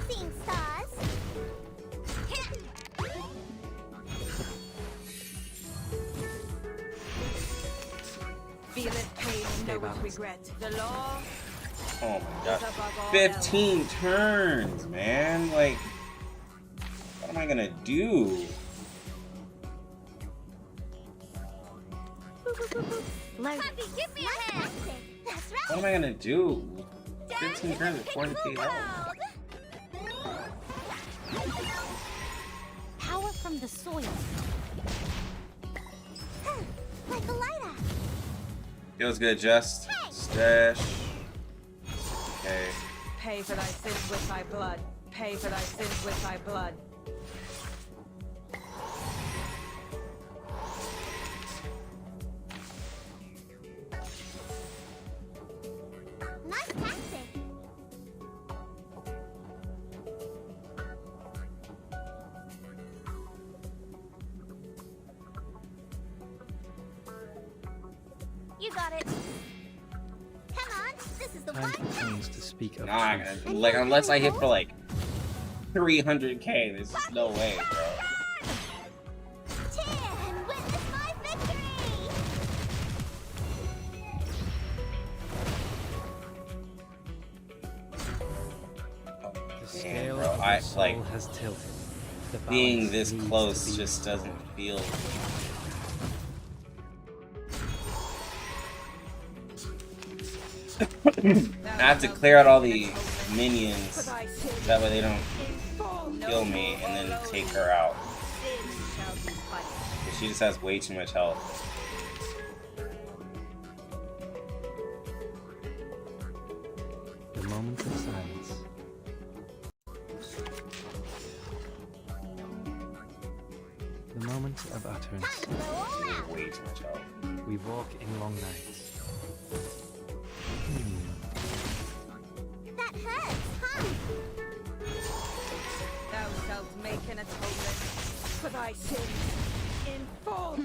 Seeing stars. Feel it pain and know it balance. regret. The law Oh my god. is above all 15 turns, man. Like, what am I gonna do? Loaded. Happy, give me a hand. That's right. What am I gonna do? 15 turns at 40k health. Power from the soil. Like a lighter. Feels good, just stash. Okay. Pay for thy sins with thy blood. Pay for thy sins with thy blood. Nice tactic. You got it. Come on, this is the Time one. for tongues to speak of Nah, truth. like unless I hit for like 300k, there's no way, bro. Cheer and witness my victory. The scale bro, of I- your soul like, has tilted. The Being balance this needs to close be just restored. doesn't feel. I have to clear out all the minions, that way they don't kill me and then take her out. Sin shall be punished. 'Cause she just has way too much health. The moment of silence. The moment of utterance. Time to go all out. Way too much health. We walk in long nights. That hurts, huh? Thou shalt make an atonement for thy sins in full.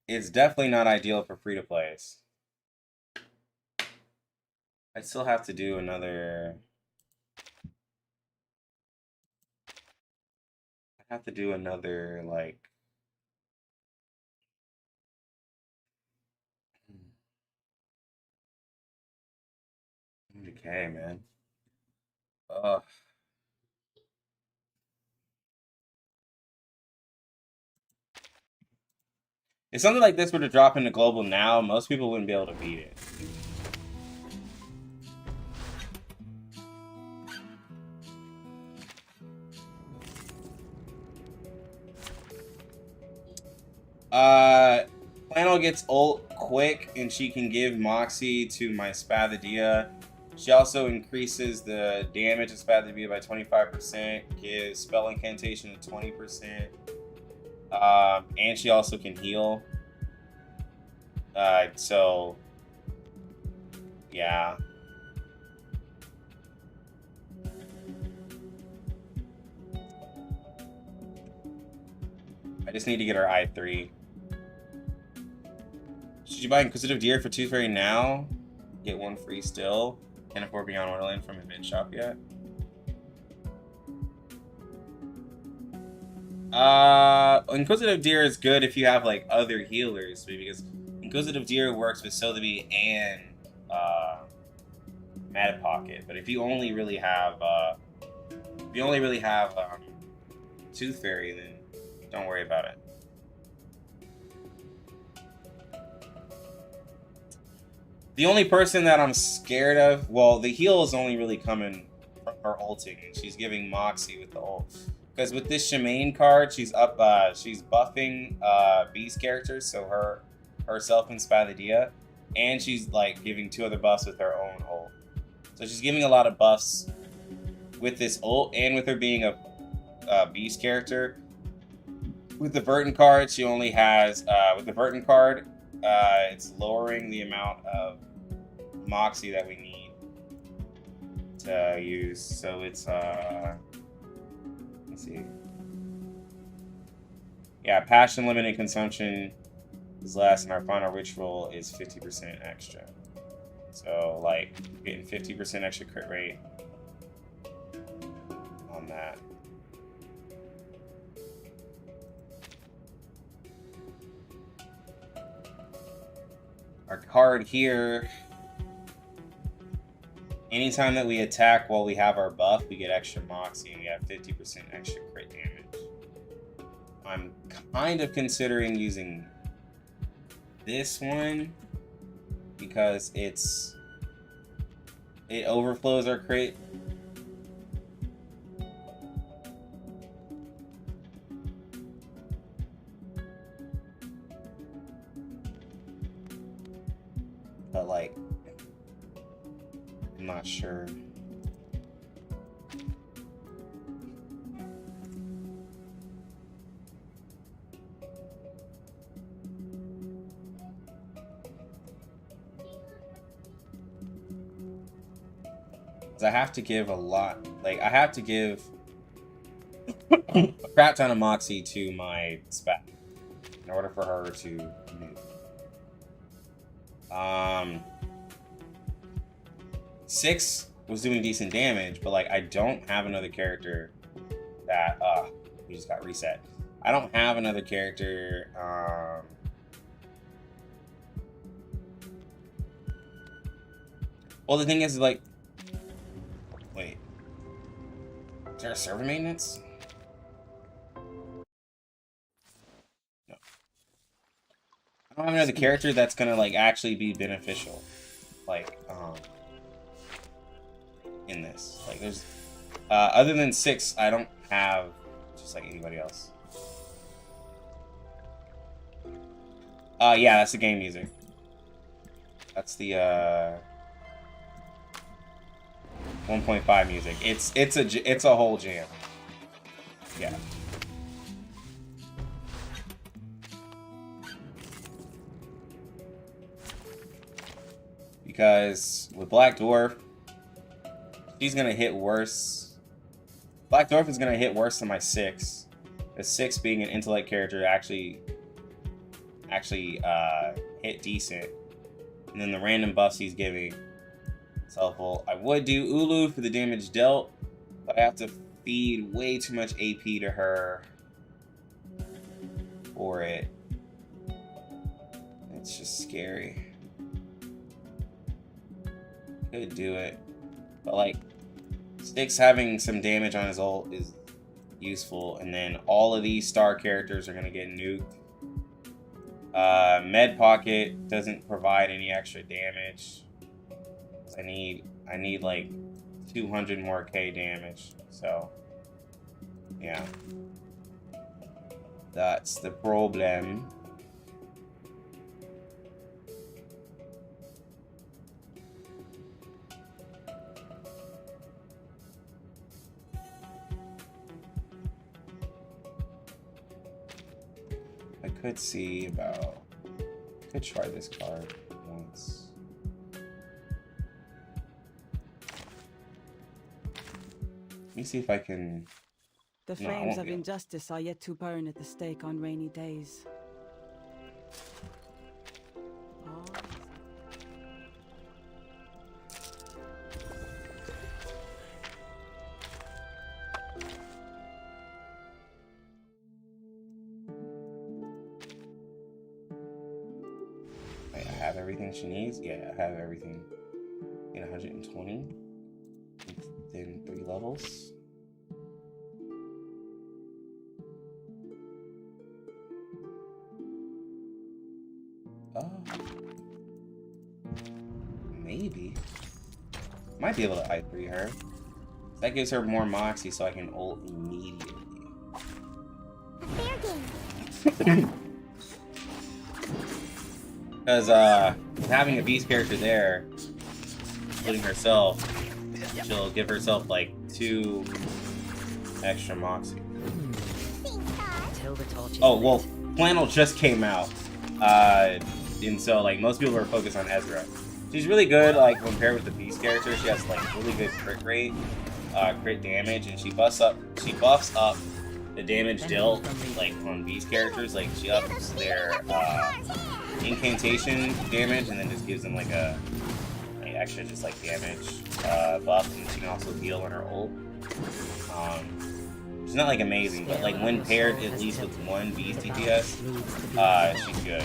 It's definitely not ideal for free to plays. I'd still have to do another. I have to do another like. Okay, man. Ugh. If something like this were to drop into global now, most people wouldn't be able to beat it. Flannel gets ult quick, and she can give Moxie to my Spadia. She also increases the damage of Spadia by 25%, gives spell incantation to 20%, and she also can heal. So, yeah. I just need to get her I3. Should you buy Inquisitive Deer for Tooth Fairy now? Get one free still. Can't afford Beyond Wonderland from Event Shop yet. Inquisitive Deer is good if you have like other healers, because Inquisitive Deer works with Sotheby and Mad Pocket. But if you only really have Tooth Fairy, then don't worry about it. The only person that I'm scared of, well, the heal is only really coming from her ulting, and she's giving Moxie with the ult. Because with this Shemaine card, she's buffing B's characters, so herself and Spadia, and she's like giving 2 other buffs with her own ult. So she's giving a lot of buffs with this ult, and with her being a B's character. With the Burton card, she only has it's lowering the amount of Moxie that we need to use. So it's let's see. Yeah, passion limited consumption is less, and our final ritual is 50% extra. So like getting 50% extra crit rate on that. Our card here, anytime that we attack while we have our buff, we get extra Moxie, and we have 50% extra crit damage. I'm kind of considering using this one because it overflows our crit. But like, I'm not sure. Because I have to give a lot, like I have to give a crap ton of Moxie to my Spat in order for her to move. 6 was doing decent damage, but like I don't have another character that we just got reset. I don't have another character well, the thing is, like, wait, is there a server maintenance? No. I don't have another character that's gonna like actually be beneficial, like in this. Like, there's other than 6, I don't have just like anybody else. Yeah, that's the game music. That's the 1.5 music. It's a whole jam. Yeah. Because with Black Dwarf, she's gonna hit worse. Black Dwarf is gonna hit worse than my 6. The 6 being an intellect character actually hit decent. And then the random buffs he's giving is helpful. I would do Ulu for the damage dealt, but I have to feed way too much AP to her for it. It's just scary. Could do it, but like Styx having some damage on his ult is useful, and then all of these star characters are gonna get nuked. Med Pocket doesn't provide any extra damage. I need like 200 more K damage, so yeah, that's the problem. I could see about, could try this card once. Let me see if I can. The No, I flames won't of be able- injustice are yet to burn at the stake on rainy days. Oh. Wait, I have everything she needs? Yeah, I have everything in 120. Then 3 levels. Maybe. Might be able to I3 her. That gives her more moxie so I can ult immediately. Because with having a beast character there, including herself, she'll give herself like 2 extra moxie. Oh well, Flannel just came out, and so like most people are focused on Ezra. She's really good like when paired with the beast character. She has like really good crit rate, crit damage, and she buffs up the damage dealt like on beast characters. Like she ups their incantation damage and then just gives them like a extra just like damage buff, and she can also heal on her ult. She's not like amazing, but like when paired at least with one beast DPS, she's good.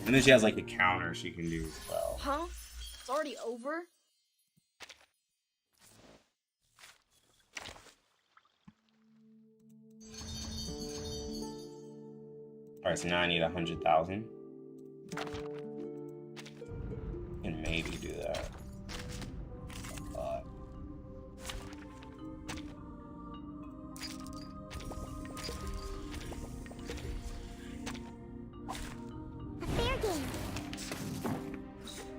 And then she has like a counter she can do as well. Huh? It's already over? Alright, so now I need 100,000. Can maybe do that.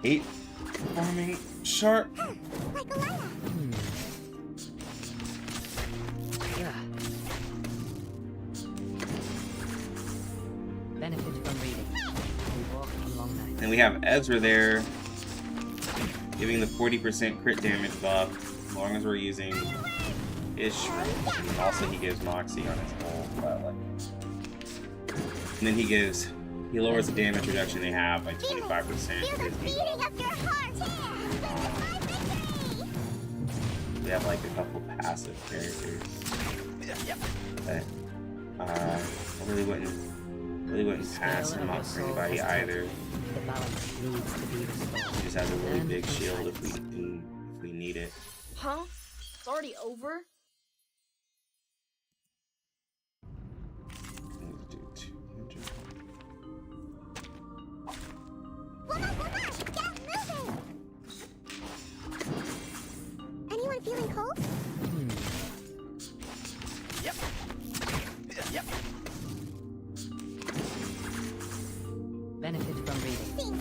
Eight farming sharp. Yeah. Benefit from reading. We walk on long nights. And we have Ezra there, giving the 40% crit damage buff as long as we're using his shrooms. And also he gives Moxie on his ult. And then he lowers the damage reduction they have by 25%. We have like a couple passive characters. But I really wouldn't pass him up for anybody either. He just has a really big shield if we need it. Huh? It's already over? Anyone feeling cold? Yep. Benefit from reading.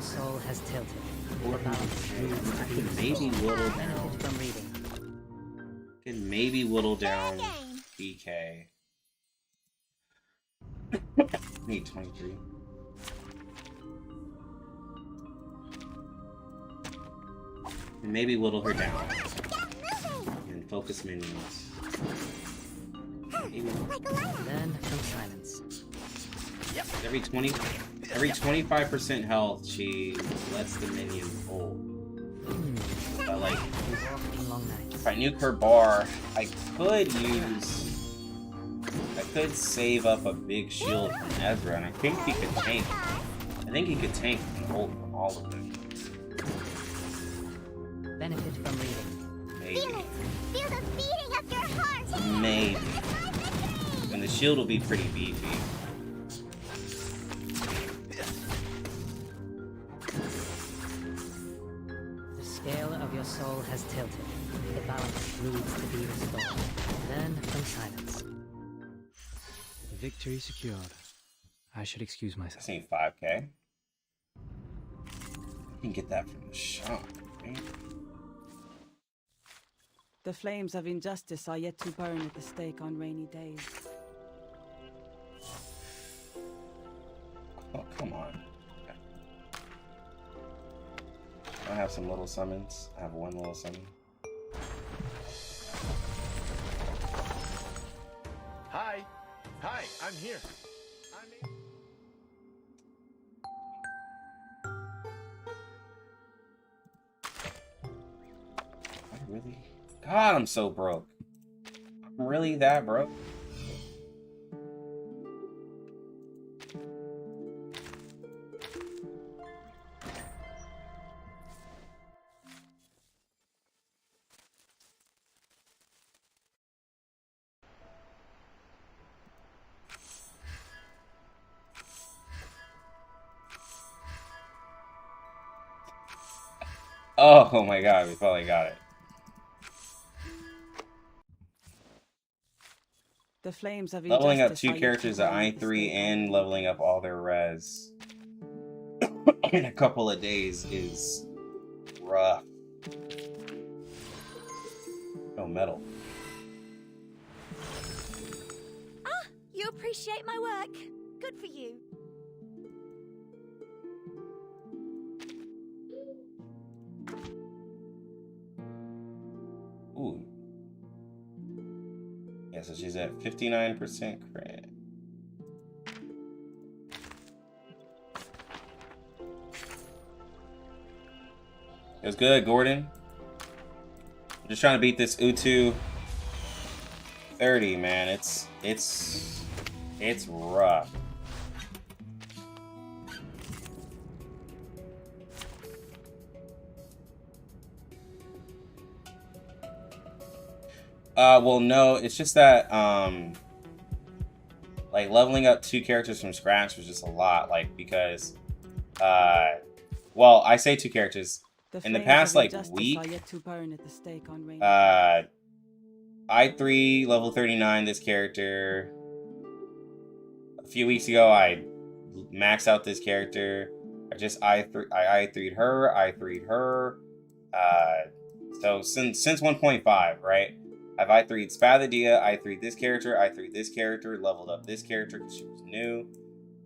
Soul has tilted. I can maybe whittle down. From reading. Can maybe whittle down BK. Need 23. And maybe whittle her down. And focus minions. Maybe. Learn from silence. Yep. Every 25% health, she lets the minion hold. But like, if I nuke her bar, I could save up a big shield from Ezra, and I think he could tank. I think he could tank and hold from all of them. Benefit from reading. Maybe. Feel the beating of your heart. Maybe. And the shield will be pretty beefy. Your soul has tilted. The balance needs to be restored. Learn from silence. Victory secured. I should excuse myself. This ain't 5K. You can get that from the shop, right? The flames of injustice are yet to burn at the stake on rainy days. Oh, come on. I have some little summons. I have one little summon. Hi. Hi, I'm here. Really? God, I'm so broke. I'm really that broke? Oh my god, we probably got it. The flames of Leveling up injustice 2 are yet to characters at burn at the I3 stake and already. leveling up all their res in a couple of days is rough. No metal. Ah, you appreciate my work. Good for you. Ooh. Yeah, so she's at 59% crit. It was good, Gordon. I'm just trying to beat this Utu 30, man. It's rough. Well, no, it's just that, like, leveling up 2 characters from scratch was just a lot, like, because, well, I say 2 characters. In the flames past, of like, injustice week, are yet to burn at the stake on range. I3, level 39, this character. A few weeks ago, I maxed out this character. I I3'd her, I3'd her. So since 1.5, right? I've I3'd Spadia, I3'd this character, I3'd this character, leveled up this character because she was new.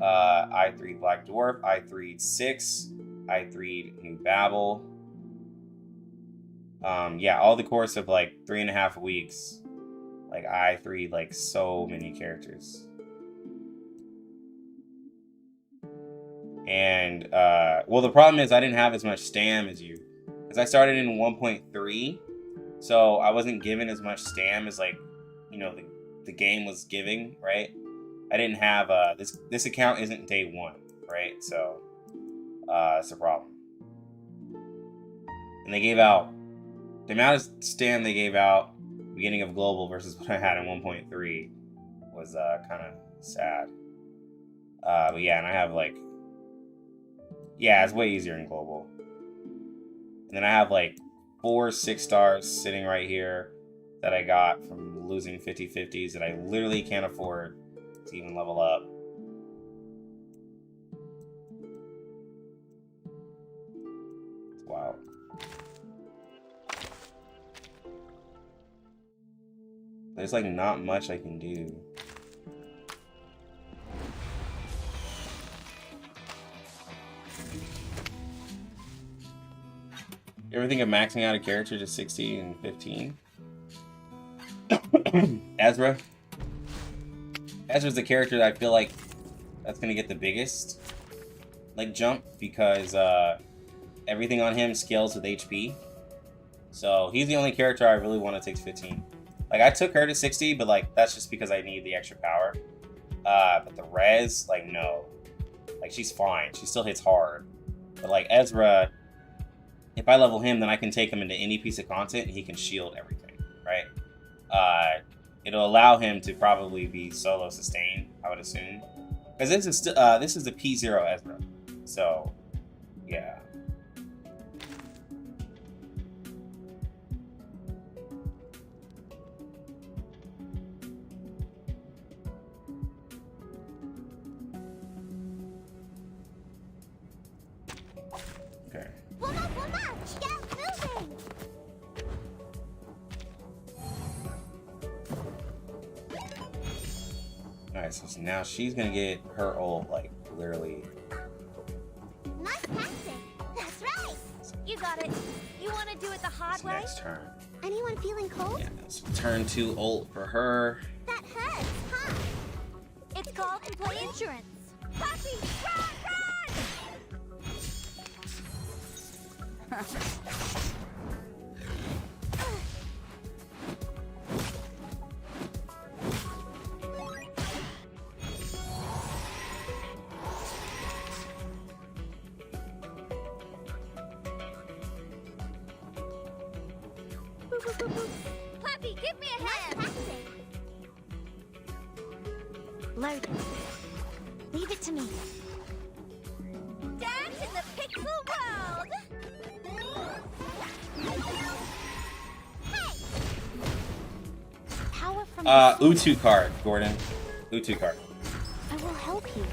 I3'd Black Dwarf, I3'd 6, I3'd New Babel. Yeah, all the course of like 3.5 weeks, like I3'd like so many characters. And well, the problem is I didn't have as much stam as you, because I started in 1.3, so I wasn't given as much stam as, like, you know, the game was giving, right? I didn't have this account isn't day 1, right? So that's a problem. And they gave out the amount of stam they gave out beginning of global versus what I had in 1.3 was kind of sad. But yeah, and I have like, yeah, it's way easier in global. And then I have like 4 6-stars sitting right here that I got from losing 50/50s that I literally can't afford to even level up. It's wild. There's like not much I can do. You ever think of maxing out a character to 60 and 15? Ezra. Ezra's the character that I feel like that's gonna get the biggest like jump, because everything on him scales with HP. So he's the only character I really want to take to 15. Like, I took her to 60, but like that's just because I need the extra power. But the res, like, no. Like, she's fine. She still hits hard. But like Ezra, if I level him, then I can take him into any piece of content and he can shield everything, right? It'll allow him to probably be solo sustained, I would assume. Because this is the P0 Ezra. So, yeah. Okay. One match! Get moving! Alright, so now she's gonna get her ult, like, literally. Nice passing! That's right! You got hard way? Next turn. Anyone feeling cold? Yeah, so turn 2 ult for her. That hurts, huh? It's called employee insurance. Puppy, run! Puppy, give me a hand! Loaded. Leave it to me. Dance in the pixel world! Hey! Power from Utu card, Gordon. Utu card. I will help you.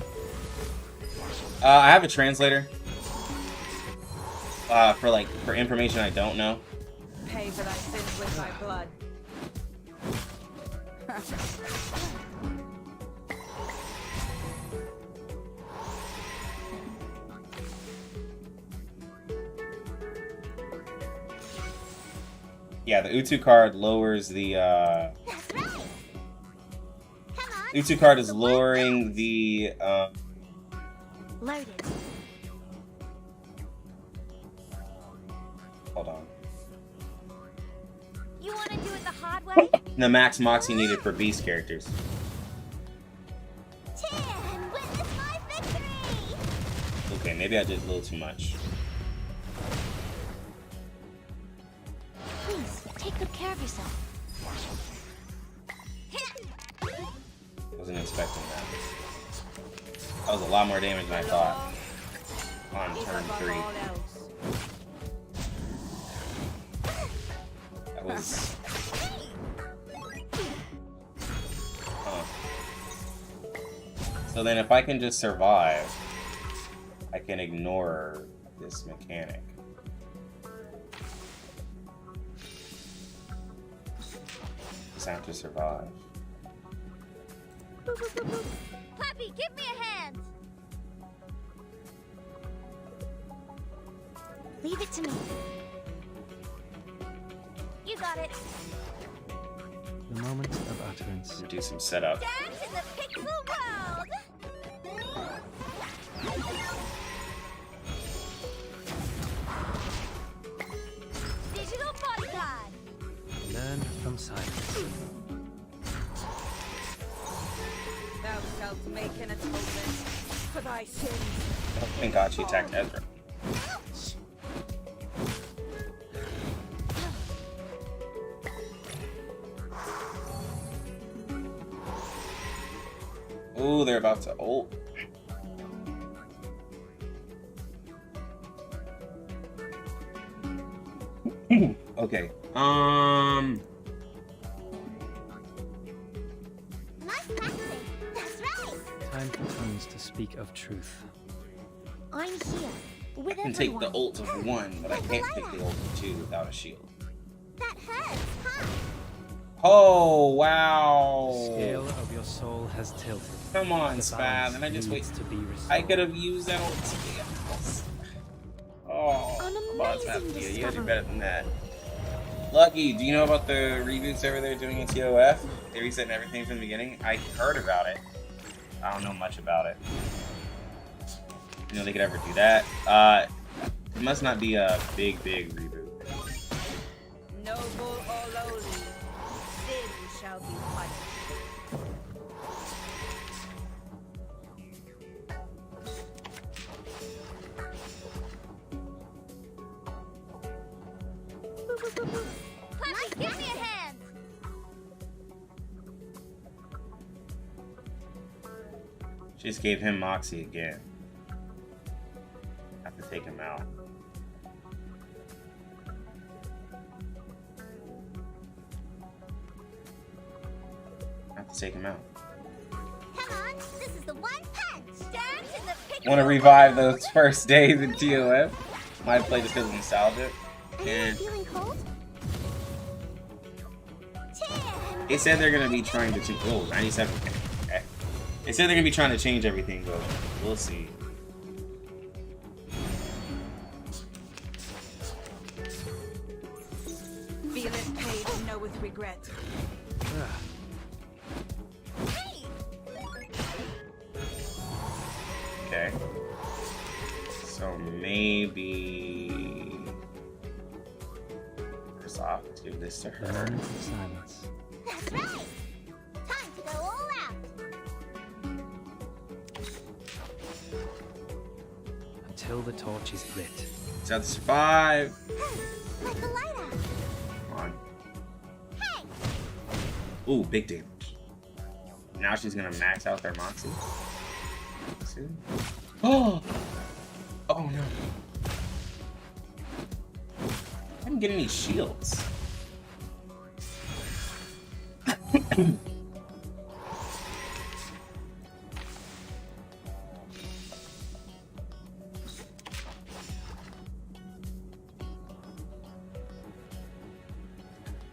I have a translator. For information I don't know. Pay for thy sins with my blood. Yeah, the Utu card lowers the That's right. Come on. Utu card is lowering the Loaded. hold on. You want to do it the hard way? The max moxie needed for beast characters. Cheer and witness my victory! Okay, maybe I did a little too much. Please, take good care of yourself. Wasn't expecting that. That was a lot more damage than I thought. On turn 3. That was... Huh. So then if I can just survive, I can ignore this mechanic. Just have to survive. Puppy, give me a hand! Leave it to me. You got it. The moment of utterance. Do some setup. Dance in the pixel world! Digital bodyguard! Learn from silence. Thou shalt make an atonement for thy sins. Oh, thank God she attacked Ezra. Ouch! Ooh, they're about to ult. Okay. Nice practicing. That's right. Time for tones to speak of truth. I'm here with I can take everyone. the ult of 1, but I can't take the ult of 2 without a shield. That hurts, huh? Oh, wow. The scale of your soul has tilted. Come on, The Spaz, balance and I just needs wait. to be restored. I could have used that ult. Oh, An come on, Spaz. amazing You gotta do discovery. better than that. Lucky, do you know about the reboots over there doing in TOF? They're resetting everything from the beginning. I heard about it. I don't know much about it. You know they could ever do that. It must not be a big reboot. Noble or lowly, sin shall be punished. Puppy, give me a hand! She just gave him Moxie again. Have to take him out. Have to take him out. Come on, this is the one punch! Dance in the pixel Want to revive those first days in TOF? Might play just because of nostalgia. Anyone And feeling cold? Cheer and they said they're gonna be trying to change. Oh, 97. Okay. They said they're gonna be trying to change everything, but we'll see. regret. Okay. So maybe first off, let's give this to The her. moment of silence. That's right. Time to go all out. Until the torch is lit. So that's 5. Like the lighter. Come on. Hey. Ooh, big damage. Now she's gonna max out their Moxie. See? Oh! Oh no. I didn't get any shields.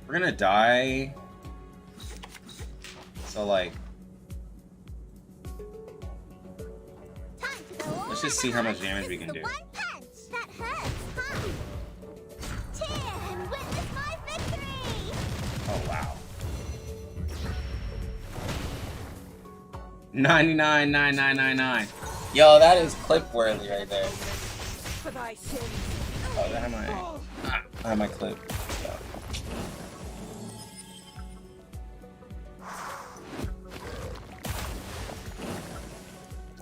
We're gonna die. So like, Time to go all let's just out. see how much damage we This can is do. the one punch that hurts, huh? Cheer and witness my victory. Oh wow. 99,999. Yo, that is clip worthy right there. For thy sins. Oh, that I have my clip. So.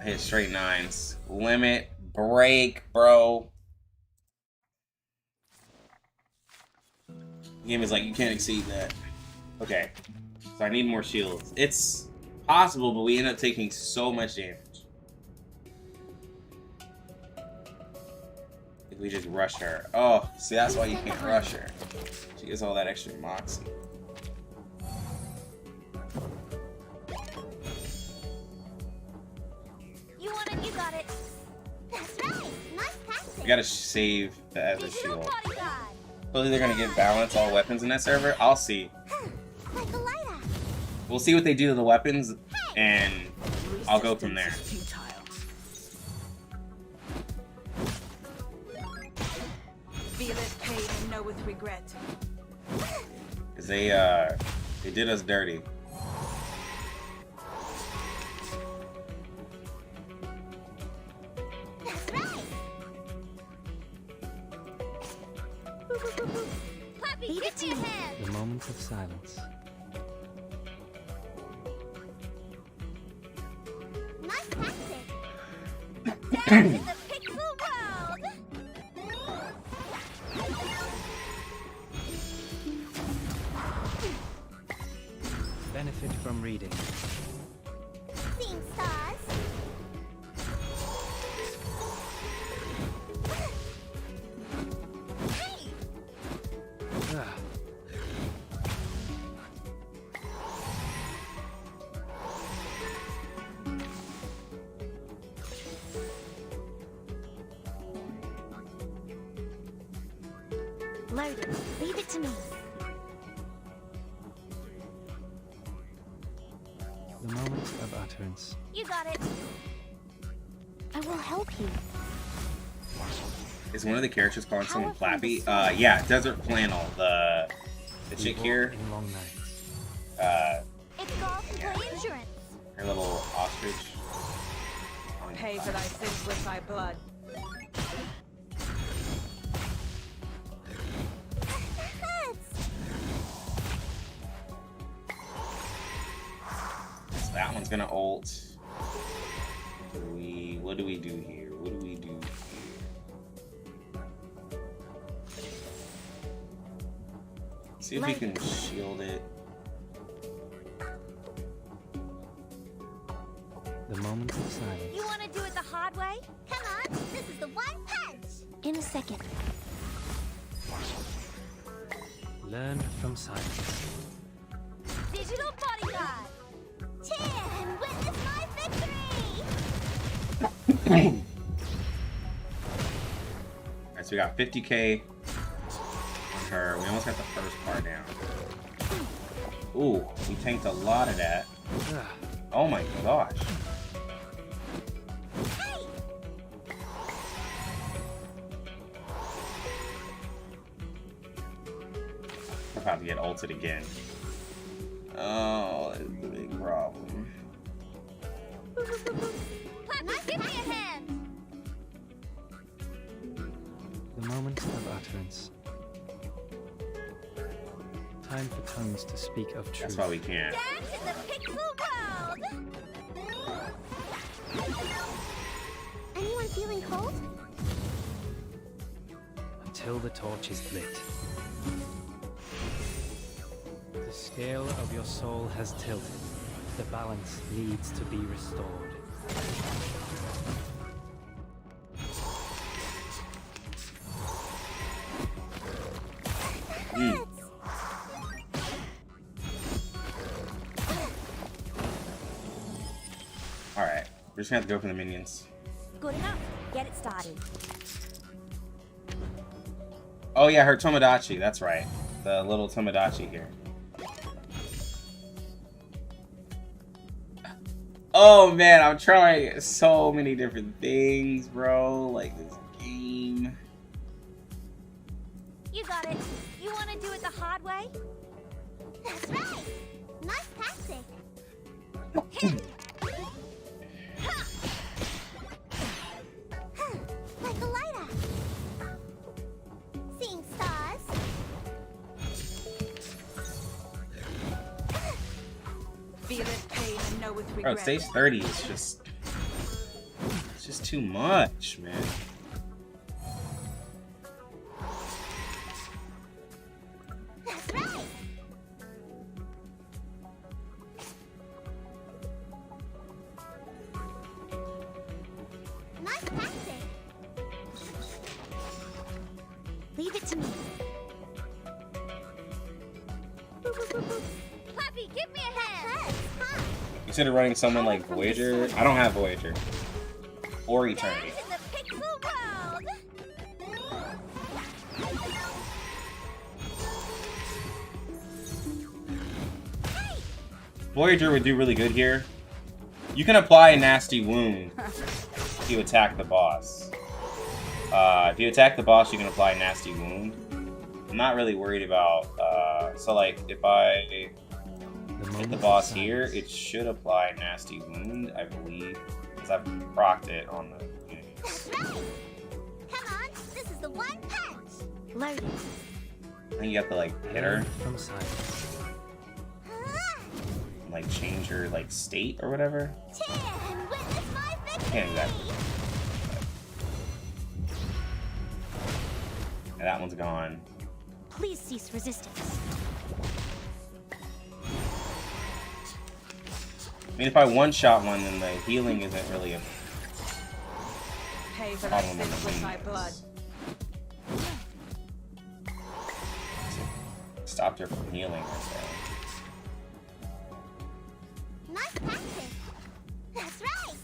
I hit straight 9s. Limit break, bro. The game is like, you can't exceed that. Okay. So I need more shields. It's possible, but we end up taking so much damage. If we just rush her. Oh, see, that's why you can't rush her. She gets all that extra moxie. You got it. That's right. Nice passing. We gotta save the Ezra Digital shield. bodyguard. Hopefully they're gonna give balance all weapons in that server. I'll see. Like the lighter. We'll see what they do to the weapons, and I'll go from there. Resistance is futile. Feeleth pain and knoweth regret. Cause they did us dirty. That's right. Puppy, Leave give it to me a me. hand. The moment of silence. Nice passing. Down in the pixel world. Benefit from reading. Seeing stars. Hey. Ah, Loaded. Leave it to me. the moment of utterance. You got it. I will help you. Is one of the characters calling someone Flappy? Yeah, Desert Flannel, the chick We here. walk in long nights. It's golf to play insurance. Her little ostrich. Pay for thy sins with thy blood. So that one's gonna ult. What do we do here? What do we do here? See if we can shield it. The moment of silence. You want to do it the hard way? Come on, this is the one punch. In a second. Learn from silence. Digital bodyguard. Cheer and witness my victory. Alright, so we got 50k on her. We almost got the first part down. Ooh, we tanked a lot of that. Ah, Oh my gosh. Hey. We're about to get ulted again. Oh, that's the big problem. Clappy, give me a hand! The moment of utterance. Time for tongues to speak of truth. That's why we can't. Dance in the pixel world! Anyone feeling cold? Until the torch is lit. The scale of your soul has tilted. The balance needs to be restored. Alright, we're just gonna have to go for the minions. Good enough. Get it started. Oh yeah, her Tomodachi, that's right. The little Tomodachi here. Oh man, I'm trying so many different things, bro. Like this game. You got it. You want to do it the hard way? That's right. Nice tactic. Like a lighter. Seeing stars. Feel it pain and know with Bro, regret. stage 30 is just... It's just too much, man. That's right. Nice tactic. Leave it to me. Clappy, give me a hand. Consider running someone like Voyager. I don't have Voyager. Or Eternity. Dance in the pixel world. Voyager would do really good here. You can apply a nasty wound if you attack the boss. If you attack the boss, you can apply a nasty wound. I'm not really worried about... so like, if I hit the boss here, it should apply a nasty wound, I believe. Because I've procced it on the enemies. That's right. Come on, this is the one punch. Loaded. I think you have to like hit her From silence. and like change her like state or whatever. Cheer and witness my victory. Can't exactly. And that one's gone. Please cease resistance. I mean, if I one-shot one, then the healing isn't really a Pay for that problem on sins the with my blood. minions. Stopped her from healing, I say. Nice tactic. That's right.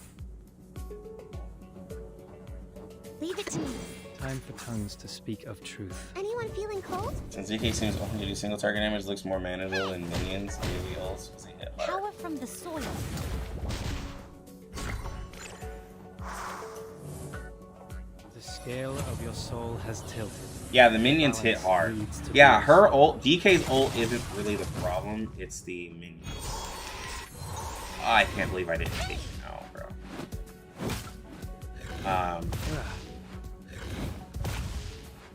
Leave it to me. Time for tongues to speak of truth. Anyone feeling cold? Since DK seems only to do single target damage, looks more manageable than minions. AoE ults because they hit hard. Power from the soil. The scale of your soul has tilted. Yeah, the minions hit hard. Yeah, her ult, DK's ult isn't really the problem. It's the minions. Oh, I can't believe I didn't take it out, bro.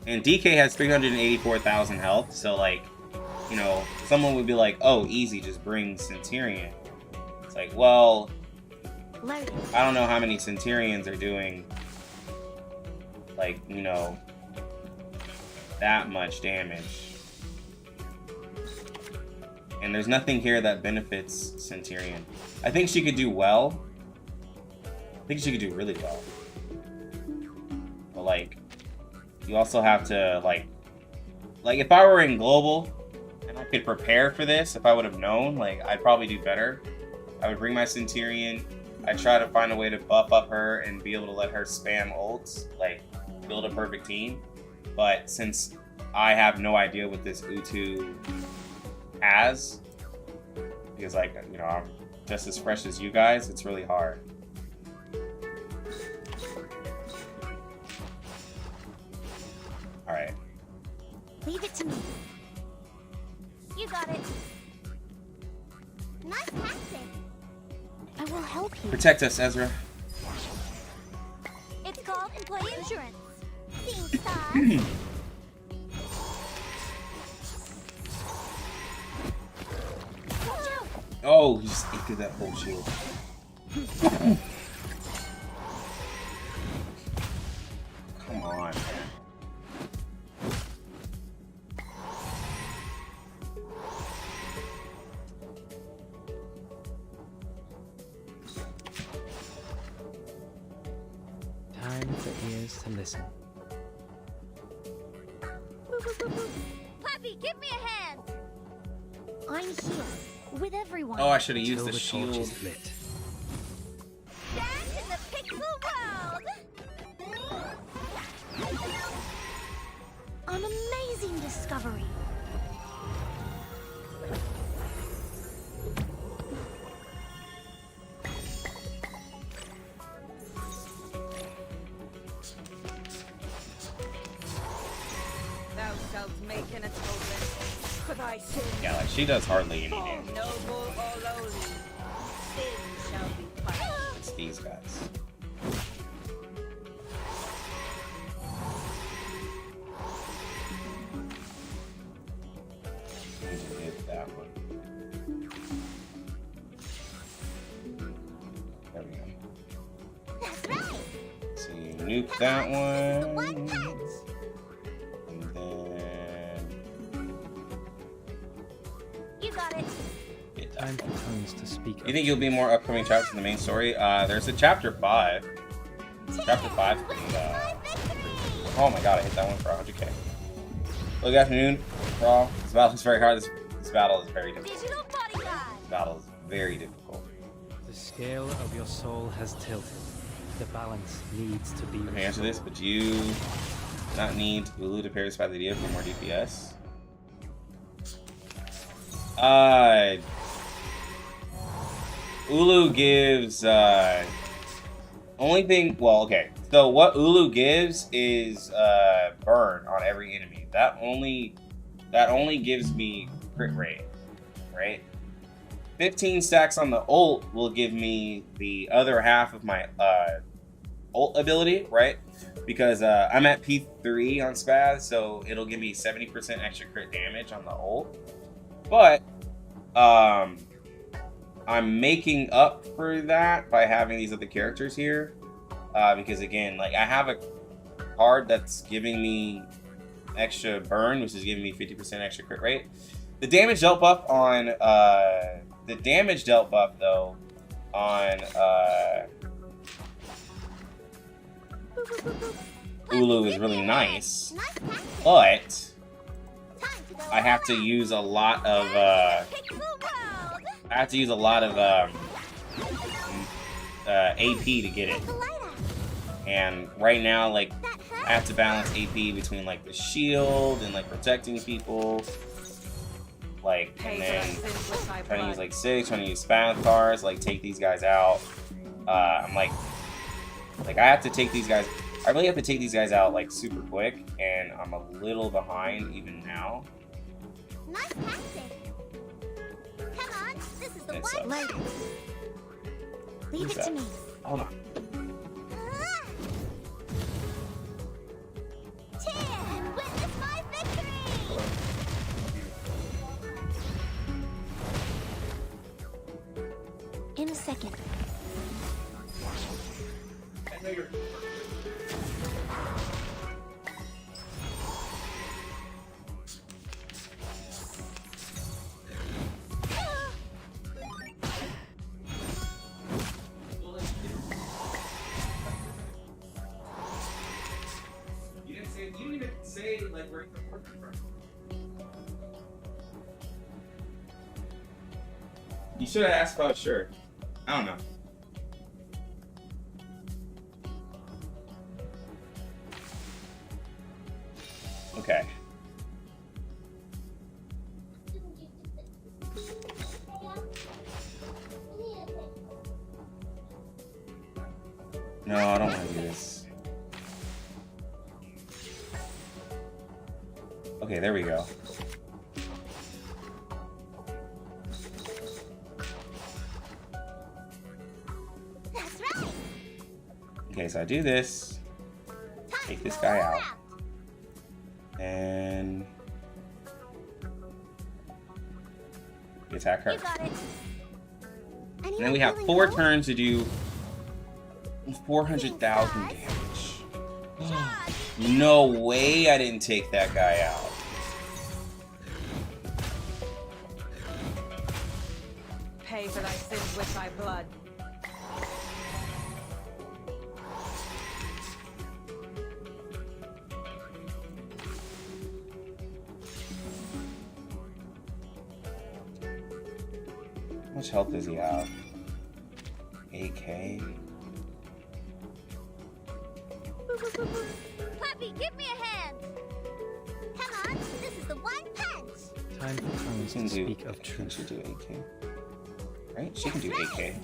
And DK has 384,000 health, so like, you know, someone would be like, oh, easy, just bring Centurion. It's like, well, Loaded. I don't know how many Centurions are doing, like, you know, that much damage. And there's nothing here that benefits Centurion. I think she could do well. I think she could do really well. But like, you also have to like if I were in global and I could prepare for this, if I would have known, like I'd probably do better. I would bring my Centurion. I'd try to find a way to buff up her and be able to let her spam ults, like build a perfect team. But since I have no idea what this Utu has, because like, you know, I'm just as fresh as you guys, it's really hard. Alright. Leave it to me. You got it. help you. Protect us, Ezra. It's called employee insurance. Seems fun. Oh, he just ate through that whole shield. Come on, man. Time for ears to listen. Puppy, give me a hand. I'm here with everyone. Oh, I should have used Till the torch shield. is lit. Dance in the pixel world. An amazing discovery. Thou shalt make an atonement for thy sin. Yeah, like she does hardly any Oh, damage. noble or lowly, sin shall be punished. It's these guys. Need to hit that one. There we go. That's right. So you nuke that The one. one punch. And then You got it. hit that Time one. for tongues to speak. You think you'll be more upcoming chapters in the main story? There's a chapter 5. Chapter 5. Oh my god, I hit that one for 100k. Well, good afternoon, Raw. This battle is very hard. This battle is very difficult. Digital bodyguard. This battle is very difficult. The scale of your soul has tilted. The balance needs to be I can answer this, but you not need Ulu to pair Spadia for more DPS. Ulu gives only thing. Well, okay. So what Ulu gives is burn on every enemy. That only gives me crit rate, right? 15 stacks on the ult will give me the other half of my ult ability, right? Because I'm at P3 on Spaz, so it'll give me 70% extra crit damage on the ult. But I'm making up for that by having these other characters here. Because again, like I have a card that's giving me extra burn, which is giving me 50% extra crit rate. The damage dealt buff on though on Ulu is really nice, but I have to use a lot of AP to get it. And right now, like, I have to balance AP between like the shield and like protecting people. Like, and then trying to use like 6, trying to use spam cards, like take these guys out. I'm like I have to take these guys. I really have to take these guys out like super quick, and I'm a little behind even now. Nice tactic. Come on, this is the It one. sucks. Later. Leave Who's it to that? me. Hold on. Cheers! Witness my victory! In a second. You didn't even say like where you're working from. You should have asked about shirt. I don't know. Okay. No, I don't want to do this. Okay, there we go. Okay, so I do this. Take this guy out. And we attack her. You got it. And then we have 4 turns to do 400,000 damage. No way I didn't take that guy out. Pay for thy sins with thy blood. How much health does he have? 8k. Puppy, give me a hand. Come on, this is the one punch. Time for Tones to speak of She truth. should do 8k. Right? She can do 8k.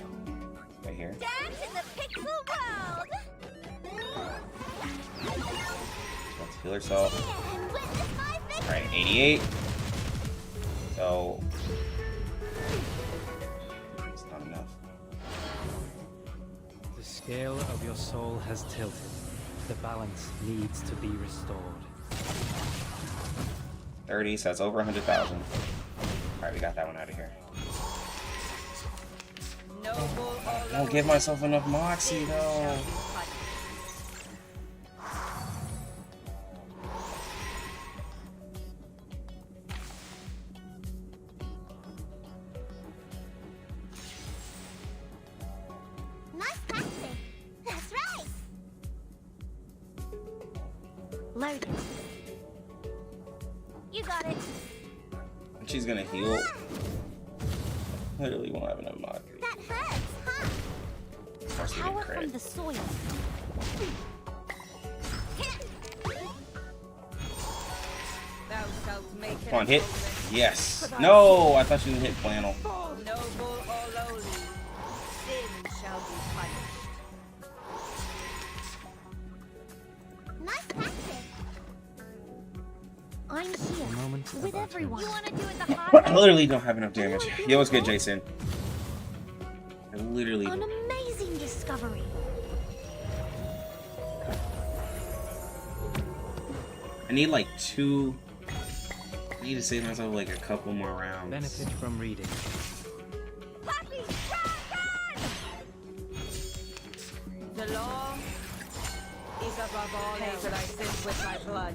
Right here. Dance in the pixel world. Let's heal herself. And witness my victory. Alright, 88. So it's not enough. The scale of your soul has tilted. The balance needs to be restored. 30, so that's over 100,000. Alright, we got that one out of here. Noble I don't give myself enough moxie though. Nice practice. That's right. Loaded. You got it. And she's gonna heal. Literally won't have enough moxie. That hurts, huh? Of course we Power didn't from crit. the soil. Thou shalt make Come on, hit. atonement. Yes. No, I thought she didn't hit flannel. Noble or lowly, sin shall be punished. Nice practice. I'm here A moment of with everyone. You utterance. want to do it the hard I way? literally don't have enough damage. Yo, what's good, Jason? I literally An amazing discovery. I need like 2. I need to save myself like a couple more rounds. Benefit from reading. Puppy, run! The law is above all. Pay for thy sins with thy blood.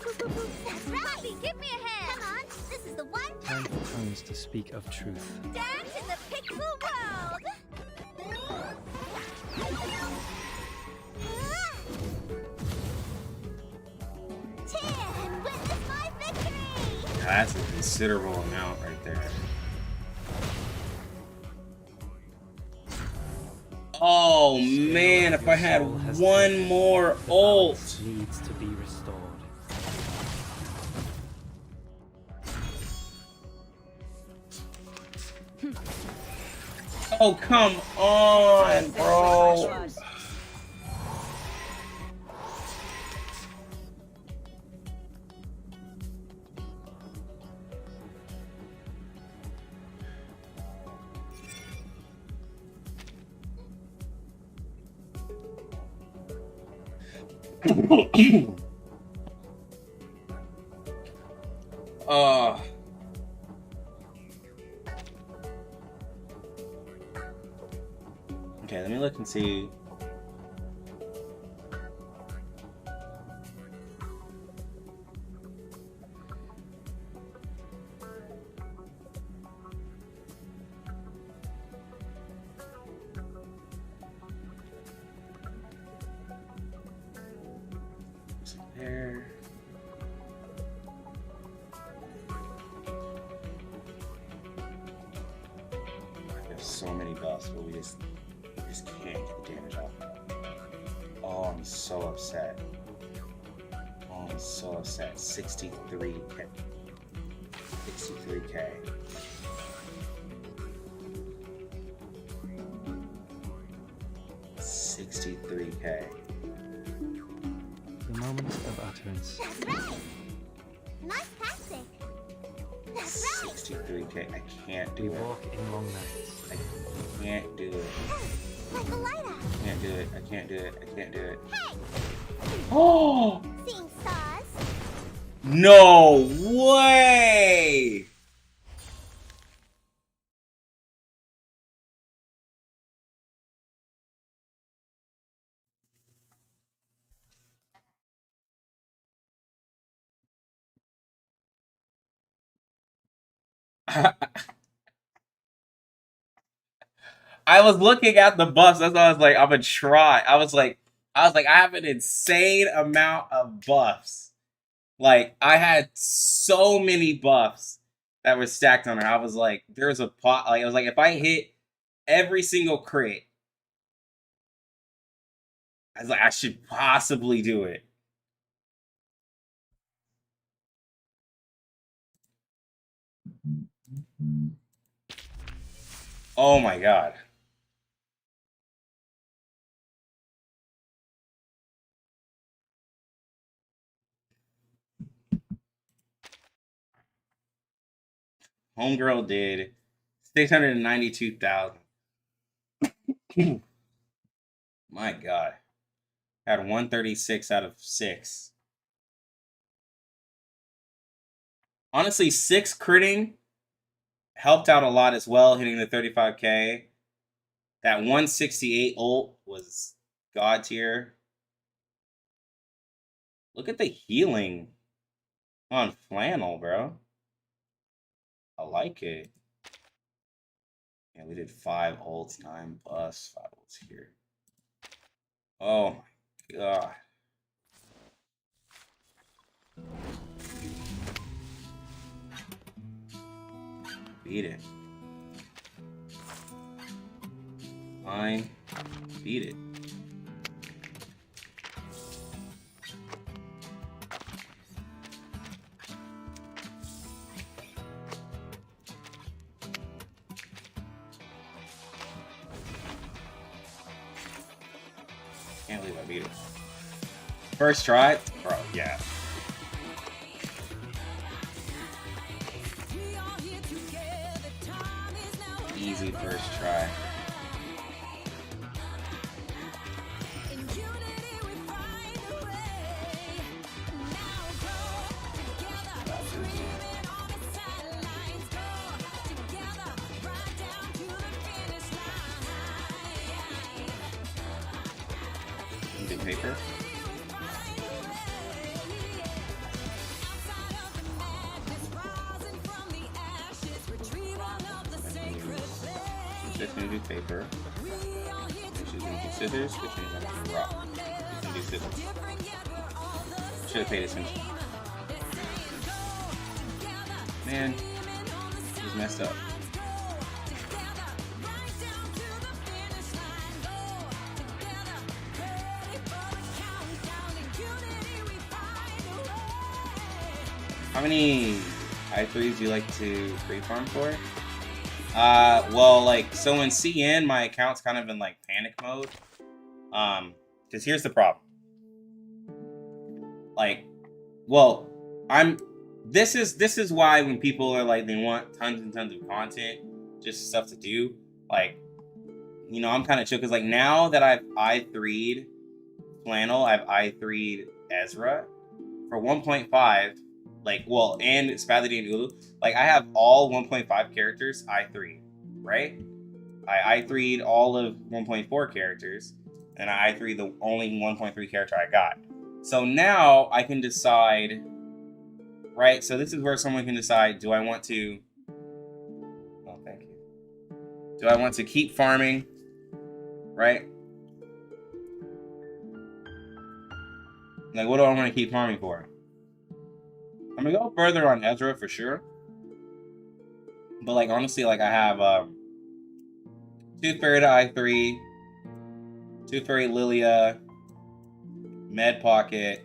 That's right. Puppy, give me a hand. Come on, this is the one Time punch. for Tones to speak of truth. Dance in the pixel world. Cheer and witness my victory. That's a considerable amount right there. Oh man, if I had one more The ult. balance needs to be restored. Oh, come on, bro. Okay, let me look and see. There. There's so many buffs, but we just can't get the damage off. Oh, I'm so upset. Oh, I'm so upset. 63k. 63k. $63k. The moment of utterance. That's right. Nice tactic. That's right. 63k. I can't We do it. walk in long nights. I can't do it. Like a lighter. I can't do it. I can't do it. I can't do it. Hey, Oh! seeing stars. No way! I was looking at the buffs. That's why I was like, I'm gonna try. I have an insane amount of buffs. Like, I had so many buffs that were stacked on her. I was like, there's a pot. Like, I was like, if I hit every single crit, I was like, I should possibly do it. Oh my god. Homegirl did 692,000. My god. Had 136 out of 6. Honestly, 6 critting helped out a lot as well, hitting the 35k. That 168 ult was god tier. Look at the healing on Flannel, bro. I like it. Yeah, we did 5 ults, 9 buffs, 5 ults here. Oh my god. Beat it. I beat it. Can't believe I beat it. First try? Bro, yeah. Easy first try. Good paper. Just gonna do paper. She's gonna do scissors, which means I'm gonna do rock. She's gonna do scissors. Should have paid attention. Man, he's messed up. How many i3s do you like to free farm for? Well, like, so in CN, my account's kind of in, like, panic mode. Because here's the problem. Like, well, this is why when people are like, they want tons and tons of content, just stuff to do, like, you know, I'm kind of chill, because, like, now that I've i3'd Flannel, I've i3'd Ezra, for 1.5, like, well, and Spadia and Ulu, like, I have all 1.5 characters i3, right? I i3'd all of 1.4 characters, and I i3'd the only 1.3 character I got. So now I can decide, right? So this is where someone can decide, do I want to, oh, thank you. Do I want to keep farming, right? Like, what do I want to keep farming for? I'm gonna go further on Ezra for sure. But, like, honestly, like, I have Tooth Fairy to i3, Tooth Fairy Lilia, Med Pocket.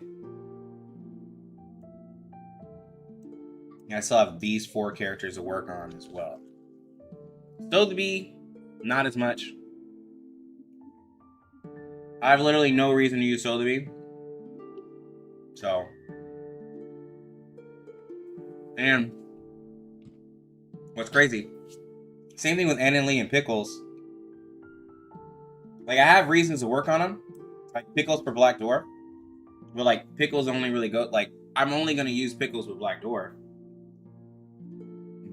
And I still have these 4 characters to work on as well. Still to be, not as much. I have literally no reason to use Soul to be. So, And what's crazy, same thing with Ann and Lee and Pickles. Like, I have reasons to work on them. Like, Pickles for Black Dwarf. But, like, Pickles only really go... Like, I'm only going to use Pickles with Black Dwarf.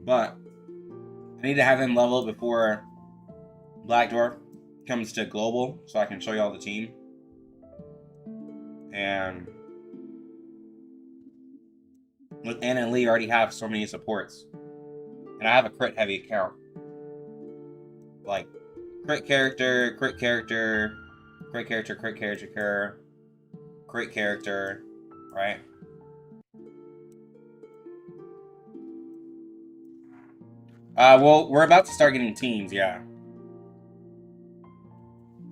But I need to have him level up before Black Dwarf comes to Global, so I can show you all the team. And with Anna and Lee, I already have so many supports. And I have a crit heavy account. Like, crit character, crit character, crit character, crit character, crit character, right? Well, we're about to start getting teams, yeah.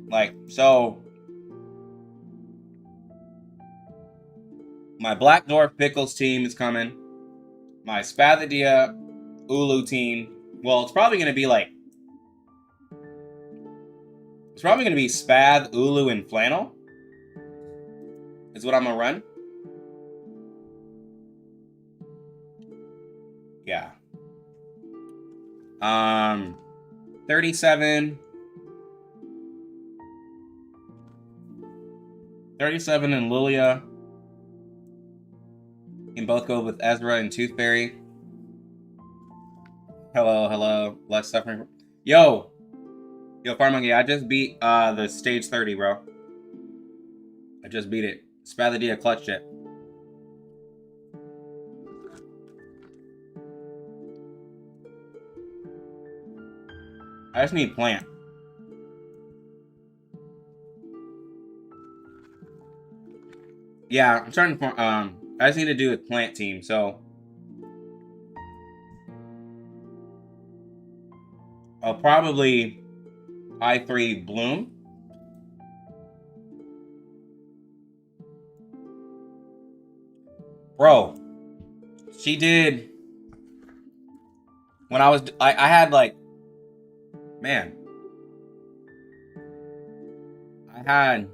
Like, so my Black Dwarf Pickles team is coming. My Spadia Ulu team. Well, it's probably gonna be like, it's probably gonna be Spad, Ulu, and Flannel. Is what I'm gonna run. Yeah. 37 and Lilia can both go with Ezra and Tooth Fairy. Hello. Less suffering. Yo, Farm Monkey, I just beat the stage 30, bro. I just beat it. Spadia clutched it. I just need plant. Yeah, I'm starting to I just need to do a plant team, so I'll probably I3 Bloom. Bro, she did when I had like, man, I had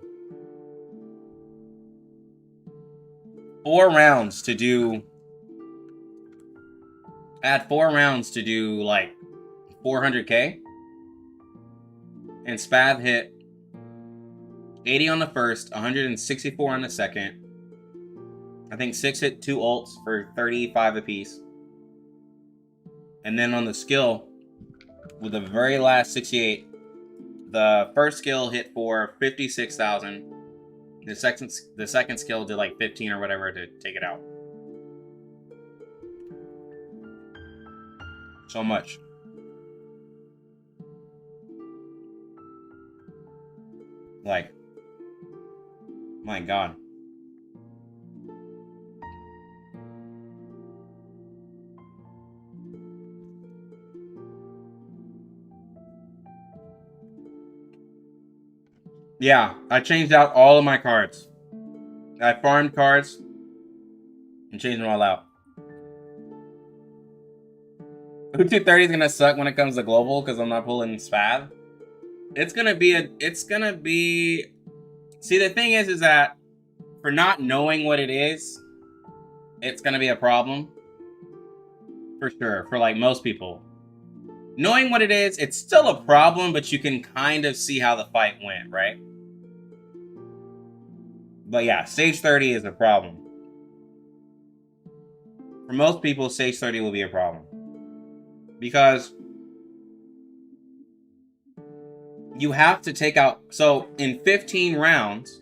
4 rounds to do. I had 4 rounds to do like 400k, and Spav hit 80 on the first, 164 on the second. I think 6 hit 2 ults for 35 apiece, and then on the skill, with the very last 68, the first skill hit for 56,000. The second skill did like 15 or whatever to take it out. So much. Like, my God. Yeah, I changed out all of my cards. I farmed cards and changed them all out. U230 is gonna suck when it comes to global because I'm not pulling Spav. It's gonna be. See, the thing is that for not knowing what it is, it's gonna be a problem. For sure, for like most people. Knowing what it is, it's still a problem, but you can kind of see how the fight went, right? But yeah, stage 30 is a problem. For most people, stage 30 will be a problem. Because you have to take out... So, in 15 rounds,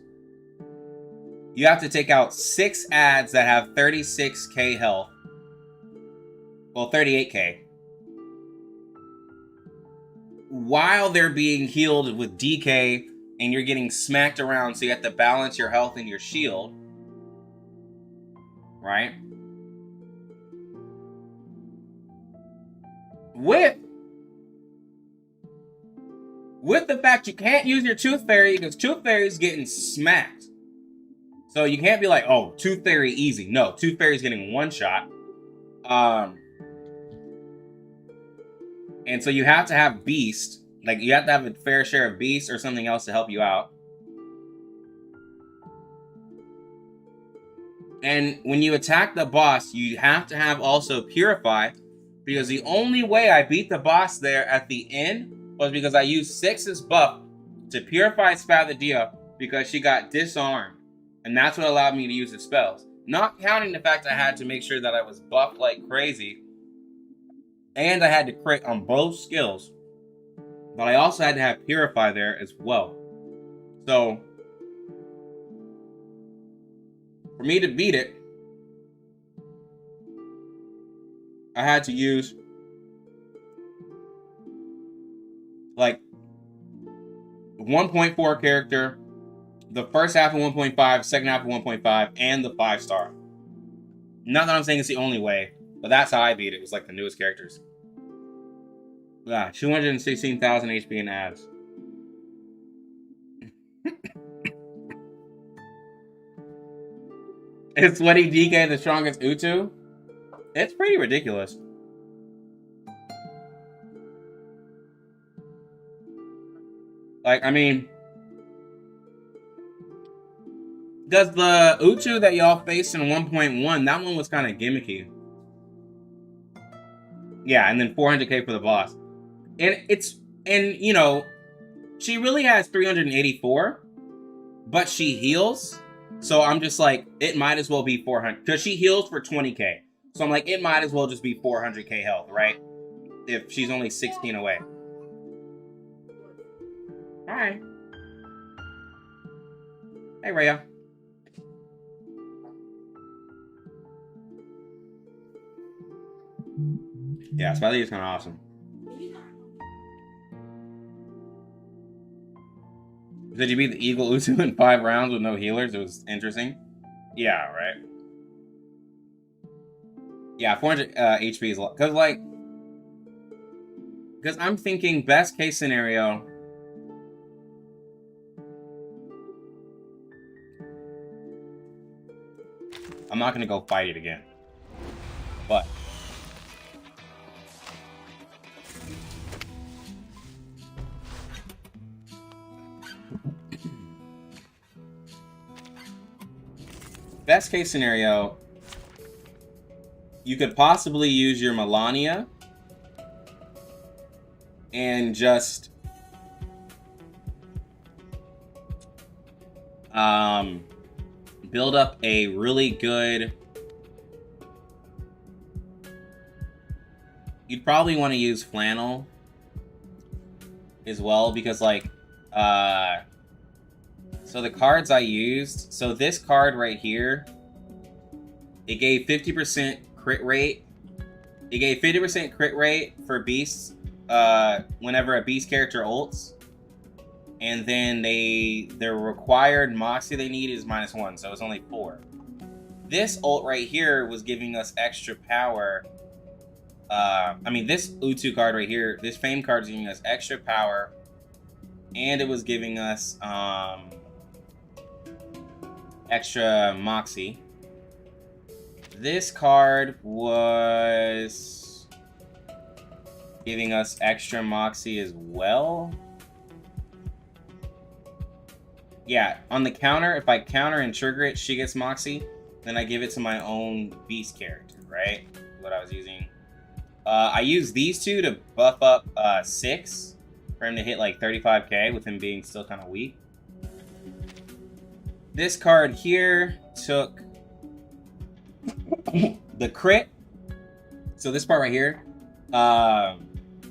you have to take out 6 ads that have 36k health. Well, 38k. While they're being healed with DK, and you're getting smacked around, so you have to balance your health and your shield. Right? With the fact you can't use your Tooth Fairy, because Tooth Fairy's getting smacked. So you can't be like, oh, Tooth Fairy easy. No, Tooth Fairy's getting one shot. And so you have to have Beast. Like, you have to have a fair share of Beast or something else to help you out. And when you attack the boss, you have to have also Purify, because the only way I beat the boss there at the end was because I used 6's buff to Purify Spadia because she got disarmed. And that's what allowed me to use the spells. Not counting the fact I had to make sure that I was buffed like crazy. And I had to crit on both skills. But I also had to have Purify there as well. So, for me to beat it, I had to use like 1.4 character, the first half of 1.5, second half of 1.5, and the 5-star. Not that I'm saying it's the only way, but that's how I beat it. It was like the newest characters. Yeah, 216,000 HP in ads. Is Sweaty DK the strongest Utu? It's pretty ridiculous. Like, I mean, does the Utu that y'all faced in 1.1, that one was kind of gimmicky. Yeah, and then 400k for the boss. And you know, she really has 384, but she heals. So I'm just like, it might as well be 400, because she heals for 20k. So I'm like, it might as well just be 400k health, right? If she's only 16 away. Hi. Hey, Rhea. Yeah, Spadia is kind of awesome. Did you beat the Eagle Utu in 5 rounds with no healers? It was interesting. Yeah, right. Yeah, 400 HP is a lot. Because I'm thinking best case scenario. I'm not going to go fight it again. But. Best case scenario, you could possibly use your Melania and just build up a really good. You'd probably want to use Flannel as well, because like so the cards I used, so this card right here, it gave 50% crit rate. It gave 50% crit rate for beasts whenever a beast character ults. And then their required Moxie they need is -1, so it's only 4. This ult right here was giving us extra power. I mean, this Utu card right here, this Fame card is giving us extra power. And it was giving us extra Moxie. This card was giving us extra Moxie as well. Yeah, on the counter, if I counter and trigger it, she gets Moxie. Then I give it to my own beast character, right? What I was using. I used these two to buff up 6 for him to hit like 35k with him being still kind of weak. This card here took the crit. So this part right here,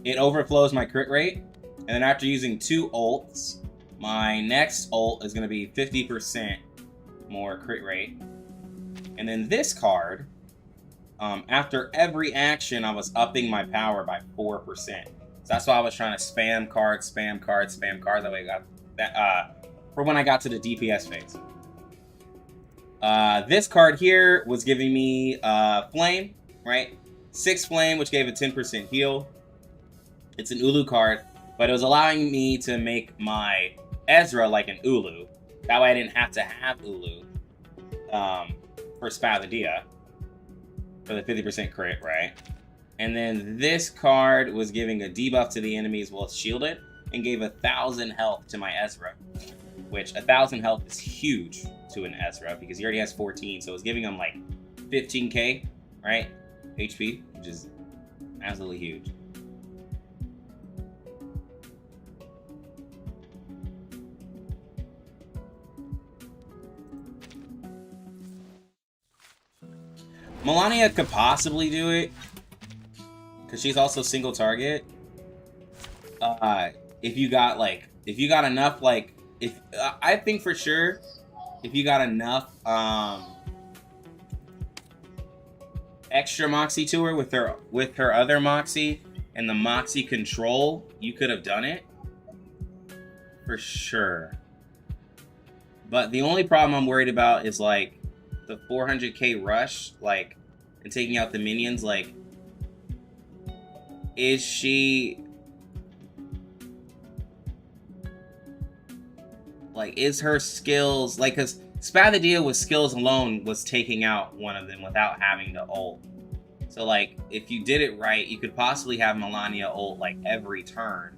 it overflows my crit rate. And then after using 2 ults, my next ult is going to be 50% more crit rate. And then this card, after every action, I was upping my power by 4%. So that's why I was trying to spam cards, spam cards, spam cards. That way I got that for when I got to the DPS phase. This card here was giving me Flame, right? 6 Flame, which gave a 10% heal. It's an Ulu card, but it was allowing me to make my Ezra like an Ulu. That way I didn't have to have Ulu for Spadia for the 50% crit, right? And then this card was giving a debuff to the enemies while it's shielded and gave 1,000 health to my Ezra, which 1,000 health is huge. to an Ezra because he already has 14, so it's giving him like 15k, right? HP, which is absolutely huge. Melania could possibly do it because she's also single target. If you got enough, like, if I think for sure, if you got enough extra Moxie to her with her other Moxie and the Moxie control, you could have done it for sure. But the only problem I'm worried about is like the 400k rush, like, and taking out the minions. Like, is she like, is her skills like, because Spadia with skills alone was taking out one of them without having to ult. So like, if you did it right, you could possibly have Melania ult like every turn,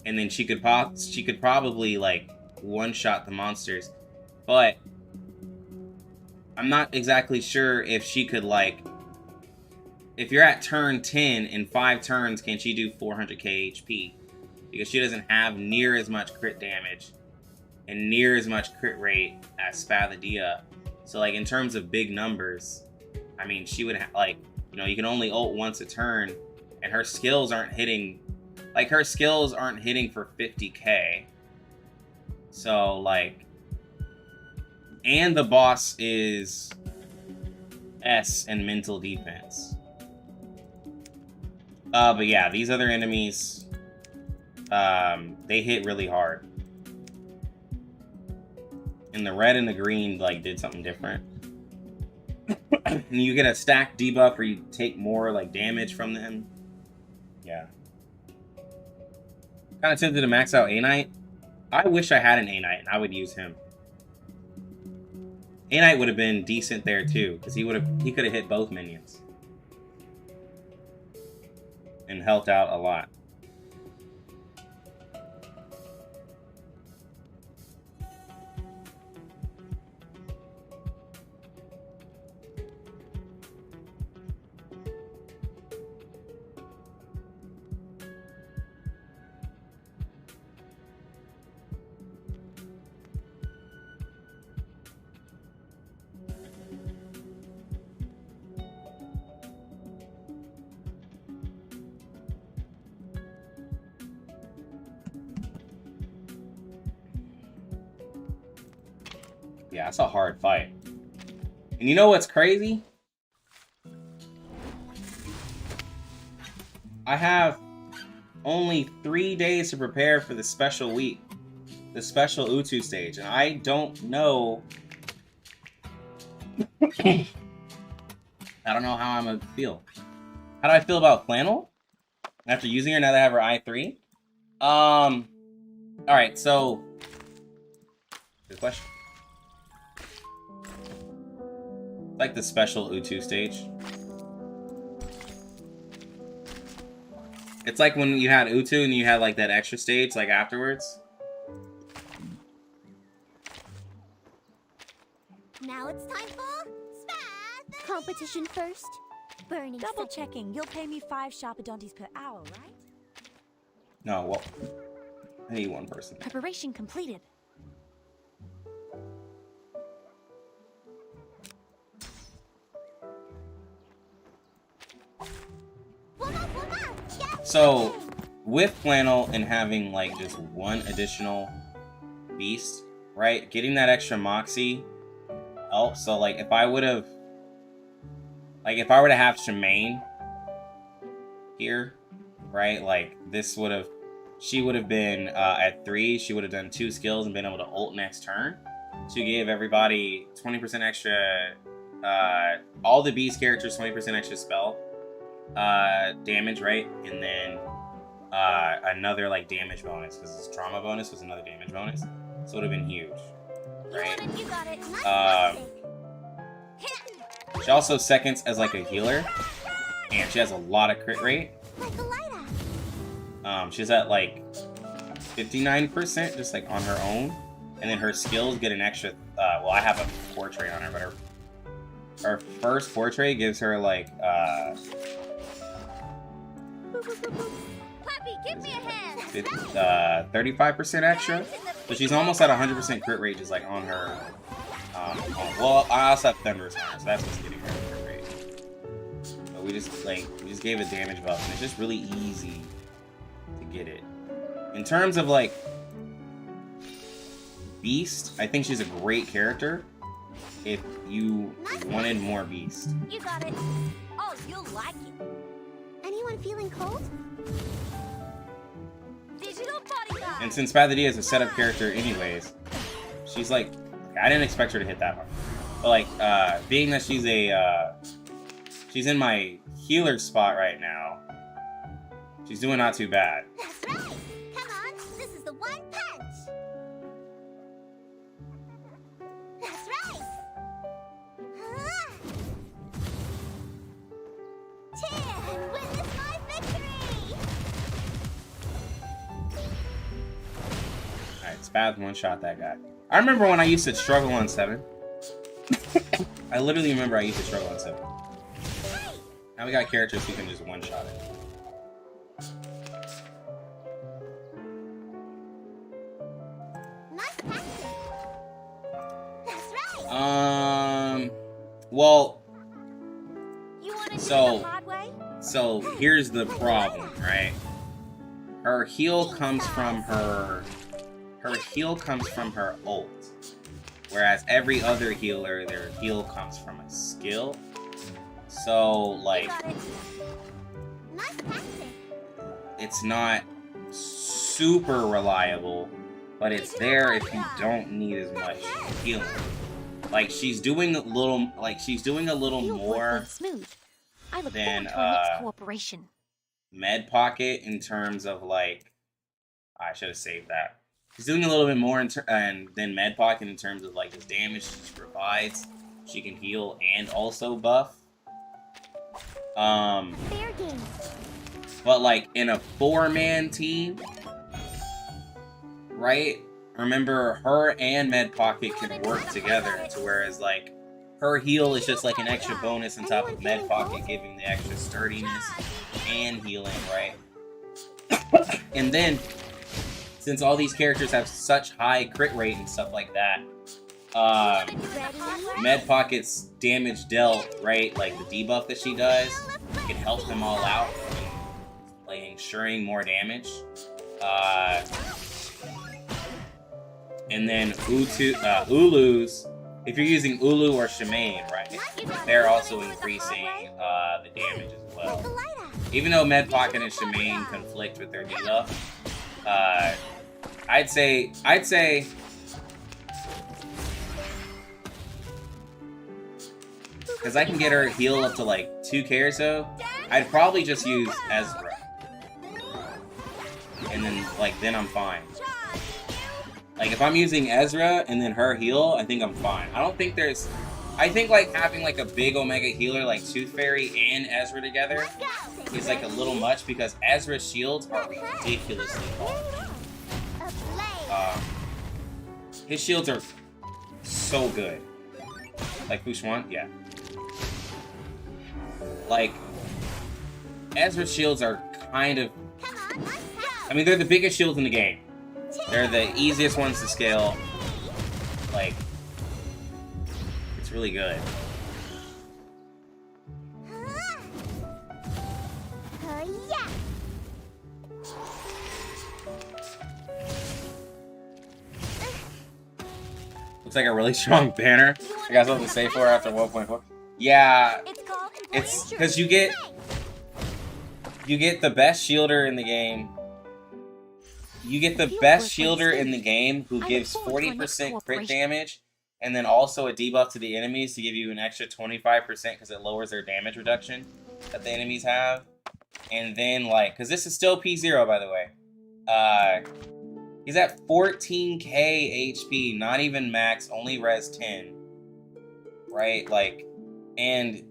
and then she could probably like one-shot the monsters. But I'm not exactly sure if she could, like, if you're at turn 10 in 5 turns, can she do 400k HP? Because she doesn't have near as much crit damage and near as much crit rate as Spadia. So like, in terms of big numbers, I mean, she would like, you know, you can only ult once a turn, and her skills aren't hitting, like, her skills aren't hitting for 50k. So like, and the boss is S in mental defense. But yeah, these other enemies, they hit really hard. And the red and the green, like, did something different. And you get a stack debuff where you take more, like, damage from them. Yeah. Kind of tempted to max out A-Knight. I wish I had an A-Knight, and I would use him. A-Knight would have been decent there too, because he could have hit both minions and helped out a lot. Yeah, that's a hard fight. And you know what's crazy? I have only 3 days to prepare for the special week, the special Utu stage, and I don't know. I don't know how I'm gonna feel. How do I feel about Flannel after using her now that I have her I3? All right, so good question. Like the special Utu stage. It's like when you had Utu and you had like that extra stage like afterwards. Now it's time for Spadia. Competition first. Burning. Double checking. You'll pay me 5 Sharpodontes per hour, right? No, well, I need one person. Preparation completed. So, with Flannel and having like just one additional beast, right? Getting that extra Moxie helps. So like, if I were to have Shemaine here, right? Like, she would have been at 3. She would have done 2 skills and been able to ult next turn to give everybody 20% extra. All the beast characters 20% extra spell damage, right? And then another like damage bonus, because this trauma bonus was another damage bonus, so it would have been huge, right? You got it. Nice she also seconds as like a healer, and she has a lot of crit rate. like a lighthouse. She's at like 59% just like on her own, and then her skills get an extra. Well, I have a portrait on her, but her first portrait gives her like Puppy, give me a hand. 35% extra. So she's almost at 100% crit rate, just like on her. Well, I also have Thunderous on her, so that's what's getting her crit rate. But we just gave a damage buff, and it's just really easy to get it. In terms of like Beast, I think she's a great character. If you wanted more Beast. You got it. Oh, you'll like it. Anyone feeling cold? Digital bodyguard. And since Spadia is a setup character anyways, she's like, I didn't expect her to hit that one. But like, being that she's she's in my healer spot right now, she's doing not too bad. That's right. Come on, this is the one punch. That's right. Cheer, witness my victory. Alright, Spaz one-shot that guy. I remember when I used to struggle on 7. I literally remember I used to struggle on 7. Now we got characters who can just one-shot it. Nice practice. That's right. Well, You want to do it so- the hard way? so here's the problem, right? Her heal comes from her ult. Whereas every other healer, their heal comes from a skill. So, You like, got it. Nice practice. it's not super reliable, but it's there if you don't need as much healing. Like, she's doing a little Your work more went smooth. I look than, forward to our next cooperation. Med Pocket in terms of, like, I should have saved that. She's doing a little bit more than Med Pocket in terms of, like, the damage she provides. She can heal and also buff. Fair game. But, like, in a 4-man team, right? Remember, her and Med Pocket can work together, to whereas, like, her heal is just like an extra bonus on top of Med Pocket, giving the extra sturdiness and healing, right? And then, since all these characters have such high crit rate and stuff like that, Med Pocket's damage dealt, right? Like the debuff that she does, can help them all out, like ensuring more damage. And then Ulu's, if you're using Ulu or Shemaine, right, they're also increasing the damage as well. Even though Med Pocket and Shemaine conflict with their debuff, I'd say because I can get her heal up to like 2k or so, I'd probably just use Ezra. And then I'm fine. Like if I'm using Ezra and then her heal, I think I'm fine. I think like having like a big Omega healer like Tooth Fairy and Ezra together is like a little much because Ezra's shields are ridiculously hard. His shields are so good. Like Fushwan, yeah. Like Ezra's shields are kind of, I mean, they're the biggest shields in the game. They're the easiest ones to scale. Like, it's really good. Looks like a really strong banner. I got something to say for her after 1.4. Yeah, it's because you get the best shielder in the game. You get the best shielder in the game who gives 40% crit damage, and then also a debuff to the enemies to give you an extra 25% because it lowers their damage reduction that the enemies have. And then, like, because this is still P0, by the way. He's at 14k HP, not even max, only res 10. Right? Like, and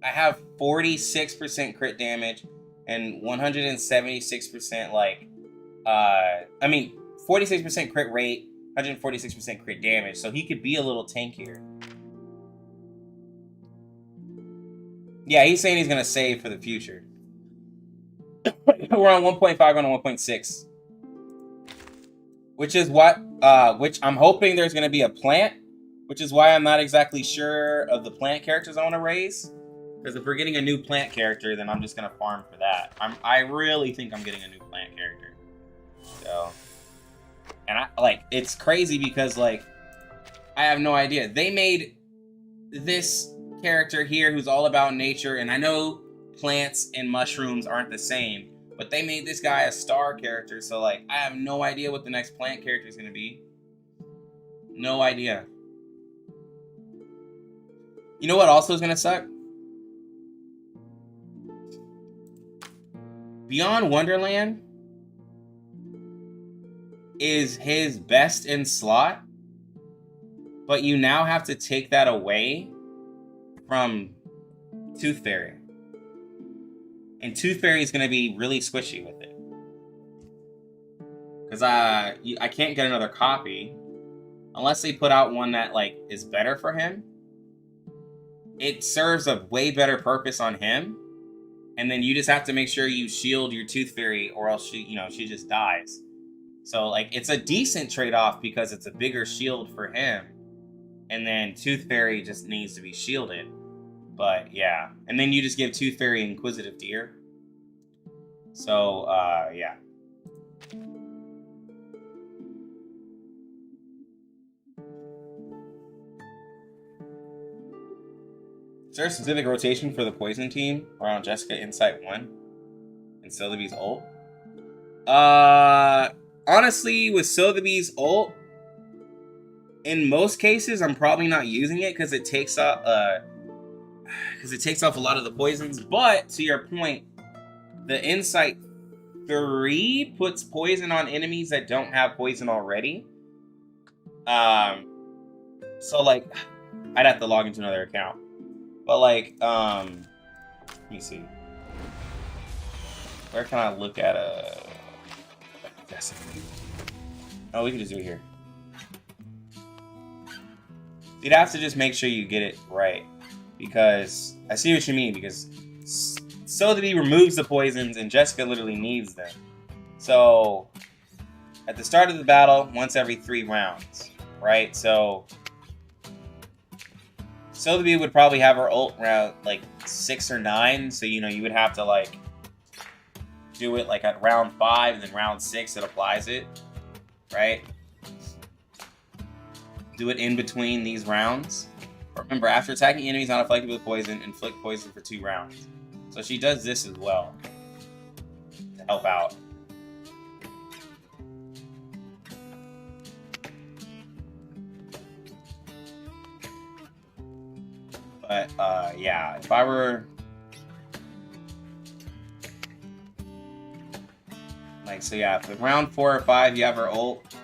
I have 46% crit damage and 176% like, 46% crit rate, 146% crit damage, so he could be a little tankier. Yeah, he's saying he's gonna save for the future. We're on 1.5 on 1.6. Which is what, which I'm hoping there's gonna be a plant, which is why I'm not exactly sure of the plant characters I want to raise. Because if we're getting a new plant character, then I'm just gonna farm for that. I really think I'm getting a new plant character. So, and it's crazy because like, I have no idea. They made this character here who's all about nature, and I know plants and mushrooms aren't the same, but they made this guy a star character, so like, I have no idea what the next plant character is gonna be. No idea. You know what also is gonna suck? Beyond Wonderland is his best in slot, but you now have to take that away from Tooth Fairy. And Tooth Fairy is going to be really squishy with it. Because I can't get another copy unless they put out one that like is better for him. It serves a way better purpose on him. And then you just have to make sure you shield your Tooth Fairy, or else she just dies. So like, it's a decent trade-off because it's a bigger shield for him. And then Tooth Fairy just needs to be shielded. But yeah. And then you just give Tooth Fairy Inquisitive Deer. So yeah. Is there a specific rotation for the poison team around Jessica Insight 1 and Sotheby's ult? Honestly, with Sotheby's ult, in most cases, I'm probably not using it because it takes off a lot of the poisons. But to your point, the Insight 3 puts poison on enemies that don't have poison already. So like, I'd have to log into another account. But like, let me see. Where can I look at a? Oh, we can just do it here. You'd have to just make sure you get it right, because I see what you mean. Because Sotheby removes the poisons, and Jessica literally needs them. So at the start of the battle, once every 3 rounds, right? So Sotheby would probably have her ult round like 6 or 9. So you would have to like do it like at round 5, and then round 6 it applies it, right? Do it in between these rounds. Remember, after attacking enemies not afflicted with poison, inflict poison for 2 rounds. So she does this as well to help out. But yeah, if I were like, so yeah, if in round 4 or 5 you have her ult,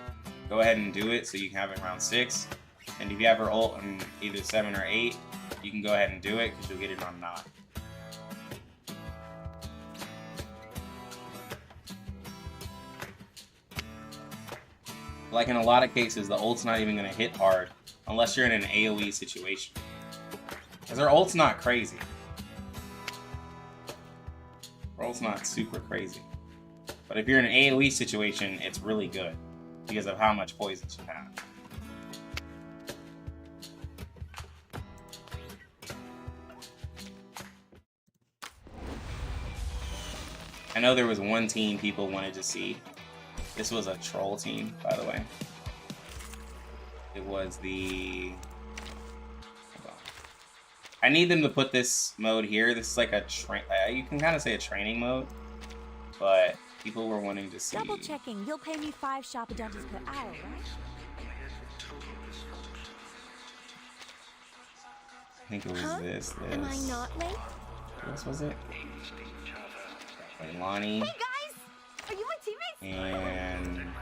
go ahead and do it so you can have it in round 6. And if you have her ult in either 7 or 8, you can go ahead and do it because you'll get it on 9. Like in a lot of cases, the ult's not even going to hit hard unless you're in an AoE situation. Because her ult's not crazy. Her ult's not super crazy. But if you're in an AoE situation, it's really good because of how much poison she has. I know there was one team people wanted to see. This was a troll team, by the way. It was the... I need them to put this mode here. This is like a you can kind of say a training mode, but people were wanting to see. Double checking. You'll pay me 5 Sharpadontis per hour, right? I think it was this. Am I not late? What was it? Wait, Lonnie. Hey guys! Are you my teammates? And...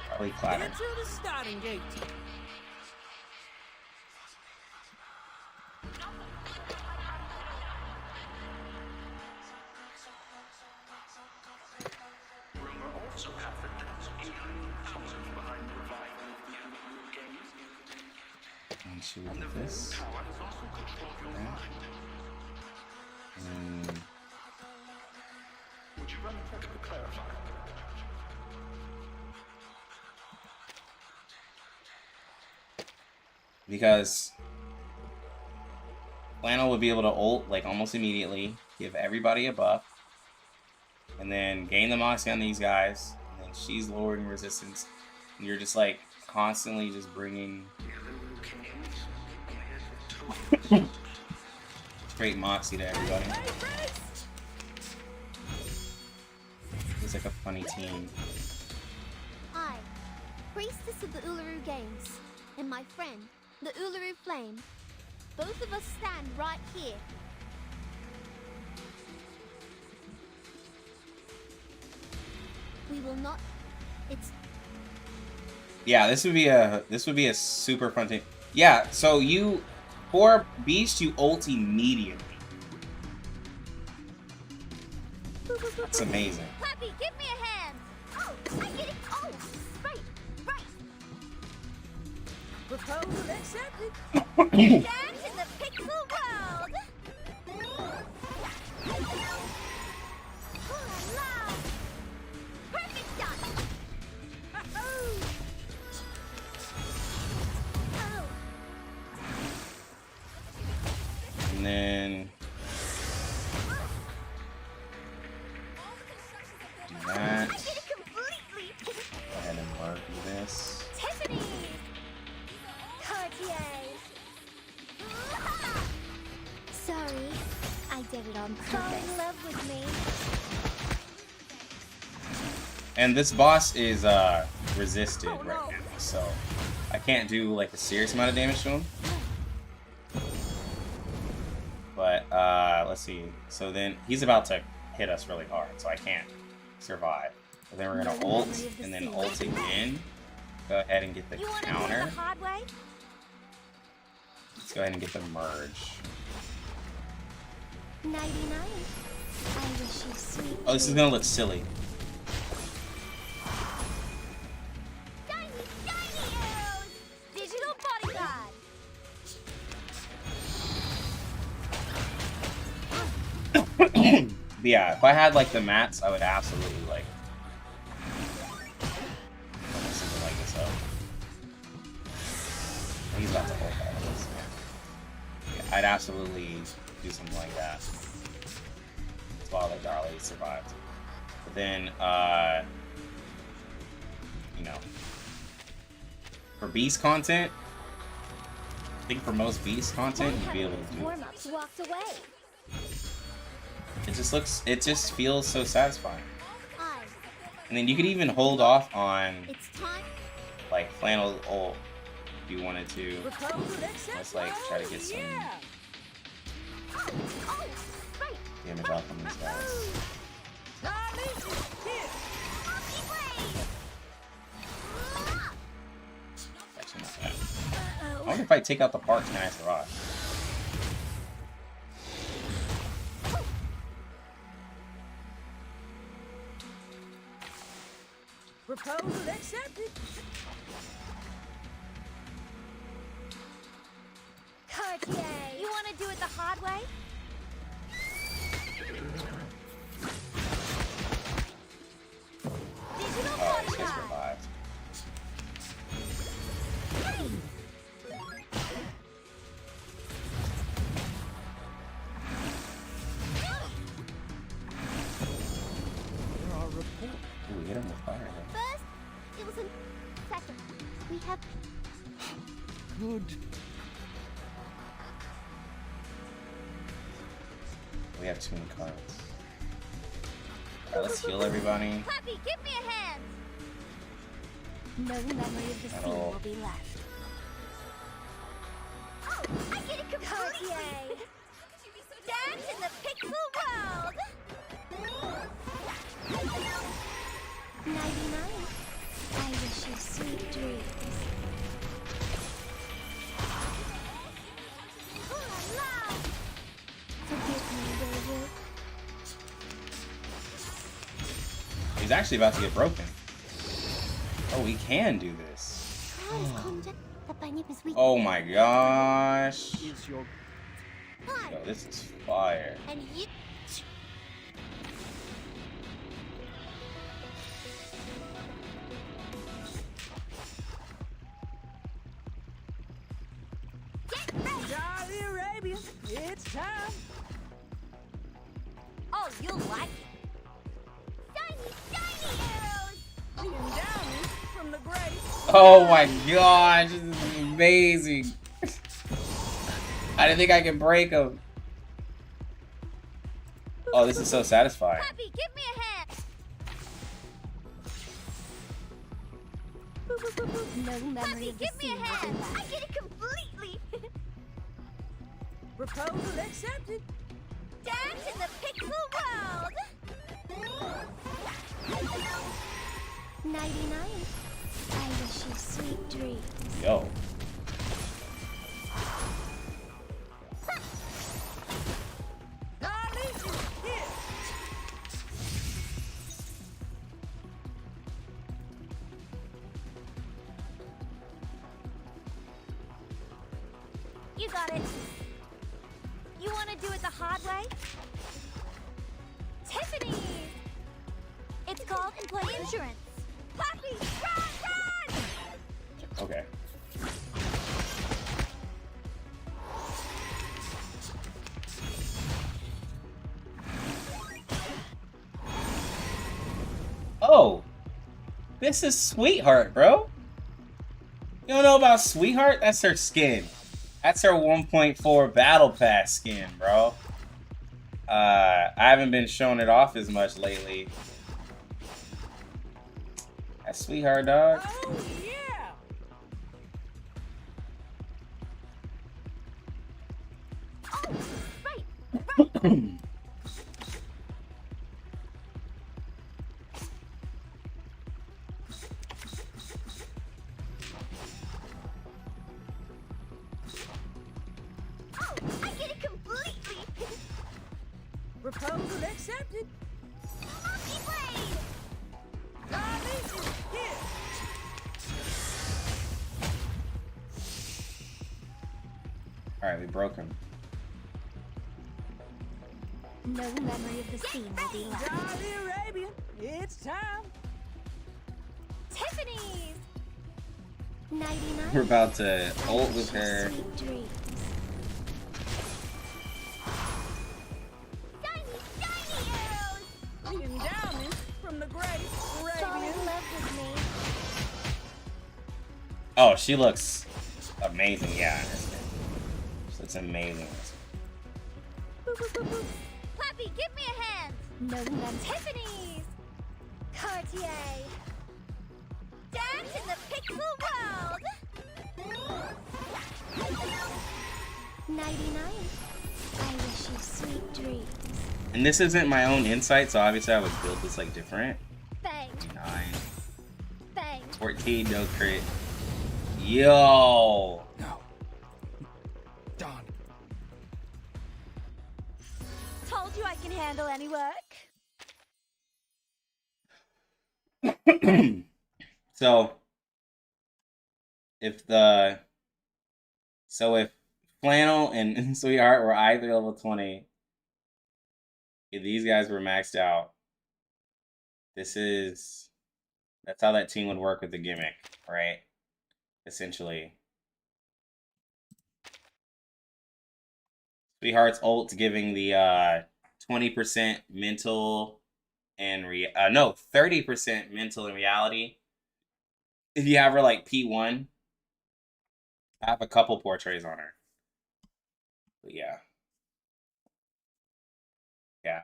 probably Clatter. Enter the starting gate. And should we do this? Yeah. Because Flannel would be able to ult like almost immediately, give everybody a buff, and then gain the moxie on these guys, and then she's lowering resistance, and you're just like constantly just bringing straight moxie to everybody. It's like a funny team. I, priestess of the Uluru Games, and my friend, the Uluru Flame. Both of us stand right here. We will not. It's. Yeah, this would be a super fun team. Yeah, so you for Beast you ult immediately. That's amazing. Pappy, give me a hand. Oh, I get it. Oh, right, right. Proposal accepted. Dance in the pixel world. Oh la la. Perfect done. Oh. And then do that. I get it completely. Go ahead and mark this. Tiffany. Cartier. Sorry, I did it on purpose. Fall in love with me. And this boss is resisted right now, so I can't do like a serious amount of damage to him. But let's see. So then he's about to hit us really hard, so I can't survive. But then we're gonna ult and then ult again. Go ahead and get the counter. Let's go ahead and get the merge. 99. I wish you sweet. Oh, this is gonna look silly. Shiny, shiny arrows! Digital bodyguard! But yeah, if I had like the mats, I would absolutely like something like this up. He's about to hold all this. Yeah, I'd absolutely do something like that. That's why the Darley survived. But then, you know, for Beast content, I think for most Beast content, you'd be able to do it. Warm-ups walked away. It just feels so satisfying. I. And then you could even hold off on It's time. like Flannel ult if you wanted to. Proposal accepted. Let's like try to get some Oh, oh, right. damage off on these guys. Tommy, here. Monkey blade. Actually, not bad. I wonder if I take out the parts, can I survive? Proposal accepted. Cartier. You want to do it the hard way? Digital Oh, this guy's bodyguard. revived. There are reports. Ooh, we hit him with fire. Though. First, it was a second. We have Good. We have too many cards. Alright, let's heal everybody. Pappy, give me a hand. No memory of the sea That'll- will be left. Oh, I get it completely. Dance in the pixel world. 99. I wish you sweet dreams. Oh la la. Forgive me, baby. He's actually about to get broken. Oh, he can do this. Oh my gosh. Yo, this is fire. And you. Saudi Arabia, it's time. Oh, you'll like it. Shiny arrows. The endowment from the grace. Oh my gosh, this is amazing. I didn't think I could break him. Oh, this is so satisfying. Puppy, give me a hand. No memory of the give me a scene hand. will be left. I get it completely. Proposal accepted. Dance in the pixel world. 99. I wish you sweet dreams. Yo. Darling is here. You got it. You want to do it the hard way? Tiffany's. It's called employee insurance. Puppy, run! Okay. Oh, this is Sweetheart, bro. You don't know about Sweetheart? That's her skin. That's her 1.4 Battle Pass skin, bro. I haven't been showing it off as much lately. That's Sweetheart, dog. Oh, yeah. Oh, right. Oh, I get it completely. Proposal accepted. Monkey blade. Darling is here. Alright, we broke him. No memory of the scene will be left. Saudi Arabia, it's time. Tiffany's. 99. We're about to ult with her. Sweet dreams. Shiny arrows. The endowment from the great Fall in Arabian. love with me. Oh, she looks amazing. Yeah, in this game. She looks amazing. Puppy, give me a hand. No memory. Tiffany's. Cartier. Dance in the pixel world. 99. I wish you sweet dreams. And this isn't my own insight, so obviously I would build this like different. Bang, 9, bang. 14, no crit. Yo! No. Don. Told you I can handle any work. So if Flannel and Sweetheart were either level 20, if these guys were maxed out, that's how that team would work with the gimmick, right? Essentially. Sweetheart's ult giving the 20% mental and 30% mental and reality. If you have her like P1, I have a couple portraits on her. But yeah. Yeah.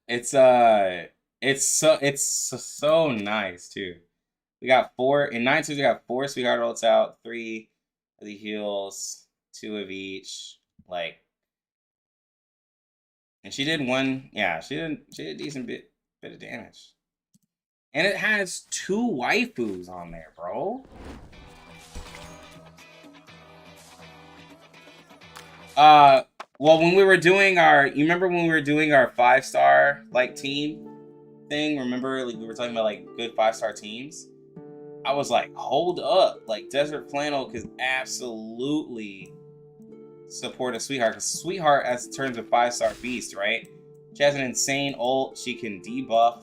It's so nice too. We got 4 in 9 we got 4 Sweetheart ults out, 3 of the heals, 2 of each. Like, and she did one, yeah, she did a decent bit of damage. And it has 2 waifus on there, bro. Well, when we were doing our, you remember when we were doing our 5-star like team thing? Remember, like we were talking about like good 5-star teams. I was like, hold up, like Desert Flannel could absolutely support a Sweetheart, because Sweetheart, as terms of 5-star beast, right? She has an insane ult. She can debuff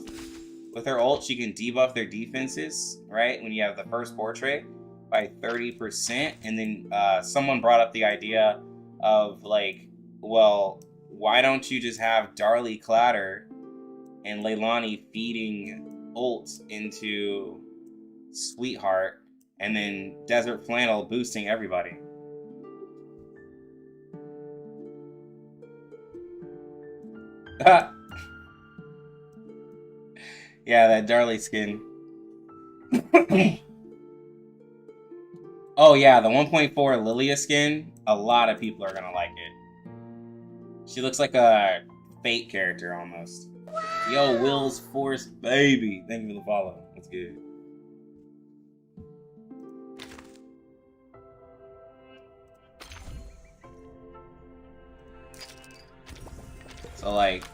with her ult. She can debuff their defenses, right? When you have the first portrait by 30%, and then someone brought up the idea of like, well, why don't you just have Darly Clatter and Leilani feeding ults into Sweetheart, and then Desert Flannel boosting everybody? Yeah, that Darly skin. Oh yeah, the 1.4 Lilia skin. A lot of people are gonna like it. She looks like a Fate character almost. Yo, Will's Force baby. Thank you for the follow. That's good. So like,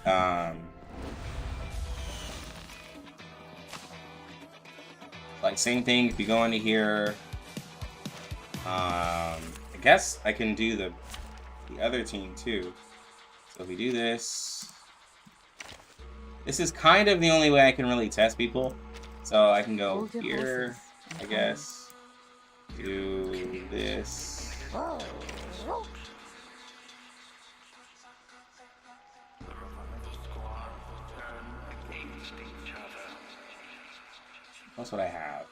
same thing. If you go into here, I guess I can do the other team too. So if we do this, this is kind of the only way I can really test people. So I can go here, I guess, do this. That's what I have.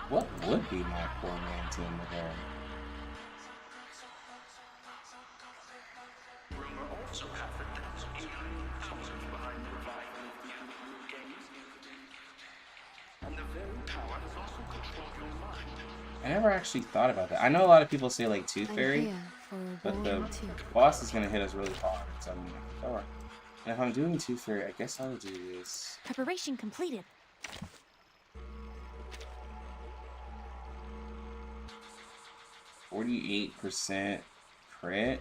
What would be my 4-man team with her? I never actually thought about that. I know a lot of people say like Tooth Fairy, but the boss is gonna hit us really hard. So I'm gonna, and if I'm doing Tooth Fairy, I guess I'll do this. Preparation completed. 48% crit.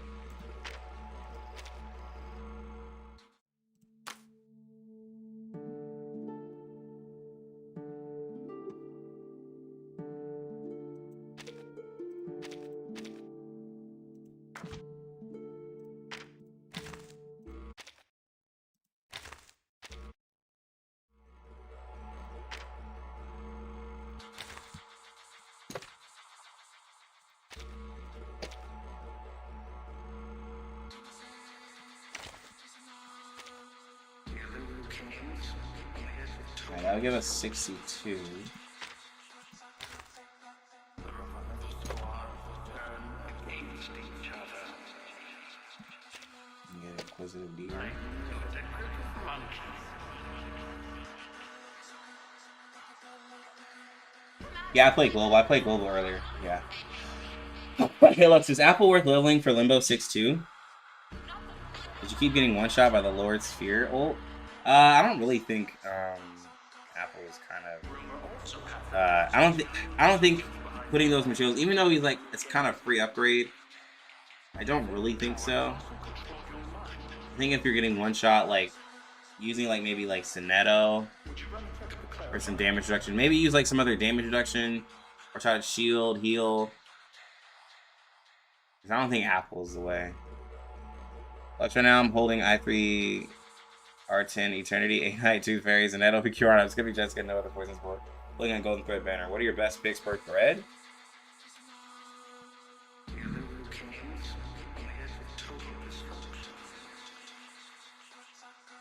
Alright, that'll give us 62. Get Inquisitive Deer. Yeah, I played Global. I played Global earlier. Yeah. Hey, Lux, is Apple worth leveling for Limbo 6-2? Did you keep getting one shot by the Lord Sphere ult? I don't really think Apple is kind of. I don't think putting those materials, even though he's like it's kind of free upgrade. I don't really think so. I think if you're getting one shot, like using like maybe like Sonetto or some damage reduction, maybe use like some other damage reduction or try to shield, heal. Because I don't think Apple is the way. But right now I'm holding i3, R10, Eternity, A9, 2 Fairies, and that'll be Q. I'm skipping Jessica, no other poisons board. Looking at Golden Thread banner. What are your best picks per thread?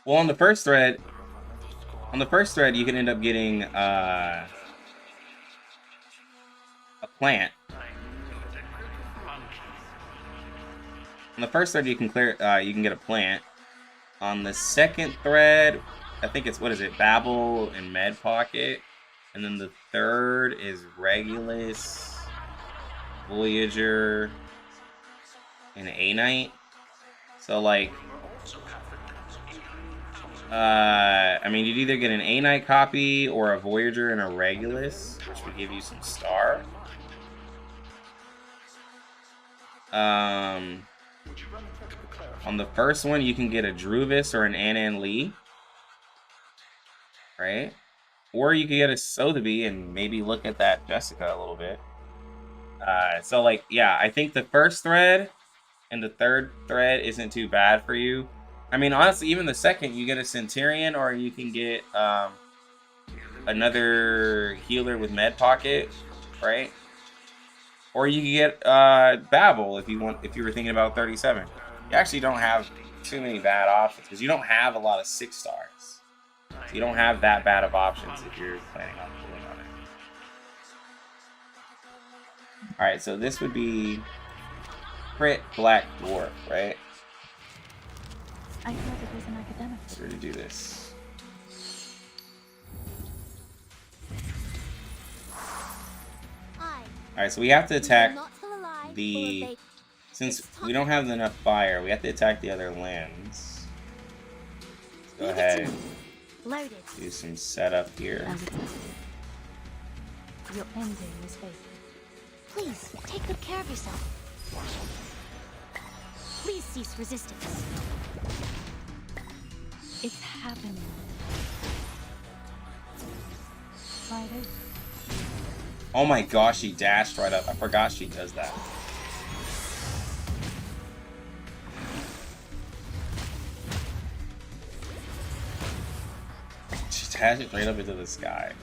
Well, on the first thread, you can end up getting a plant. On the first thread, you can get a plant. On the second thread, I think it's, what is it, Babel and Med Pocket. And then the third is Regulus, Voyager, and A-Knight. So, like, I mean, you'd either get an A-Knight copy or a Voyager and a Regulus, which would give you some star. On the first one, you can get a Druvis or an Anan Lee, right? Or you could get a Sotheby and maybe look at that Jessica a little bit. So, like, yeah, I think the first thread and the third thread isn't too bad for you. I mean, honestly, even the second, you get a Centurion, or you can get another healer with Med Pocket, right? Or you can get Babel if you were thinking about 37. You actually don't have too many bad options because you don't have a lot of 6 stars. So you don't have that bad of options if you're planning on pulling on it. All right, so this would be Crit Black Dwarf, right? I thought it was an academic. We're gonna do this. Alright, so we have to attack the... Since we don't have enough fire, we have to attack the other limbs. Let's go ahead and do some setup here. Your ending is faithful. Please, take good care of yourself. Please cease resistance. It's happening. Friday. Oh my gosh, she dashed right up. I forgot she does that. She dashed right up into the sky.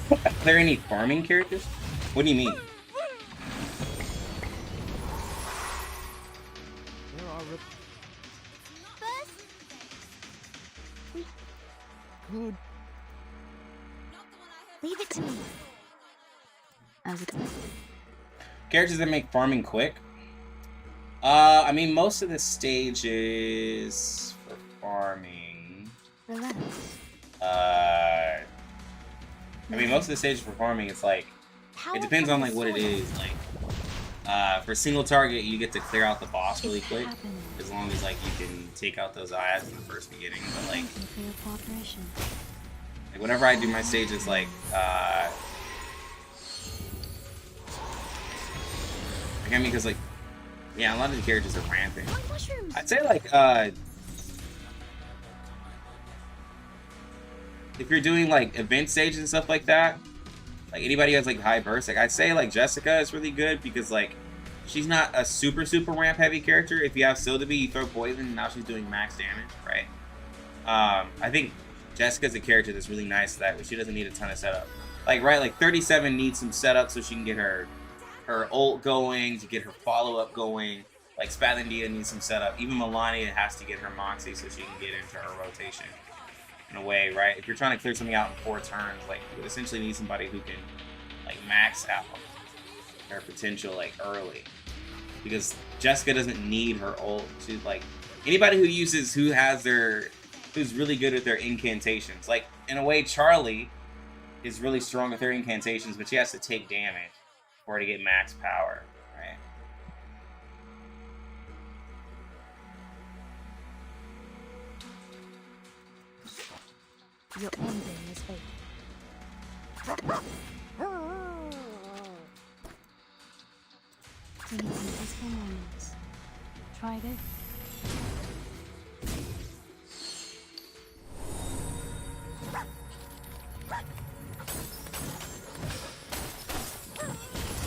Are there any farming characters? What do you mean? Good. Leave it to me. As expected. Characters that make farming quick? I mean, most of the stages for farming... Relax. I mean, most of the stages for farming, it's like... It depends on, like, what it is. Like, for single target, you get to clear out the boss really quick. As long as, like, you can take out those eyes in the first beginning. But, like... Like, whenever I do my stages, like, I mean, because, like, yeah, a lot of the characters are rampant. I'd say, like, if you're doing, like, event stages and stuff like that, like, anybody who has, like, high burst, like, I'd say, like, Jessica is really good because, like, she's not a super ramp-heavy character. If you have Sotheby, you throw poison, and now she's doing max damage, right? I think Jessica's a character that's really nice that way. She doesn't need a ton of setup. Like, right, like, 37 needs some setup so she can get her ult going, to get her follow-up going. Like, Spadia needs some setup. Even Melania has to get her Moxie so she can get into her rotation. In a way, right? If you're trying to clear something out in 4 turns, like, you would essentially need somebody who can, like, max out their potential, like, early. Because Jessica doesn't need her ult to, like... Anybody who's really good at their incantations. Like, in a way, Charlie is really strong with her incantations, but she has to take damage for her to get max power, right? Your ending is faithful. We need some peaceful moments. Try this.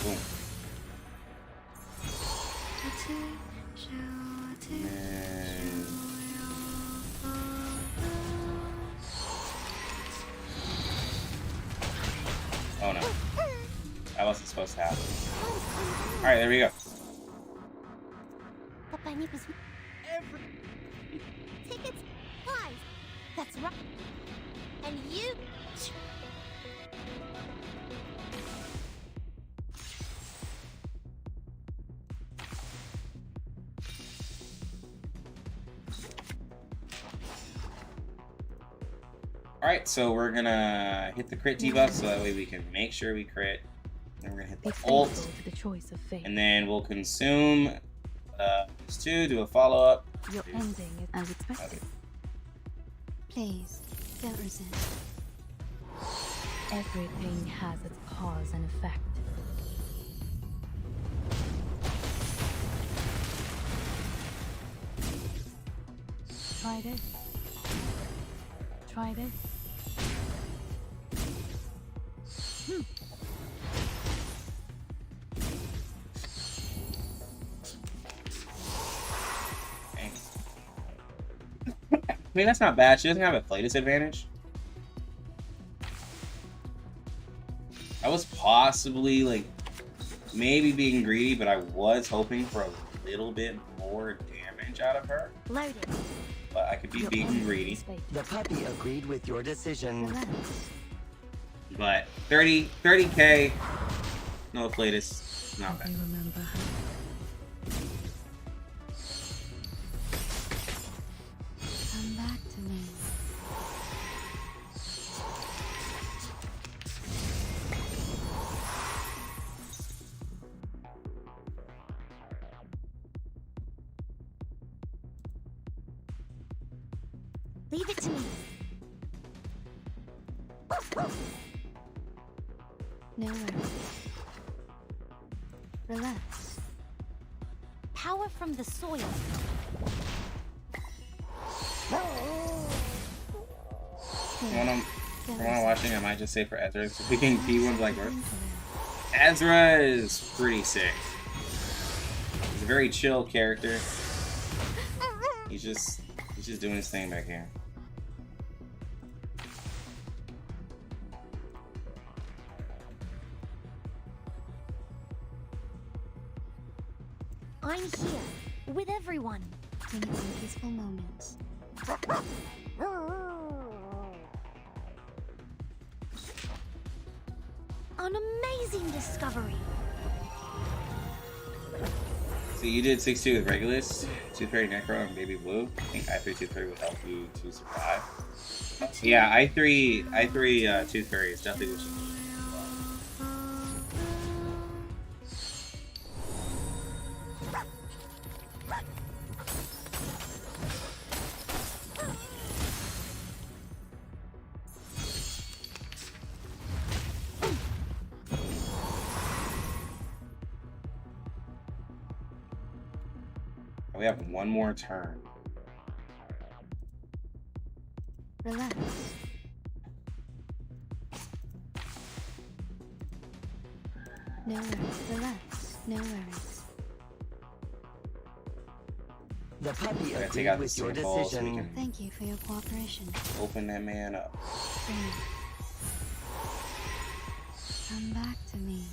Boom. Oh no. That wasn't supposed to happen. Alright, there we go. Tickets, flies. That's right. And you. Alright, so we're gonna hit the crit debuff so that way we can make sure we crit. Then we're gonna hit the ult. To the choice of fate. And then we'll consume these two, do a follow-up. Your ending is as expected. Okay. Please, don't resist. Everything has its cause and effect. Try this. Try this. Thanks. I mean, that's not bad. She doesn't have a play disadvantage. I was possibly, like, maybe being greedy, but I was hoping for a little bit more damage out of her. Loaded. But I could be being greedy. The puppy agreed with your decision. Relax. But 30k, no Flatus, not bad. Remember her. Come back to me. Leave it to me. No worries. Relax. Power from the soil. You wanna watching? I might just say for Ezra. So we can be one like her. Ezra is pretty sick. He's a very chill character. He's just doing his thing back here. I'm here with everyone. Bring it some peaceful moments. An amazing discovery. So you did 6-2 with Regulus, Tooth Fairy Necro, and Baby Blue. I think I3 Tooth Fairy would help you to survive. Yeah, I3 Tooth Fairy is definitely what you need. We have one more turn. Relax. No worries. Relax. No worries. The puppy Gotta take agreed out the with your single ball so we decision. can Thank you for your cooperation. open that man up. Bring it. Come back to me.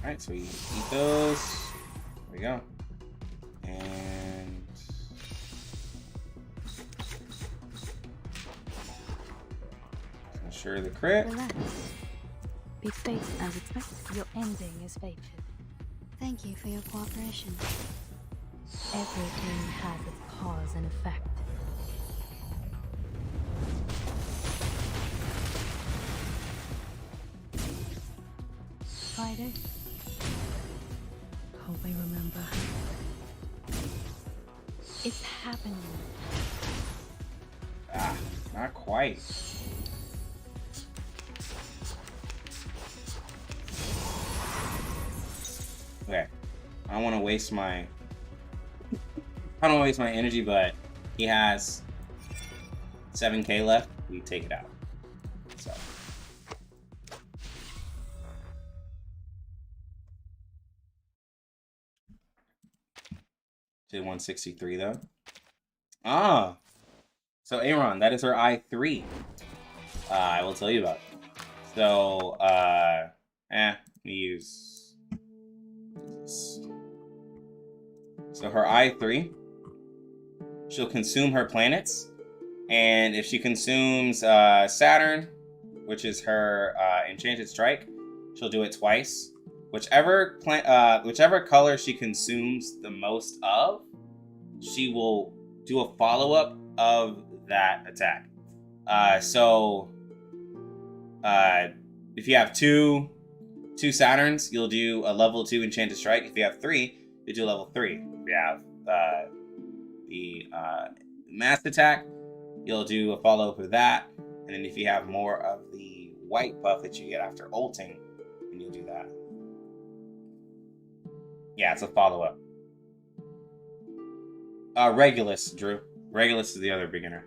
Alright, so we eat those. There we go. And ensure the crit. Relax. Be fated as expected. Your ending is fated. Thank you for your cooperation. Everything has its cause and effect. Try this. Hope I remember. It's happening. Ah, not quite. Okay. I don't want to waste my energy, but he has 7k left. We take it out. So did 163 though. Ah, so Aaron, that is her I3. I will tell you about it. So we use this. So her I3, she'll consume her planets, and if she consumes Saturn, which is her Enchanted Strike, she'll do it twice. whichever color she consumes the most of, she will do a follow-up of that attack. So if you have two Saturns, you'll do a level 2 Enchanted Strike. If you have 3, you do a level 3. If you have the Mass Attack, you'll do a follow-up of that. And then if you have more of the white buff that you get after ulting, then you'll do that. Yeah, it's a follow-up. Regulus, Drew. Regulus is the other beginner.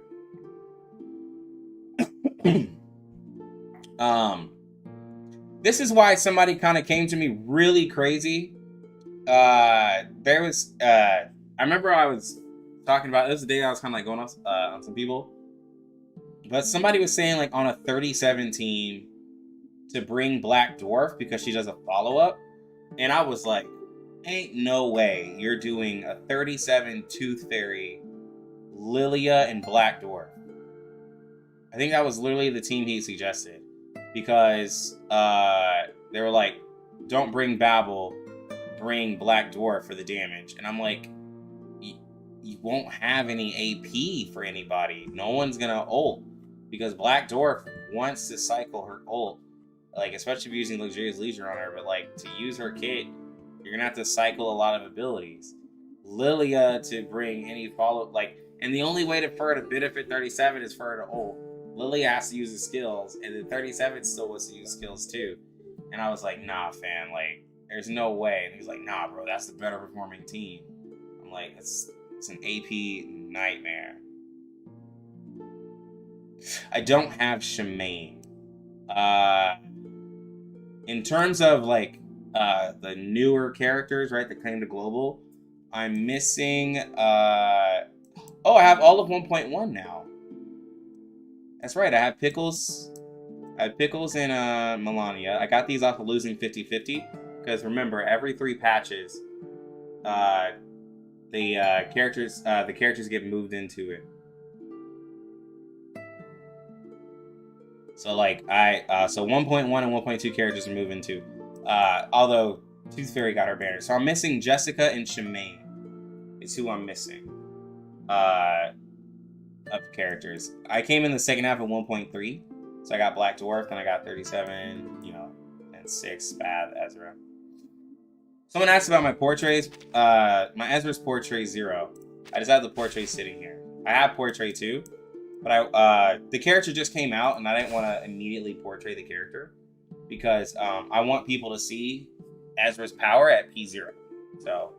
This is why somebody kind of came to me really crazy. I remember I was talking about, it was the day I was kind of like going on some people. But somebody was saying like on a 37 team to bring Black Dwarf because she does a follow-up. And I was like, ain't no way you're doing a 37 Tooth Fairy, Lilia, and Black Dwarf. I think that was literally the team he suggested. Because they were like, don't bring Babel, bring Black Dwarf for the damage. And I'm like, you won't have any AP for anybody. No one's gonna ult. Because Black Dwarf wants to cycle her ult. Like, especially if you're using Luxurious Leisure on her. But like, to use her kit, you're gonna have to cycle a lot of abilities. Lilia to bring any follow, like, and the only way for her to benefit 37 is for her to ult. Lilia has to use the skills, and then 37 still wants to use skills too. And I was like, nah, fam, like, there's no way. And he's like, nah, bro, that's the better performing team. I'm like, it's an AP nightmare. I don't have Shemaine. In terms of like the newer characters, right, that came to global, I'm missing I have all of 1.1 now. That's right, I have Pickles. I have Pickles and Melania. I got these off of losing 50-50. Because remember, every 3 patches, the characters get moved into it. So like so 1.1 and 1.2 characters are moving to. Although Tooth Fairy got her banner. So I'm missing Jessica and Shemaine. Is who I'm missing. Of characters. I came in the second half of 1.3. So I got Black Dwarf, and I got 37, and 6 Bad Ezra. Someone asked about my portraits. My Ezra's portrait 0. I just have the portrait sitting here. I have portrait 2, but the character just came out, and I didn't want to immediately portray the character because I want people to see Ezra's power at P0. So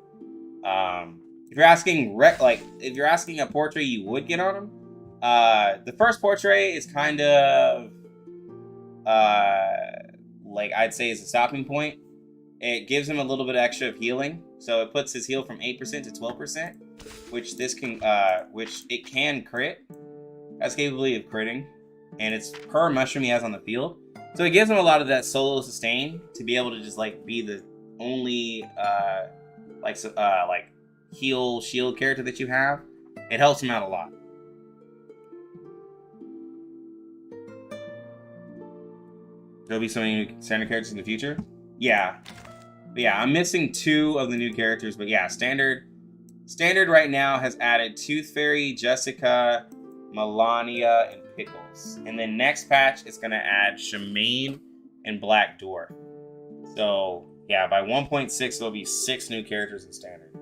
if you're asking if you're asking a portrait you would get on him, the first portrait is kind of like I'd say is a stopping point. It gives him a little bit extra of healing, so it puts his heal from 8% to 12%, which it can crit. Has capability of critting, and it's per mushroom he has on the field. So it gives him a lot of that solo sustain to be able to just like be the only heal shield character that you have. It helps him out a lot. There'll be so many new standard characters in the future. Yeah. But yeah, I'm missing 2 of the new characters, but yeah, standard right now has added Tooth Fairy, Jessica, Melania, and Pickles. And then next patch, it's going to add Shemaine and Black Dwarf. So, yeah, by 1.6, there'll be 6 new characters in Standard.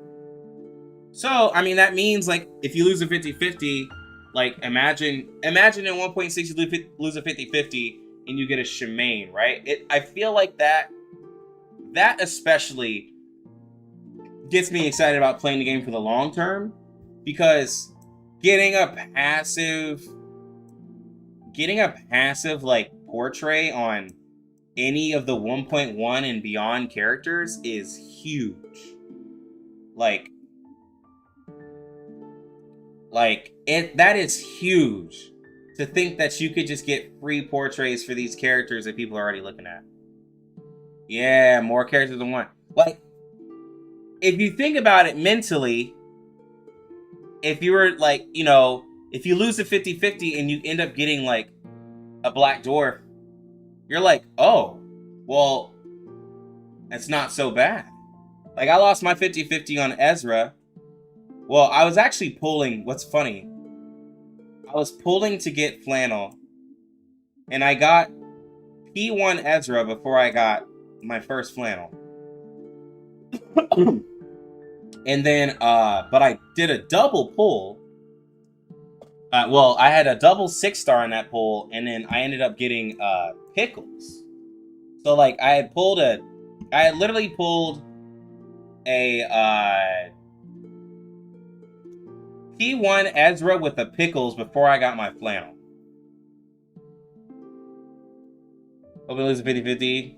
So, I mean, that means, like, if you lose a 50-50, like, imagine in 1.6 you lose a 50-50 and you get a Shemaine, right? I feel like that especially gets me excited about playing the game for the long term, because getting a passive like portrait on any of the 1.1 and beyond characters is huge. Like that is huge, to think that you could just get free portraits for these characters that people are already looking at. Yeah, more characters than one. Like, if you think about it mentally, if you were like, if you lose a 50-50 and you end up getting like a Black Dwarf, you're like, oh, well, It's not so bad. Like, I lost my 50-50 on Ezra. Well, I was actually pulling. What's funny, I was pulling to get Flannel, and I got P1 Ezra before I got my first Flannel. And then, but I did a double pull. Well, I had a double 6-star in that pull, and then I ended up getting Pickles. So, like, I had literally pulled a P1 Ezra with the Pickles before I got my Flannel. Hope we lose a 50-50.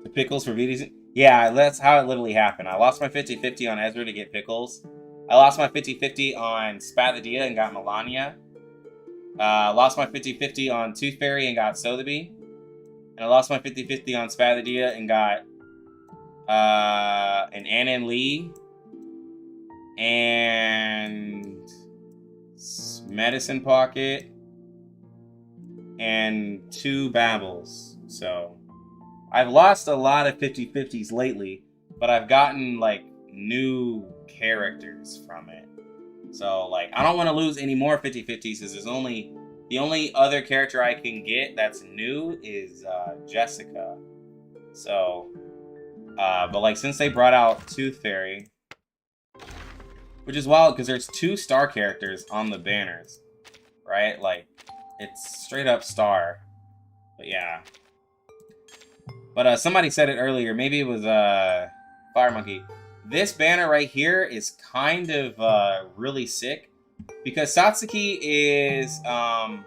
The Pickles for VDs. Yeah, that's how it literally happened. I lost my 50-50 on Ezra to get Pickles. I lost my 50-50 on Spadia and got Melania. Lost my 50-50 on Tooth Fairy and got Sotheby. And I lost my 50-50 on Spadia and got an Anon Lee. And Medicine Pocket. And 2 Babbles. So I've lost a lot of 50-50s lately, but I've gotten, like, new characters from it. So, like, I don't want to lose any more 50-50s because the only other character I can get that's new is Jessica. So, but, like, since they brought out Tooth Fairy, which is wild because there's 2 star characters on the banners, right? Like, it's straight up star. But yeah. But somebody said it earlier. Maybe it was Fire Monkey. This banner right here is kind of really sick because Satsuki is a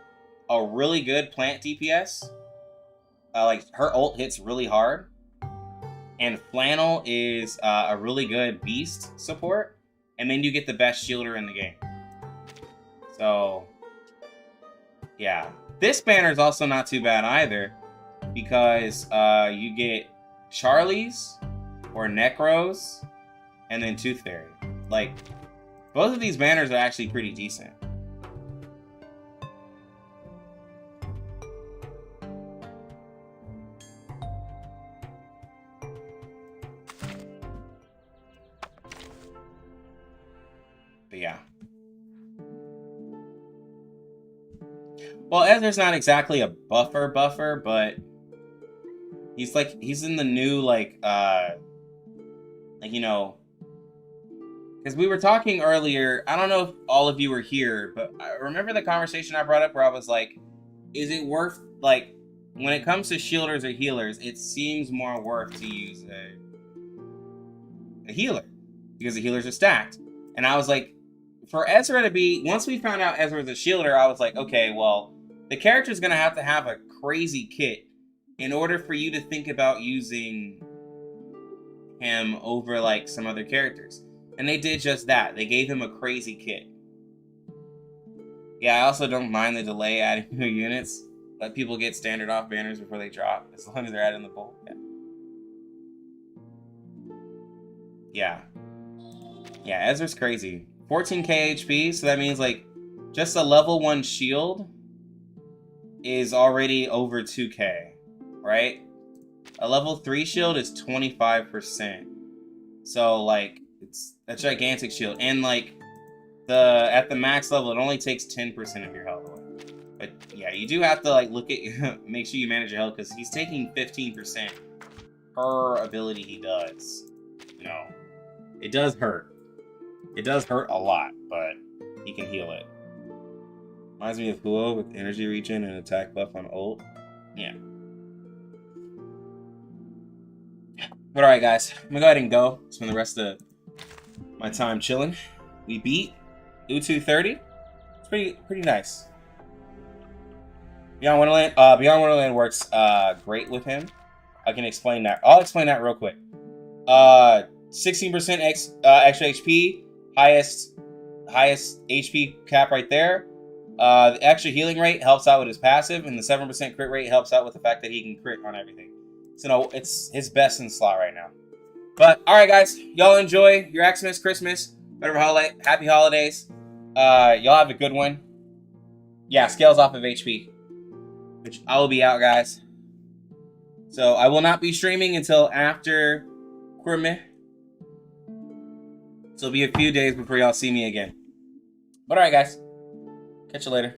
really good plant DPS. Like, her ult hits really hard. And Flannel is a really good beast support. And then you get the best shielder in the game. So, yeah. This banner is also not too bad either. Because you get Charlie's or Necros and then Tooth Fairy. Like, both of these banners are actually pretty decent. But yeah. Well, Ezra's not exactly a buffer, but he's in the new, like, you know, because we were talking earlier, I don't know if all of you were here, but I remember the conversation I brought up where I was like, is it worth, like, when it comes to shielders or healers, it seems more worth to use a healer, because the healers are stacked. And I was like, for Ezra to be, once we found out Ezra was a shielder, I was like, okay, well, the character's going to have a crazy kit in order for you to think about using him over, like, some other characters. And they did just that. They gave him a crazy kit. Yeah, I also don't mind the delay adding new units. Let people get standard off banners before they drop, as long as they're adding the bolt. Yeah. Yeah, Ezra's crazy. 14k HP, so that means, like, just a level 1 shield is already over 2k, right? A level 3 shield is 25%. So, like, it's a gigantic shield. And, like, at the max level, it only takes 10% of your health away. But, yeah, you do have to, like, look at, make sure you manage your health, because he's taking 15% per ability he does. You know, it does hurt. It does hurt a lot, but he can heal it. Reminds me of Huo with energy regen and attack buff on ult. Yeah. But alright, guys. I'm gonna go ahead and go. Spend the rest of my time chilling. We beat Utu 30. It's pretty nice. Beyond Wonderland works great with him. I can explain that. I'll explain that real quick. 16% extra HP. Highest HP cap right there. The extra healing rate helps out with his passive, and the 7% crit rate helps out with the fact that he can crit on everything. So no, it's his best in slot right now. But alright, guys, y'all enjoy your Xmas, Christmas, whatever holiday. Happy holidays. Y'all have a good one. Yeah, scales off of HP. Which I will be out, guys. So I will not be streaming until after Kurme. So it'll be a few days before y'all see me again. But alright, guys. Catch you later.